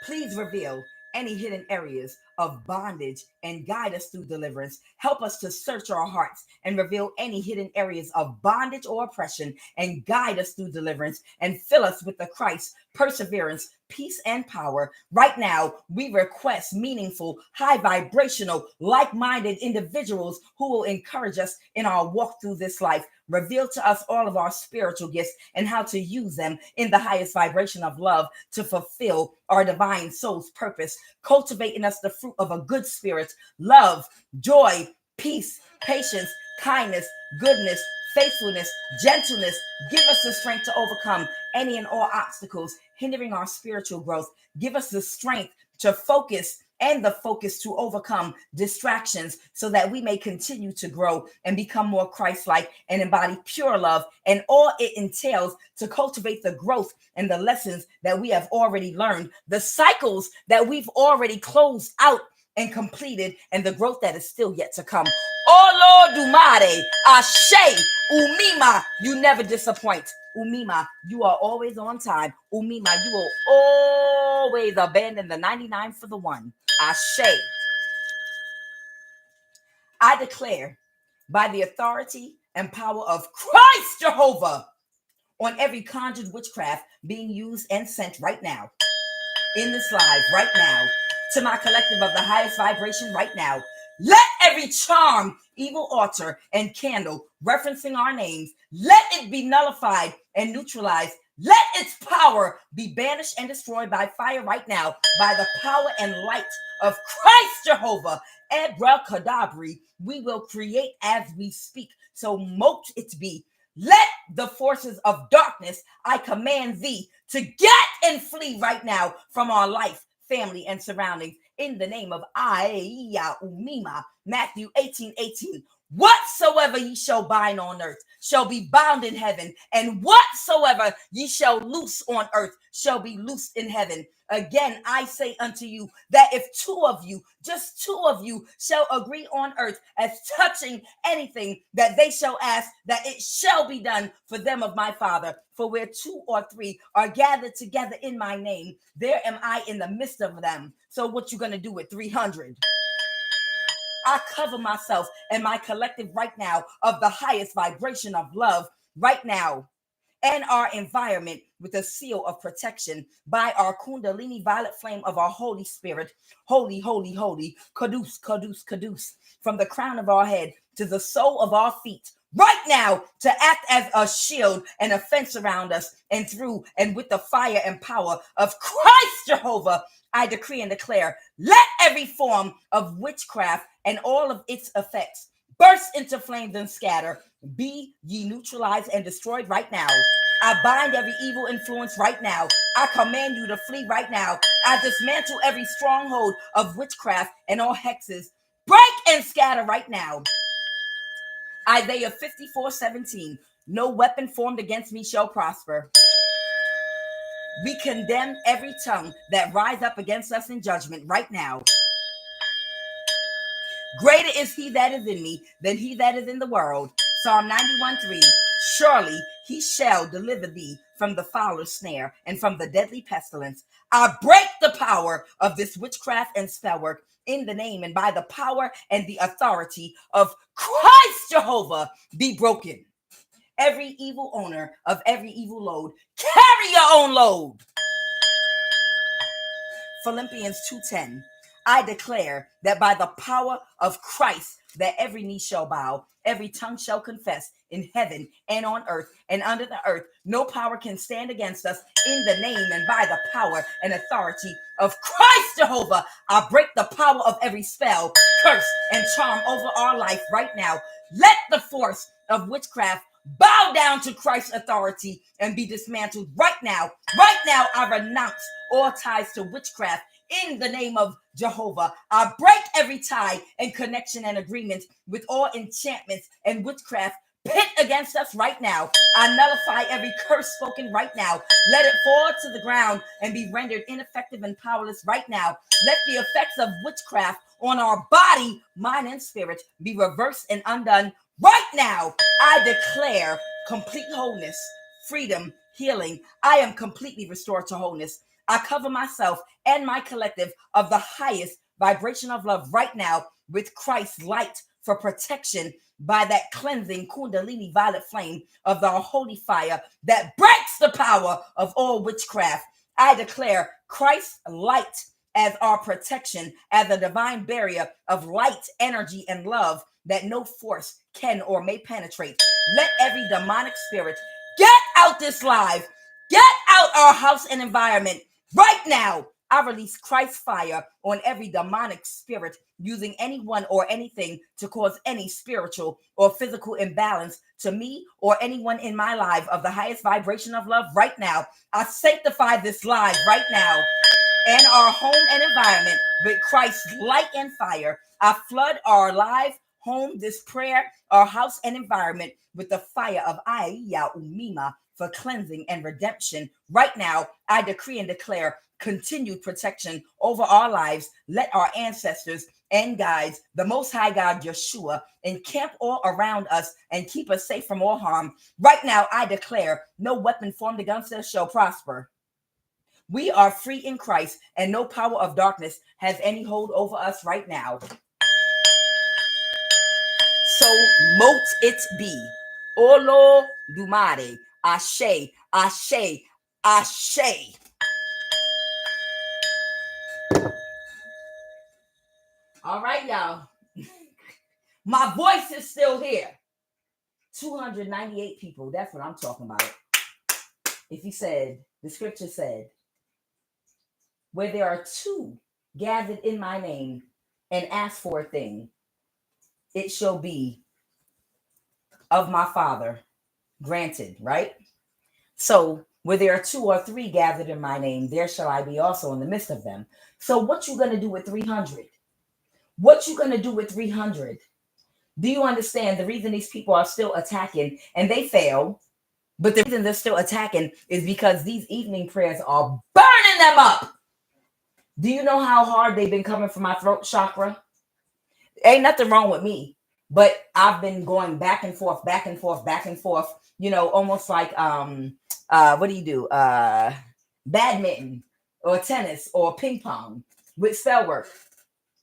Please reveal any hidden areas of bondage and guide us through deliverance. Help us to search our hearts and reveal any hidden areas of bondage or oppression and guide us through deliverance and fill us with the Christ, perseverance, peace, and power. Right now, we request meaningful, high vibrational, like-minded individuals who will encourage us in our walk through this life. Reveal to us all of our spiritual gifts and how to use them in the highest vibration of love to fulfill our divine soul's purpose. Cultivate in us the fruit of a good spirit, love, joy, peace, patience, kindness, goodness, faithfulness, gentleness. Give us the strength to overcome any and all obstacles hindering our spiritual growth. Give us the strength to focus and the focus to overcome distractions so that we may continue to grow and become more Christ-like and embody pure love and all it entails to cultivate the growth and the lessons that we have already learned, the cycles that we've already closed out and completed, and the growth that is still yet to come. Oh Lord Dumare, Ashe, Umima, you never disappoint. Umima, you are always on time. Umima, you will always abandon the 99 for the one. Ashe. I declare by the authority and power of Christ Jehovah on every conjured witchcraft being used and sent right now in this live right now to my collective of the highest vibration right now. Let every charm, evil altar, and candle referencing our names, let it be nullified and neutralized. Let its power be banished and destroyed by fire right now by the power and light of Christ Jehovah. Abracadabra, we will create as we speak. So mote it be. Let the forces of darkness, I command thee to get and flee right now from our life, family, and surroundings. In the name of Umima, Matthew 18:18. Whatsoever ye shall bind on earth shall be bound in heaven, and whatsoever ye shall loose on earth shall be loosed in heaven. Again, I say unto you that if two of you, just two of you, shall agree on earth as touching anything that they shall ask, that it shall be done for them of my Father. For where two or three are gathered together in my name, there am I in the midst of them. So what you gonna do with 300? I cover myself and my collective right now of the highest vibration of love right now, and our environment with a seal of protection by our Kundalini violet flame of our Holy Spirit. Holy, holy, holy, Kadus, Kadus, Kadus, from the crown of our head to the sole of our feet. Right now, to act as a shield and a fence around us and through and with the fire and power of Christ Jehovah, I decree and declare, let every form of witchcraft and all of its effects burst into flames and scatter. Be ye neutralized and destroyed right now. I bind every evil influence right now. I command you to flee right now. I dismantle every stronghold of witchcraft and all hexes. Break and scatter right now. Isaiah 54:17. No weapon formed against me shall prosper. We condemn every tongue that rise up against us in judgment right now. Greater is he that is in me than he that is in the world. Psalm 91:3. Surely he shall deliver thee from the fowler's snare and from the deadly pestilence. I break the power of this witchcraft and spell work in the name and by the power and the authority of Christ Jehovah be broken. Every evil owner of every evil load, carry your own load. Philippians 2:10. I declare that by the power of Christ, that every knee shall bow, every tongue shall confess in heaven and on earth and under the earth. No power can stand against us in the name and by the power and authority of Christ Jehovah. I break the power of every spell, curse, and charm over our life right now. Let the force of witchcraft bow down to Christ's authority and be dismantled right now. Right now, I renounce all ties to witchcraft in the name of Jehovah. I break every tie and connection and agreement with all enchantments and witchcraft pit against us right now. I nullify every curse spoken right now. Let it fall to the ground and be rendered ineffective and powerless right now. Let the effects of witchcraft on our body, mind, and spirit be reversed and undone right now. I declare complete wholeness, freedom, healing. I am completely restored to wholeness. I cover myself and my collective of the highest vibration of love right now with Christ's light for protection by that cleansing Kundalini violet flame of the holy fire that breaks the power of all witchcraft. I declare Christ's light as our protection, as a divine barrier of light, energy, and love that no force can or may penetrate. Let every demonic spirit get out this live, get out our house and environment right now. I release Christ's fire on every demonic spirit using anyone or anything to cause any spiritual or physical imbalance to me or anyone in my life of the highest vibration of love right now. I sanctify this live right now and our home and environment with Christ's light and fire. I flood our live home, this prayer, our house and environment with the fire of Aiya Umima for cleansing and redemption. Right now, I decree and declare continued protection over our lives. Let our ancestors and guides, the Most High God Yeshua, encamp all around us and keep us safe from all harm. Right now, I declare no weapon formed against us shall prosper. We are free in Christ, and no power of darkness has any hold over us right now. So mote it be. Olo Dumare. Ashe, Ashe, Ashe. All right, y'all. My voice is still here. 298 people. That's what I'm talking about. If he said, the scripture said, where there are two gathered in my name and ask for a thing, it shall be of my Father granted, right? So where there are two or three gathered in my name, there shall I be also in the midst of them. So what you going to do with 300? What you going to do with 300? Do you understand the reason these people are still attacking and they fail? But the reason they're still attacking is because these evening prayers are burning them up. Do you know how hard they've been coming for my throat chakra? Ain't nothing wrong with me, but I've been going back and forth, back and forth, back and forth, you know, almost like, what do you do? Badminton or tennis or ping pong with spell work.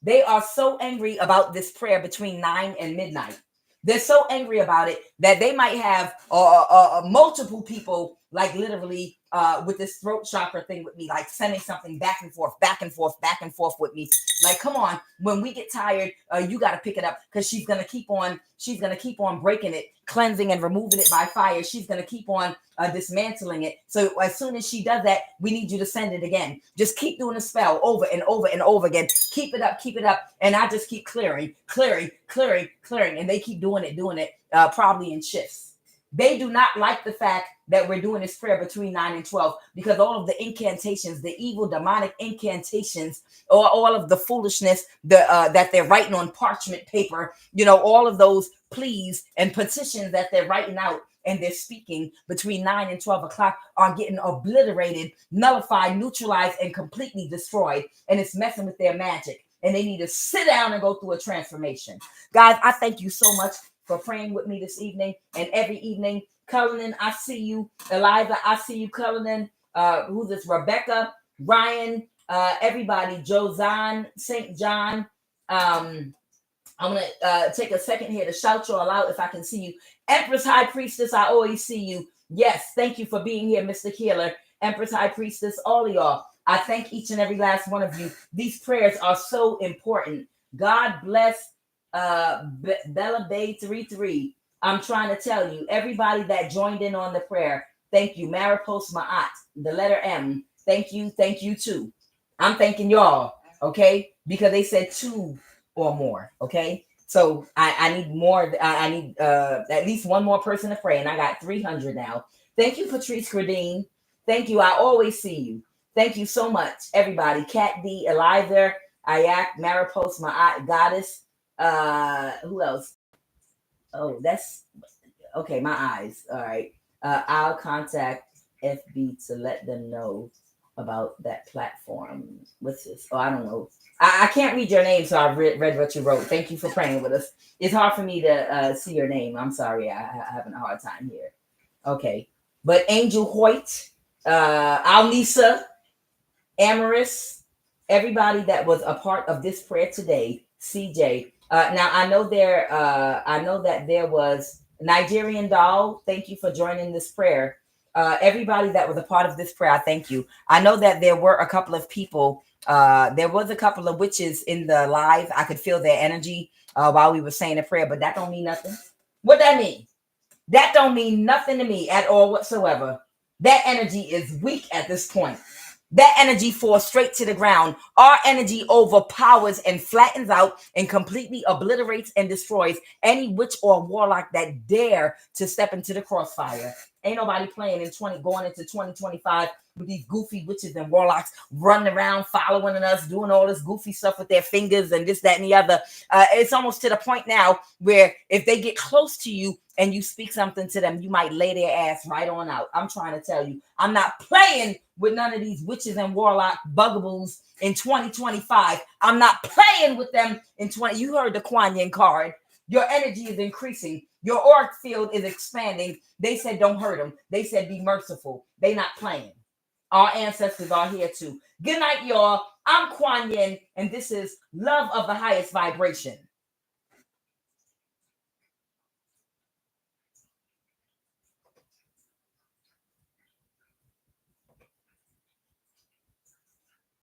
They are so angry about this prayer between 9 and midnight. They're so angry about it that they might have multiple people, like literally with this throat chakra thing with me, like sending something back and forth, back and forth, back and forth with me. Like, come on, when we get tired, you got to pick it up because she's going to keep on breaking it, cleansing and removing it by fire. She's going to keep on dismantling it. So as soon as she does that, we need you to send it again. Just keep doing the spell over and over and over again. Keep it up. And I just keep clearing. And they keep doing it, probably in shifts. They do not like the fact that we're doing this prayer between 9 and 12 because all of the incantations, the evil demonic incantations, or all of the foolishness that they're writing on parchment paper, you know, all of those pleas and petitions that they're writing out and they're speaking between 9 and 12 o'clock are getting obliterated, nullified, neutralized, and completely destroyed. And it's messing with their magic. And they need to sit down and go through a transformation. Guys, I thank you so much for praying with me this evening and every evening. Cullinan, I see you. Eliza, I see you. Cullinan, who's this? Rebecca, Ryan, everybody, Jozan, St. John. I'm going to take a second here to shout you all out if I can see you. Empress High Priestess, I always see you. Yes, thank you for being here, Mr. Healer. Empress High Priestess, all of y'all. I thank each and every last one of you. These prayers are so important. God bless Bella Bay 33. I'm trying to tell you, everybody that joined in on the prayer, thank you. Maripos Ma'at, the letter M, thank you too. I'm thanking y'all, okay? Because they said two or more, okay? So I need more. I need at least one more person to pray, and I got 300 now. Thank you, Patrice Gradine. Thank you. I always see you. Thank you so much, everybody. Cat D, Eliza, Ayak, Maripos, my goddess. Who else? Oh, that's okay. My eyes. All right. I'll contact FB to let them know about that platform. What's this? Oh, I don't know. I can't read your name, so I read what you wrote. Thank you for praying with us. It's hard for me to see your name. I'm sorry. I'm having a hard time here. Okay. But Angel Hoyt, Alnisa, Amaris, everybody that was a part of this prayer today, CJ. Now I know that there was Nigerian doll. Thank you for joining this prayer. Everybody that was a part of this prayer, I thank you. I know that there were a couple of people. There was a couple of witches in the live. I could feel their energy while we were saying a prayer, but that don't mean nothing. What that mean? That don't mean nothing to me at all whatsoever. That energy is weak at this point. That energy falls straight to the ground. Our energy overpowers and flattens out and completely obliterates and destroys any witch or warlock that dare to step into the crossfire. Ain't nobody playing going into 2025 with these goofy witches and warlocks running around following us, doing all this goofy stuff with their fingers and this, that, and the other. It's almost to the point now where if they get close to you and you speak something to them, you might lay their ass right on out. I'm trying to tell you, I'm not playing with none of these witches and warlock bugaboos in 2025. I'm not playing with them in 20. You heard the QUAN card. Your energy is increasing. Your auric field is expanding. They said don't hurt them. They said be merciful. They not playing. Our ancestors are here too. Good night, y'all. I'm QUAN, and this is Love of the Highest Vibration.